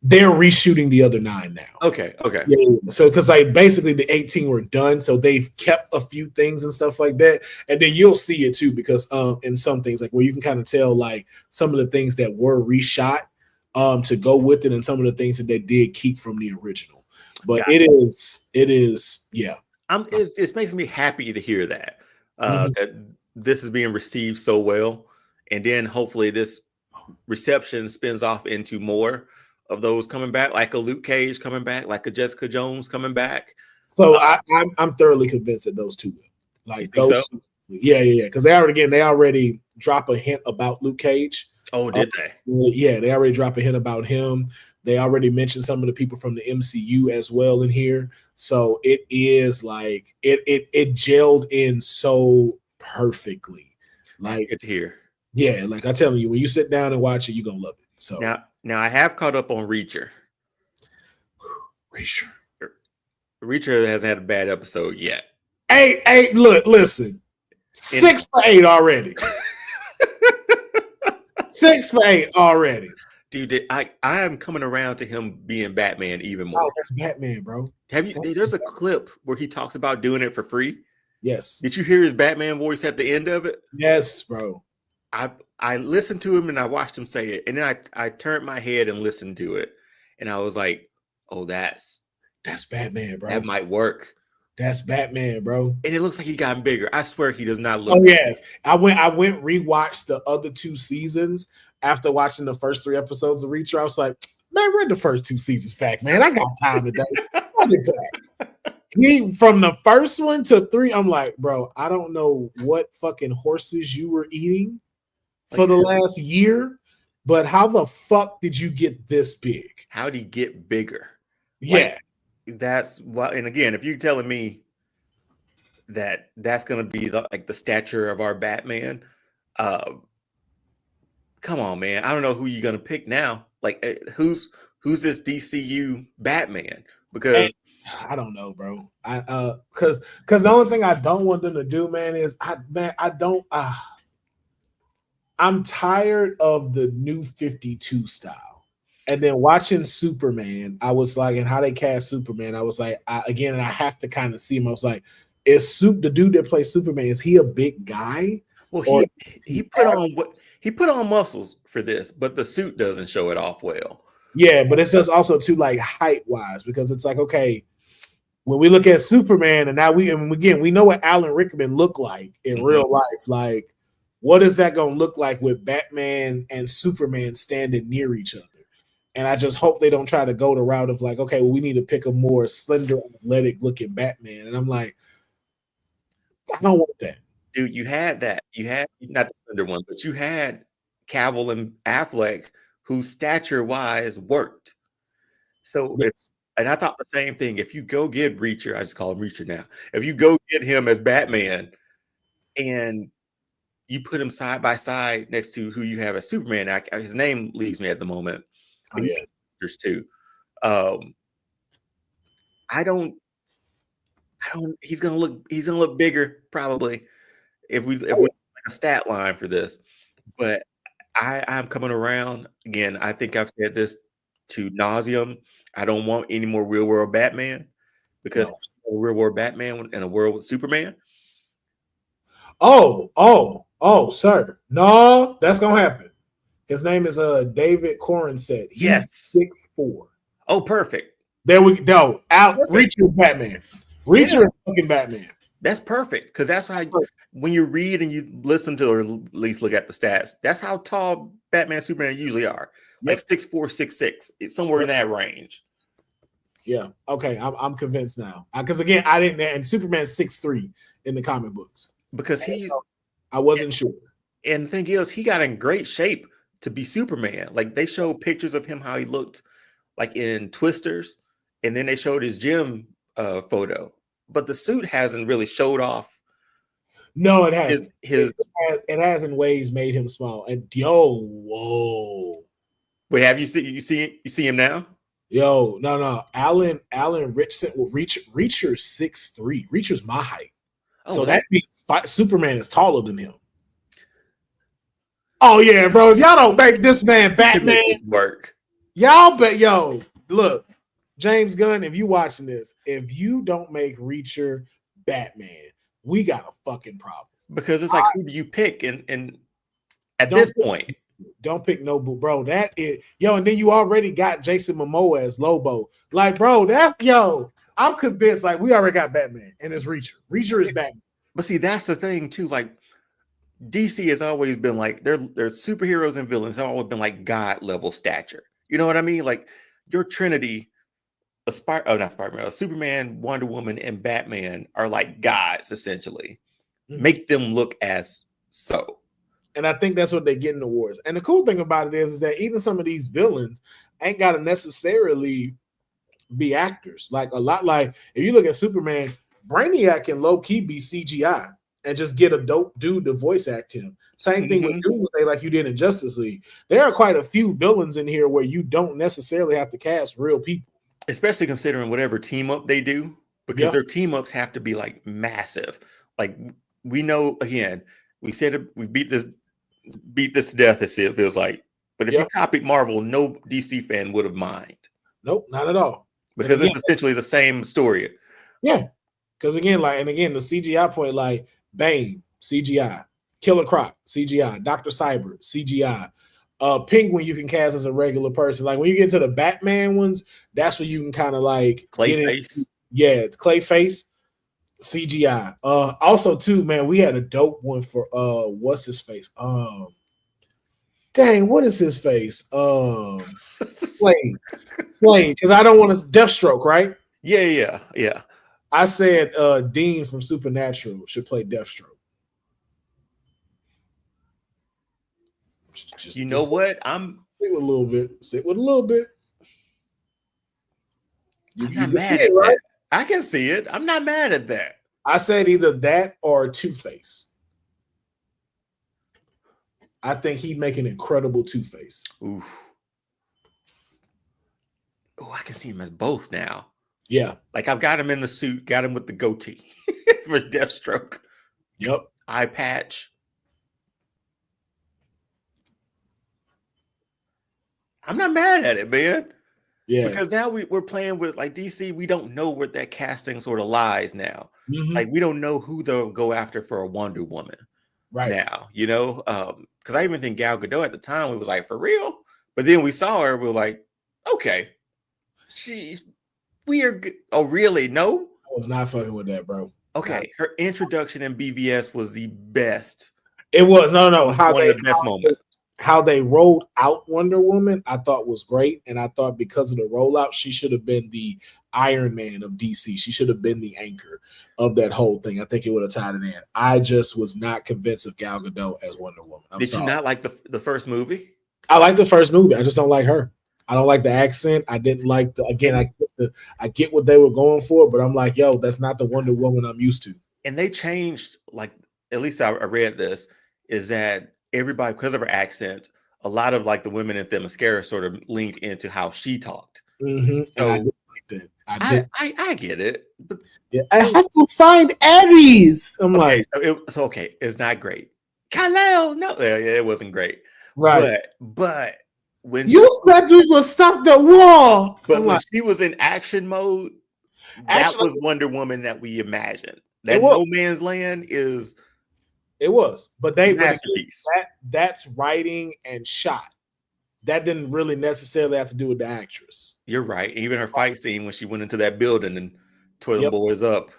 They're reshooting the other 9 now. Okay. Yeah. So because like basically the 18 were done. So they've kept a few things and stuff like that. And then you'll see it too, because in some things like where you can kind of tell like some of the things that were reshot to go with it, and some of the things that they did keep from the original. But it is, yeah. It's making me happy to hear that that this is being received so well, and then hopefully this reception spins off into more of those coming back, like a Luke Cage coming back, like a Jessica Jones coming back. So I'm thoroughly convinced that those 2 will. Like those, so? Yeah. Because they already drop a hint about Luke Cage. Oh, did they? Yeah, they already dropped a hint about him. They already mentioned some of the people from the MCU as well in here. So it is like it gelled in so perfectly. Like, that's good to hear. Yeah, like I'm telling you, when you sit down and watch it, you're gonna love it. So now I have caught up on Reacher. Reacher hasn't had a bad episode yet. Hey, look, listen. 6 for 8 already. 6 for 8 already. Dude, I am coming around to him being Batman even more. Oh, that's Batman, bro. There's a clip where he talks about doing it for free. Yes. Did you hear his Batman voice at the end of it? Yes, bro. I listened to him and I watched him say it, and then I turned my head and listened to it, and I was like, oh, that's Batman, bro. That might work. That's Batman, bro. And it looks like he gotten bigger. I swear he does not look. Oh, yes. I went rewatched the other 2 seasons after watching the first 3 episodes of Reacher. I was like, man, read the first 2 seasons back, man. I got time today. Run it back. From the first one to 3, I'm like, bro, I don't know what fucking horses you were eating for the last year, but how the fuck did you get this big? How did he get bigger? Yeah. That's what, and again, if you're telling me that's gonna be the stature of our Batman, come on, man. I don't know who you're gonna pick now. Like, who's this DCU Batman? Because I don't know, bro. Because the only thing I don't want them to do, man, is I'm tired of the new 52 style. And then watching Superman, I was like, and how they cast Superman, I was like, and I have to kind of see him. I was like, the dude that plays Superman, is he a big guy? Well, he put on muscles for this, but the suit doesn't show it off well. Yeah, but it's just also too like height wise, because it's like, okay, when we look at Superman, and now we know what Alan Rickman looked like in real life. Like, what is that going to look like with Batman and Superman standing near each other? And I just hope they don't try to go the route of like, okay, well, we need to pick a more slender, athletic looking Batman. And I'm like, I don't want that. Dude, you had that. You had not the slender one, but you had Cavill and Affleck, whose stature-wise worked. So Yes. and I thought the same thing. If you go get Reacher, I just call him Reacher now. If you go get him as Batman and you put him side by side next to who you have as Superman, his name leaves me at the moment. Oh, yeah. There's two. I don't. He's gonna look bigger probably if we like a stat line for this. But I'm coming around again. I think I've said this to nauseum. I don't want any more real world Batman because real world Batman in a world with Superman. Oh, sir. No, that's gonna happen. His name is David Corensett. He's 6'4". Oh, perfect. There we go. Reacher's Batman. Reacher is fucking Batman. That's perfect because that's how when you read and you listen to, or at least look at the stats, that's how tall Batman and Superman usually are. Like 6'4", 6'6". It's somewhere in that range. Yeah. Okay. I'm convinced now. Because again, I didn't. And Superman's 6'3" in the comic books. Because I wasn't sure. And the thing is, he got in great shape to be Superman. Like they showed pictures of him how he looked like in Twisters, and then they showed his gym photo. But the suit hasn't really showed off. No, it has. It has in ways made him small. And whoa. Wait, have you see him now? Yo, no. Alan Richardson. Well, Reacher's 6'3". Reacher's my height. Oh, so that means Superman is taller than him. Oh yeah, bro. If y'all don't make this man Batman work, y'all bet. Yo, look, James Gunn, if you watching this, if you don't make Reacher Batman, we got a fucking problem. Because it's like, who do you pick? And at this point, don't pick Nobu, bro. That is and then you already got Jason Momoa as Lobo. Like, bro, I'm convinced. Like, we already got Batman, and it's Reacher. Reacher is Batman. But see, that's the thing too. Like, DC has always been like their superheroes and villains have always been like God level stature. You know what I mean? Like your Trinity, Superman, Wonder Woman, and Batman are like gods essentially. Make them look as so. And I think that's what they get in the wars. And the cool thing about it is that even some of these villains ain't got to necessarily be actors. Like a lot, like if you look at Superman, Brainiac can low key be CGI and just get a dope dude to voice act him. Same thing with Doomsday, like you did in Justice League. There are quite a few villains in here where you don't necessarily have to cast real people, especially considering whatever team up they do, because their team ups have to be like massive. Like we know, again, we said we beat this to death. As it feels like, but if you copied Marvel, no DC fan would have mind. Nope, not at all. Because it's essentially the same story. Yeah. Because again, the CGI point, like Bane, CGI, Killer Croc, CGI, Dr. Cyber, CGI. Penguin you can cast as a regular person. Like when you get to the Batman ones, that's where you can kind of like Clayface. It's Clayface, CGI. Also too, man, we had a dope one for what's his face? Dang, what is his face? Slade. Because I don't want to Deathstroke, right? Yeah. I said Dean from Supernatural should play Deathstroke. You know what? Sit with a little bit. I'm not mad at that. I can see it. I'm not mad at that. I said either that or Two-Face. I think he'd make an incredible Two-Face. Oof. Oh, I can see him as both now. Yeah. Like I've got him in the suit, got him with the goatee for Deathstroke. Yep. Eye patch. I'm not mad at it, man. Yeah. Because now we're playing with like DC, we don't know where that casting sort of lies now. Like we don't know who they'll go after for a Wonder Woman now, you know? Because I even think Gal Gadot at the time, we was like, for real? But then we saw her, we were like, okay, we are good. Oh, really? No? was not fucking with that, bro. Okay, her introduction in BVS was the best. It was no. One of the best moments. How they rolled out Wonder Woman, I thought was great, and I thought because of the rollout, she should have been the Iron Man of DC. She should have been the anchor of that whole thing. I think it would have tied it in. I just was not convinced of Gal Gadot as Wonder Woman. Did you not like the first movie? I like the first movie. I just don't like her. I don't like the accent. I didn't like I get what they were going for, but I'm like, yo, that's not the Wonder Woman I'm used to. And they changed, like, at least I read this, is that everybody, because of her accent, a lot of like the women in Themyscira sort of leaned into how she talked. Mm-hmm. So I didn't like that. I get it. But yeah, I have to find Ares. I'm okay, like, so okay, it's not great. Kal-El, no, yeah, it wasn't great. Right. But when you said we will stop the war. But when she was in action mode, that was Wonder Woman that we imagined. That No Man's Land is. It was, but masterpiece. That's writing and shot. That didn't really necessarily have to do with the actress. You're right. Even her fight scene when she went into that building and tore the boys up.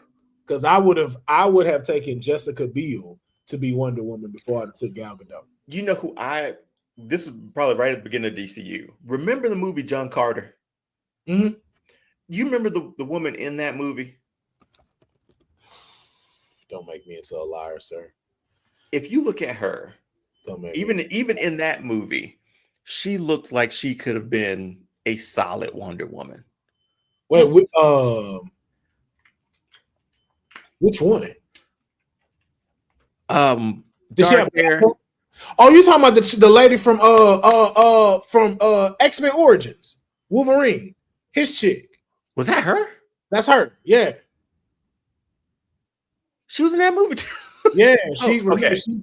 Because I would have taken Jessica Biel to be Wonder Woman before I took Gal Gadot. You know who this is probably right at the beginning of DCU. Remember the movie John Carter? Mm-hmm. You remember the woman in that movie? Don't make me into a liar, sir. If you look at her, even in that movie, she looked like she could have been a solid Wonder Woman. Wait, which one? Did she have hair? Oh, you talking about the lady from X-Men Origins, Wolverine, his chick. Was that her? That's her. Yeah, she was in that movie too. Yeah, okay. Because you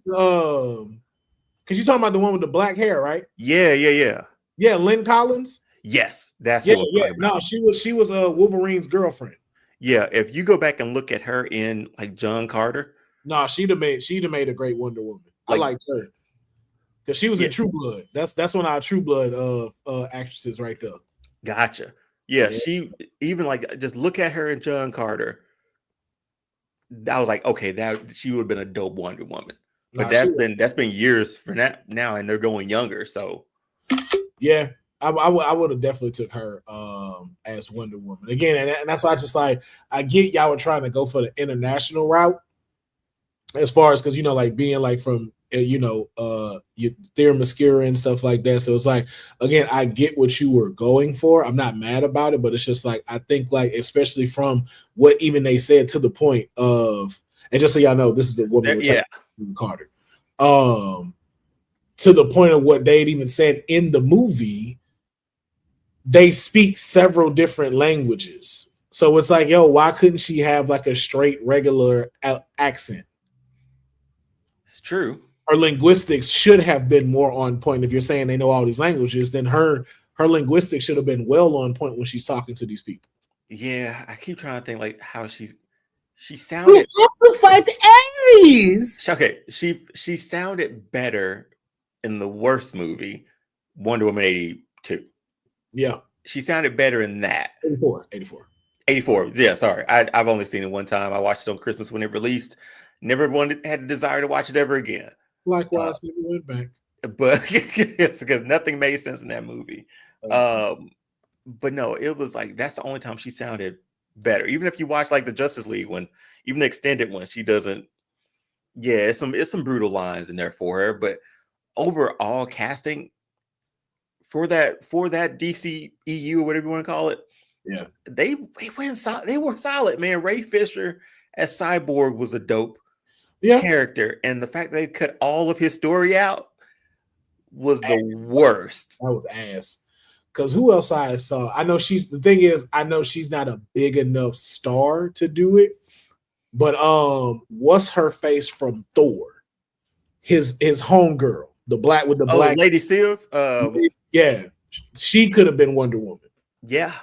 talking about the one with the black hair, right? Yeah. Yeah, Lynn Collins. Yes, that's yeah. No, she was Wolverine's girlfriend. Yeah, if you go back and look at her in like John Carter, no, she'd have made a great Wonder Woman. I liked her because she was in True Blood. That's one of our True Blood actresses right there. Gotcha. Yeah, she even like just look at her in John Carter. I was like, okay, that she would have been a dope Wonder Woman. But that's been years for now, and they're going younger. So yeah, I would have definitely took her as Wonder Woman again, and that's why I just like I get y'all were trying to go for the international route as far as because like being like from Themyscira and stuff like that. So it's like again, I get what you were going for. I'm not mad about it, but it's just like I think like especially from what even they said to the point of, and just so y'all know, this is the woman Carter. To the point of what they'd even said in the movie, they speak several different languages. So it's like, yo, why couldn't she have like a straight regular accent? It's true. Her linguistics should have been more on point. If you're saying they know all these languages, then her linguistics should have been well on point when she's talking to these people. Yeah, I keep trying to think like how she sounded. We have to fight Ares. Okay, she sounded better in the worst movie, Wonder Woman 82. Yeah, she sounded better in that. 84. Yeah, sorry, I've only seen it one time. I watched it on Christmas when it released. Never had the desire to watch it ever again. Likewise, never went back. But because nothing made sense in that movie. But no, it was like that's the only time she sounded better. Even if you watch like the Justice League one, even the extended one, she doesn't. Yeah, it's some brutal lines in there for her. But overall casting for that DC EU, whatever you want to call it, yeah, they were solid, man. Ray Fisher as Cyborg was a dope character, and the fact they cut all of his story out was the worst. That was ass. Because who else I saw? I know she's not a big enough star to do it, but what's her face from Thor? His homegirl, the black with the black Lady Sif. Yeah, she could have been Wonder Woman. Yeah,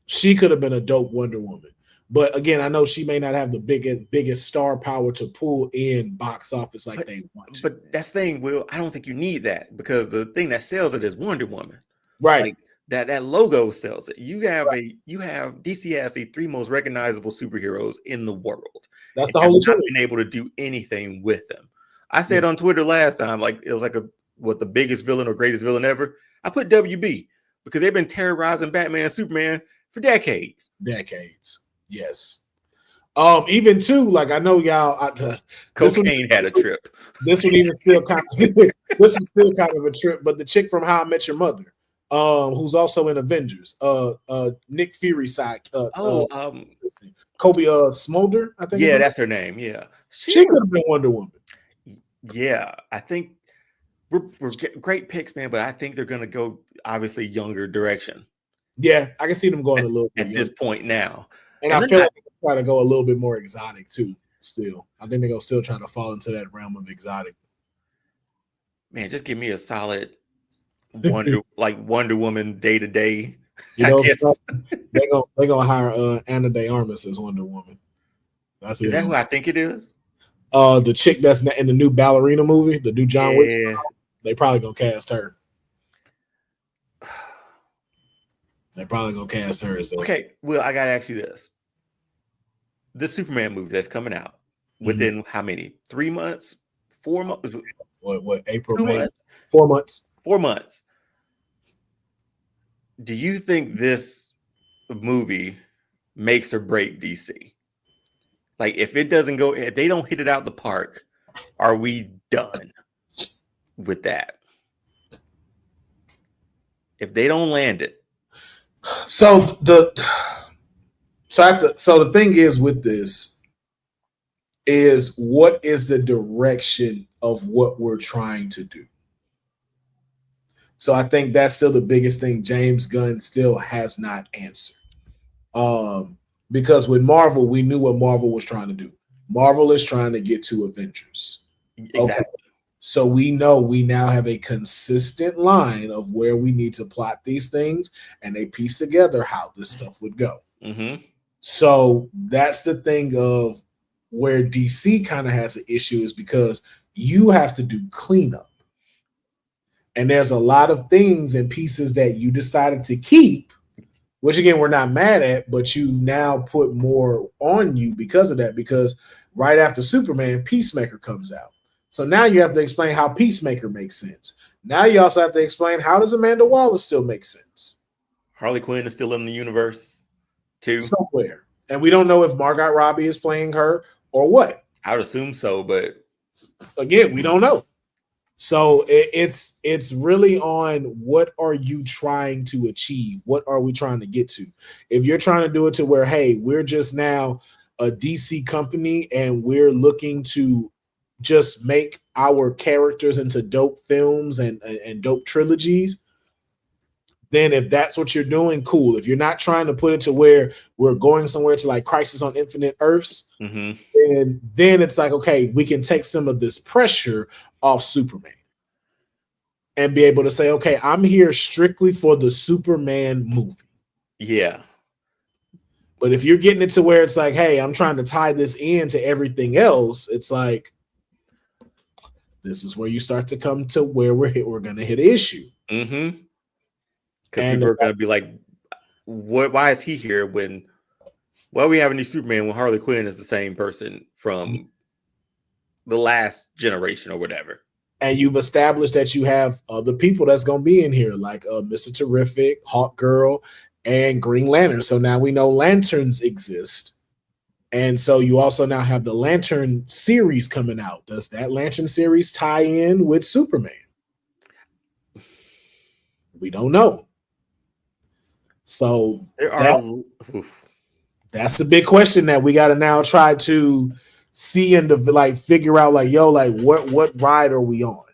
she could have been a dope Wonder Woman. But again, I know she may not have the biggest star power to pull in box office like they want to. But that's the thing, Will. I don't think you need that because the thing that sells it is Wonder Woman. Right. Like, that logo sells it. You have DC has the 3 most recognizable superheroes in the world. That's and the have whole not truth. been able to do anything with them. I said on Twitter last time, like it was like the biggest villain or greatest villain ever. I put WB because they've been terrorizing Batman and Superman for decades. Yes. Even too, like I know y'all. Cocaine had a trip. This one even still kind of this was still kind of a trip. But the chick from How I Met Your Mother, who's also in Avengers, Nick Fury's side, Kobe Smolder, I think. Yeah, that's her name. Yeah, she could have been Wonder Woman. Yeah, I think we're great picks, man. But I think they're gonna go obviously younger direction. Yeah, I can see them going a little bit at this point now. And I feel like they're trying to go a little bit more exotic too. Still, I think they're gonna still try to fall into that realm of exotic. Man, just give me a solid Wonder Woman day to day. You know, they're gonna hire Ana de Armas as Wonder Woman. Is that who I think it is? The chick that's in the new ballerina movie, the new John Wick. They probably gonna cast her. They're probably gonna cast her as the okay. Well, I gotta ask you this: the Superman movie that's coming out within how many? 3 months? 4 months? What April? 2 May? months? 4 months. 4 months. Do you think this movie makes or break DC? Like, if it doesn't go, if they don't hit it out the park, are we done with that? If they don't land it. So the thing is with this is what is the direction of what we're trying to do? So I think that's still the biggest thing James Gunn still has not answered. Because with Marvel, we knew what Marvel was trying to do. Marvel is trying to get to Avengers. Exactly. Okay. So we know we now have a consistent line of where we need to plot these things, and they piece together how this stuff would go. Mm-hmm. So that's the thing of where DC kind of has an issue is because you have to do cleanup. And there's a lot of things and pieces that you decided to keep, which again, we're not mad at, but you've now put more on you because of that, because right after Superman, Peacemaker comes out. So now you have to explain how Peacemaker makes sense. Now you also have to explain how does Amanda Waller still make sense? Harley Quinn is still in the universe too. Somewhere. And we don't know if Margot Robbie is playing her or what. I would assume so, but again, we don't know. So it's really on what are you trying to achieve? What are we trying to get to? If you're trying to do it to where, hey, we're just now a DC company and we're looking to just make our characters into dope films and dope trilogies, then if that's what you're doing, cool. If you're not trying to put it to where we're going somewhere to like Crisis on Infinite Earths, then it's like, okay, we can take some of this pressure off Superman and be able to say, okay, I'm here strictly for the Superman movie. Yeah. But if you're getting it to where it's like, hey, I'm trying to tie this into everything else, it's like, this is where you start to come to where we're going to hit an issue. Mm-hmm. Because people are going to be like, why is he here when, why are we having a new Superman when Harley Quinn is the same person from the last generation or whatever? And you've established that you have other people that's going to be in here, like Mr. Terrific, Hawk Girl, and Green Lantern. So now we know lanterns exist. And so you also now have the Lantern series coming out. Does that Lantern series tie in with Superman? We don't know. So that's the big question that we got to now try to see and like figure out, like, yo, like what ride are we on?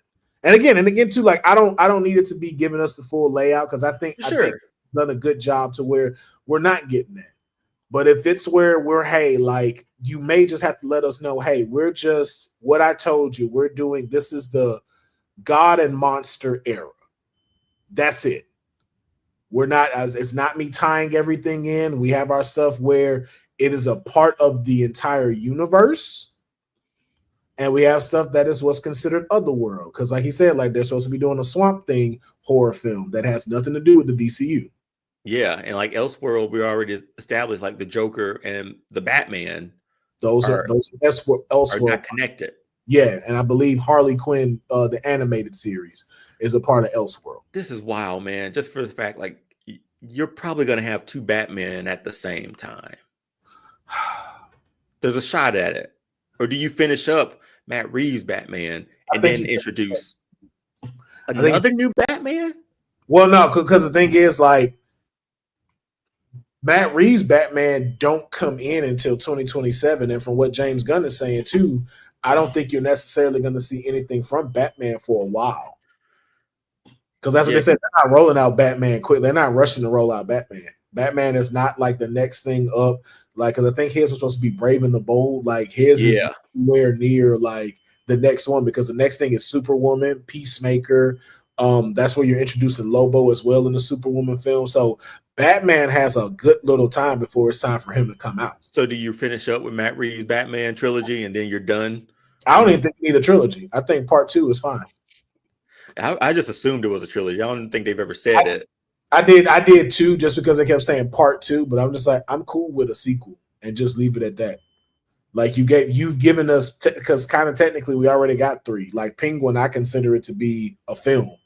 And again too, like I don't need it to be giving us the full layout, because I think we've done a good job to where we're not getting that. But if it's where we're, hey, like, you may just have to let us know, hey, we're just what I told you, we're doing, this is the God and monster era. That's it. We're not, it's not me tying everything in. We have our stuff where it is a part of the entire universe. and we have stuff that is what's considered otherworld. Because, like he said, like they're supposed to be doing a Swamp Thing horror film that has nothing to do with the DCU. Yeah, and like Elseworld, we already established like the Joker and the Batman. Those are Elseworld not connected. Yeah, and I believe Harley Quinn, the animated series, is a part of Elseworld. This is wild, man. Just for the fact, like you're probably going to have two Batman at the same time. There's a shot at it. Or do you finish up Matt Reeves' Batman and then introduce another new Batman? Well, no, because the thing is, like, Matt Reeves' Batman don't come in until 2027. And from what James Gunn is saying, too, I don't think you're necessarily going to see anything from Batman for a while. Because that's what they said. They're not rolling out Batman quick. They're not rushing to roll out Batman. Batman is not like the next thing up. Like, because I think his was supposed to be Brave and the Bold. Like, his is nowhere near, like, the next one. Because the next thing is Superwoman, Peacemaker. That's where you're introducing Lobo as well in the Superwoman film. So Batman has a good little time before it's time for him to come out. So do you finish up with Matt Reeves' Batman trilogy and then you're done? I don't even think you need a trilogy. I think part 2 is fine. I just assumed it was a trilogy. I don't think they've ever said it. I did too, just because they kept saying part 2, but I'm just like, I'm cool with a sequel and just leave it at that. Like you've given us, because kind of technically we already got 3. Like Penguin, I consider it to be a film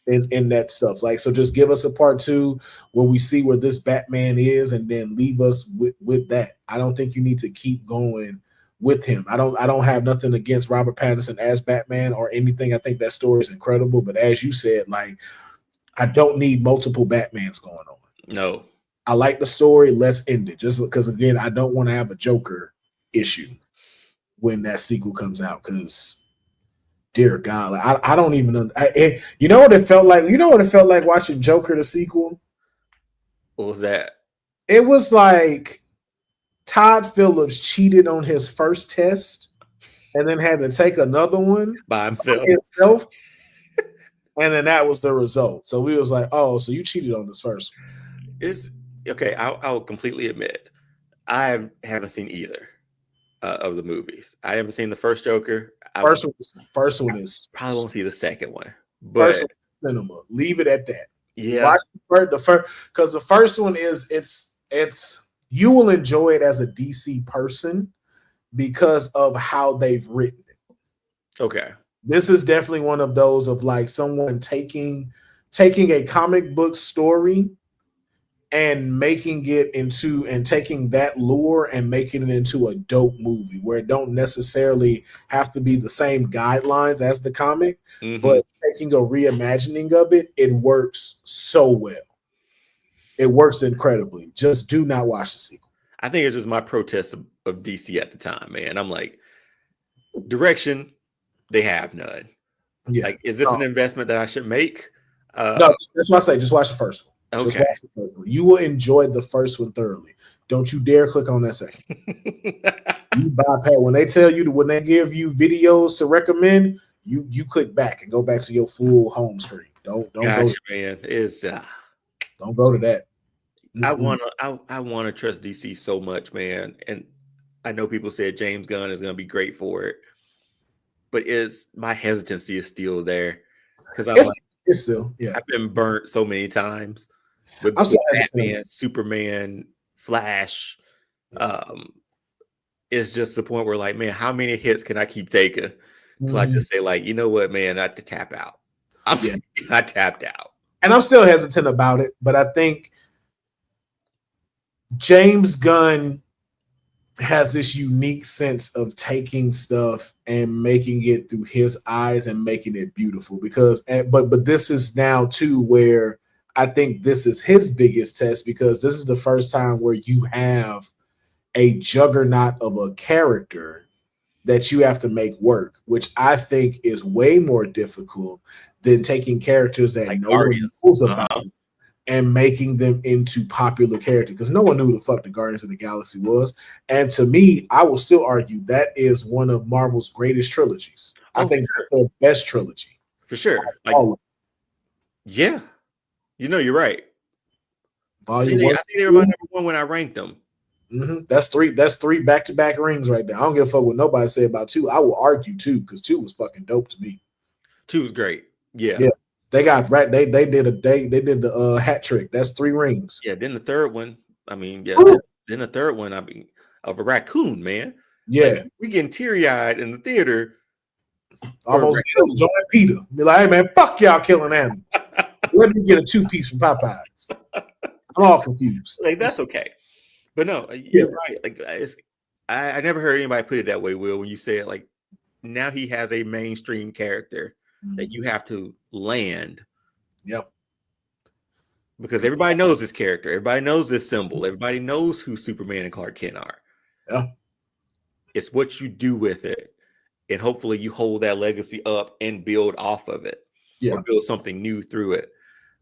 in that stuff. Like, so just give us a part 2 where we see where this Batman is, and then leave us with that. I don't think you need to keep going with him. I don't have nothing against Robert Pattinson as Batman or anything. I think that story is incredible. But as you said, like, I don't need multiple Batmans going on. No. I like the story. Let's end it. Just because, again, I don't want to have a Joker issue when that sequel comes out. Because, dear God, like, I don't even. You know what it felt like? You know what it felt like watching Joker the sequel? What was that? It was like Todd Phillips cheated on his first test and then had to take another one by himself. And then that was the result. So we was like, oh, so you cheated on this first one. It's okay. I'll completely admit, I haven't seen either of the movies. I haven't seen the first Joker. First one is probably won't see the second one. But first one is cinema. Leave it at that. Yeah. Watch the first, because the first one is it's you will enjoy it as a DC person because of how they've written it. Okay. This is definitely one of those of like someone taking a comic book story and making it into, and taking that lore and making it into a dope movie where it don't necessarily have to be the same guidelines as the comic, but taking a reimagining of it, it works so well. It works incredibly. Just do not watch the sequel. I think it's just my protest of DC at the time, man. I'm like, direction, they have none. Yeah. Like, is this an investment that I should make? No, that's why I say just watch the first one. Okay. Just watch the first one. You will enjoy the first one thoroughly. Don't you dare click on that second. You bypass when they tell you when they give you videos to recommend, you click back and go back to your full home screen. Don't gotcha, go, man. It's don't go to that. I wanna trust DC so much, man. And I know people said James Gunn is gonna be great for it, but my hesitancy is still there because it's still, yeah. I've been burnt so many times with Batman, Superman, Flash. It's just the point where, like, man, how many hits can I keep taking till I just say, like, you know what, man, I have to tap out. I tapped out. And I'm still hesitant about it, but I think James Gunn has this unique sense of taking stuff and making it through his eyes and making it beautiful. But this is now too where I think this is his biggest test, because this is the first time where you have a juggernaut of a character that you have to make work, which I think is way more difficult than taking characters that no one knows about and making them into popular characters, because no one knew who the fuck the Guardians of the Galaxy was. And to me, I will still argue that is one of Marvel's greatest trilogies. I think that's their best trilogy. For sure. Yeah. You know, you're right. I think they were my number one when I ranked them. That's three back-to-back rings right there. I don't give a fuck what nobody say about 2. I will argue 2 because 2 was fucking dope to me. 2 was great. Yeah. They got right. They did the hat trick. That's 3 rings. Yeah. Then the third one. I mean, yeah. Woo! Then the third one. I mean, of a raccoon, man. Yeah. Like, we getting teary-eyed in the theater. Almost join Peter. Be like, hey man, fuck y'all killing animals. Let me get a 2-piece from Popeyes. I'm all confused. Like, that's okay. But no, you're right. Like, I never heard anybody put it that way, Will, when you say it. Like, now he has a mainstream character that you have to land. Yep. Because everybody knows this character. Everybody knows this symbol. Everybody knows who Superman and Clark Kent are. Yeah. It's what you do with it. And hopefully you hold that legacy up and build off of it. Yeah. Or build something new through it.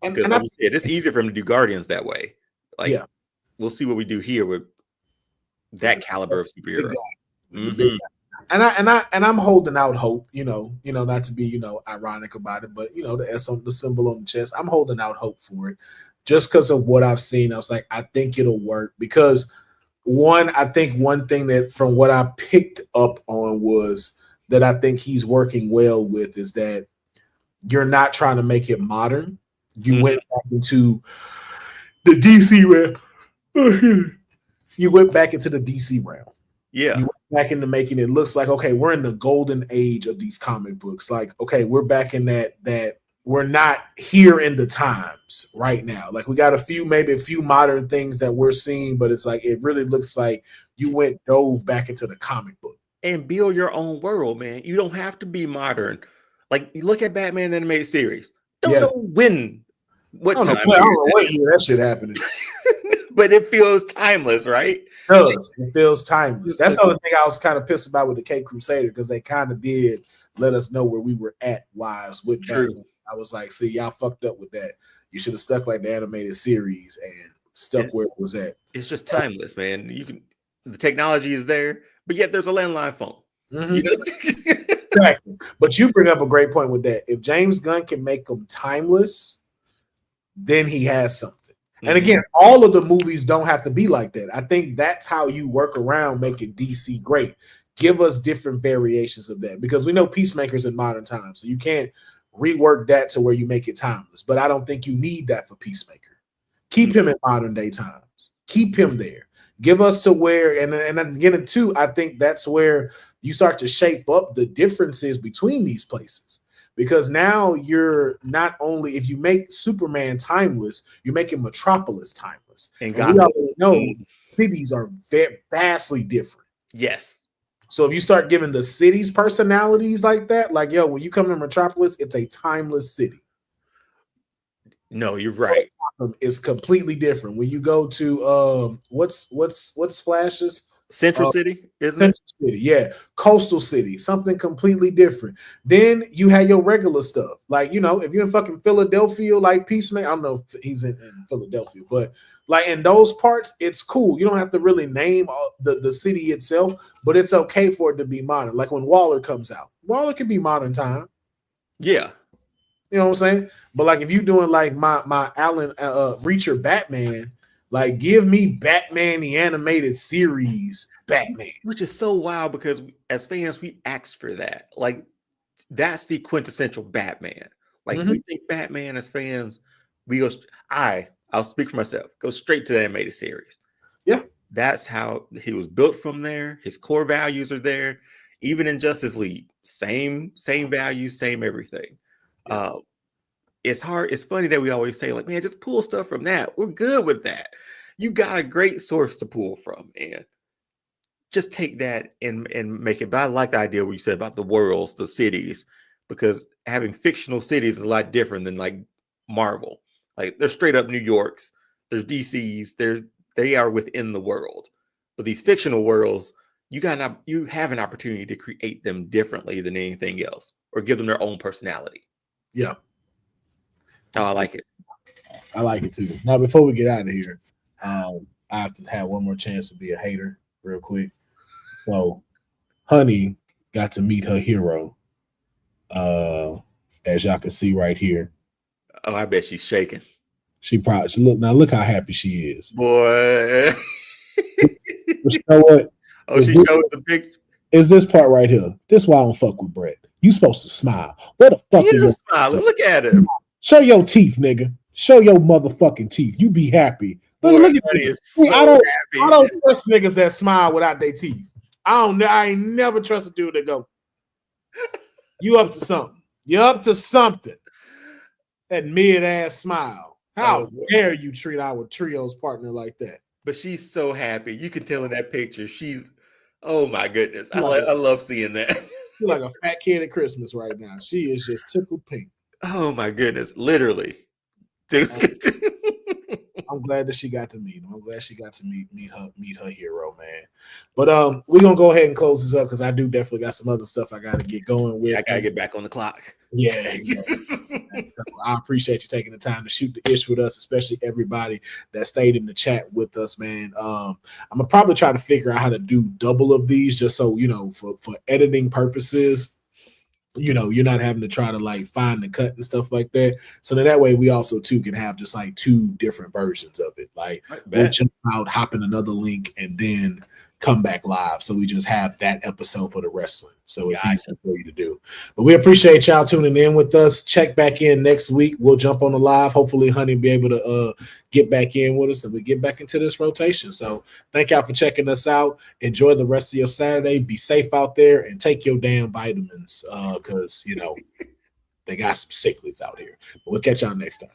Because and like you said, it's easier for him to do Guardians that way. Like, we'll see what we do here with that caliber of superhero. And I'm holding out hope, not to be, ironic about it, but the S on the symbol on the chest, I'm holding out hope for it just because of what I've seen. I was like, I think it'll work because I think one thing that from what I picked up on was that I think he's working well with is that you're not trying to make it modern. You went back into the DC realm. You went back into the DC realm. Yeah. You went back into making it looks like, okay, we're in the golden age of these comic books. Like, okay, we're back in that we're not here in the times right now. Like we got maybe a few modern things that we're seeing, but it's like, it really looks like you dove back into the comic book. And build your own world, man. You don't have to be modern. Like, you look at Batman the animated series. Don't know what time. I don't know what year that shit happened. But it feels timeless, right? It feels timeless. That's the only thing I was kind of pissed about with the Cape Crusader because they kind of did let us know where we were at wise with Batman. I was like, see, y'all fucked up with that. You should have stuck like the animated series and stuck where it was at. It's just timeless, man. The technology is there, but yet there's a landline phone. Exactly. But you bring up a great point with that. If James Gunn can make them timeless, then he has something. And again, all of the movies don't have to be like that. I think that's how you work around making DC great. Give us different variations of that because we know Peacemaker's in modern times, so you can't rework that to where you make it timeless. But I don't think you need that for Peacemaker. Keep him in modern day times. Keep him there. Give us to where, and again, too, I think that's where you start to shape up the differences between these places. Because now you're not only, if you make Superman timeless, you're making Metropolis timeless. And we already know cities are vastly different. Yes. So if you start giving the cities personalities like that, like, yo, when you come to Metropolis, it's a timeless city. No, you're right. It's completely different. When you go to what's Flash's? Central City, isn't Central City, yeah. Coastal City, something completely different. Then you had your regular stuff. Like, if you're in fucking Philadelphia, like Peacemaker, I don't know if he's in Philadelphia, but like in those parts, it's cool. You don't have to really name the city itself, but it's okay for it to be modern. Like when Waller comes out, Waller can be modern time. Yeah. You know what I'm saying? But like if you're doing like my Alan Reacher Batman, like, give me Batman the animated series Batman. Which is so wild because as fans, we ask for that. Like, that's the quintessential Batman. Like, we think Batman as fans, we go, I'll speak for myself, go straight to the animated series. Yeah. That's how he was built from there. His core values are there. Even in Justice League, same values, same everything. Yeah. It's hard. It's funny that we always say, like, man, just pull stuff from that. We're good with that. You got a great source to pull from, and just take that and make it. But I like the idea what you said about the worlds, the cities, because having fictional cities is a lot different than like Marvel. Like, they're straight up New Yorks, there's DCs, they are within the world. But these fictional worlds, you have an opportunity to create them differently than anything else, or give them their own personality. Yeah. Oh, I like it. I like it too. Now, before we get out of here, I have to have one more chance to be a hater real quick. So, Honey got to meet her hero, as y'all can see right here. Oh, I bet she's shaking. Look how happy she is. Boy. But you know what? Oh, she showed the picture. Is this part right here? This why I don't fuck with Brett. You supposed to smile. What the fuck He is is smiling. Look at him. Show your teeth, nigga. Show your motherfucking teeth. You be happy. Boy, Look at Honey me. is so I don't happy. trust niggas that smile without their teeth. I ain't never trust a dude that go, you up to something. You up to something. That mid-ass smile. How dare you treat our trio's partner like that? But she's so happy. You can tell in that picture. She's, oh my goodness. I love seeing that. She's like a fat kid at Christmas right now. She is just tickled pink. Oh my goodness. Literally. I'm glad that she got to meet him. I'm glad she got to meet her hero, man. But we're gonna go ahead and close this up because I do definitely got some other stuff I gotta get going with. I gotta get back on the clock. Yeah. So I appreciate you taking the time to shoot the ish with us, especially everybody that stayed in the chat with us, man. I'm gonna probably try to figure out how to do double of these just so for editing purposes. You're not having to try to like find the cut and stuff like that. So that way we also too can have just like two different versions of it. Like we'll jump out, hop in another link, and then come back live. So we just have that episode for the wrestling. So it's easy for you to do. But we appreciate y'all tuning in with us. Check back in next week. We'll jump on the live. Hopefully Honey will be able to get back in with us and we get back into this rotation. So thank y'all for checking us out. Enjoy the rest of your Saturday. Be safe out there and take your damn vitamins because, they got some sicklies out here. But we'll catch y'all next time.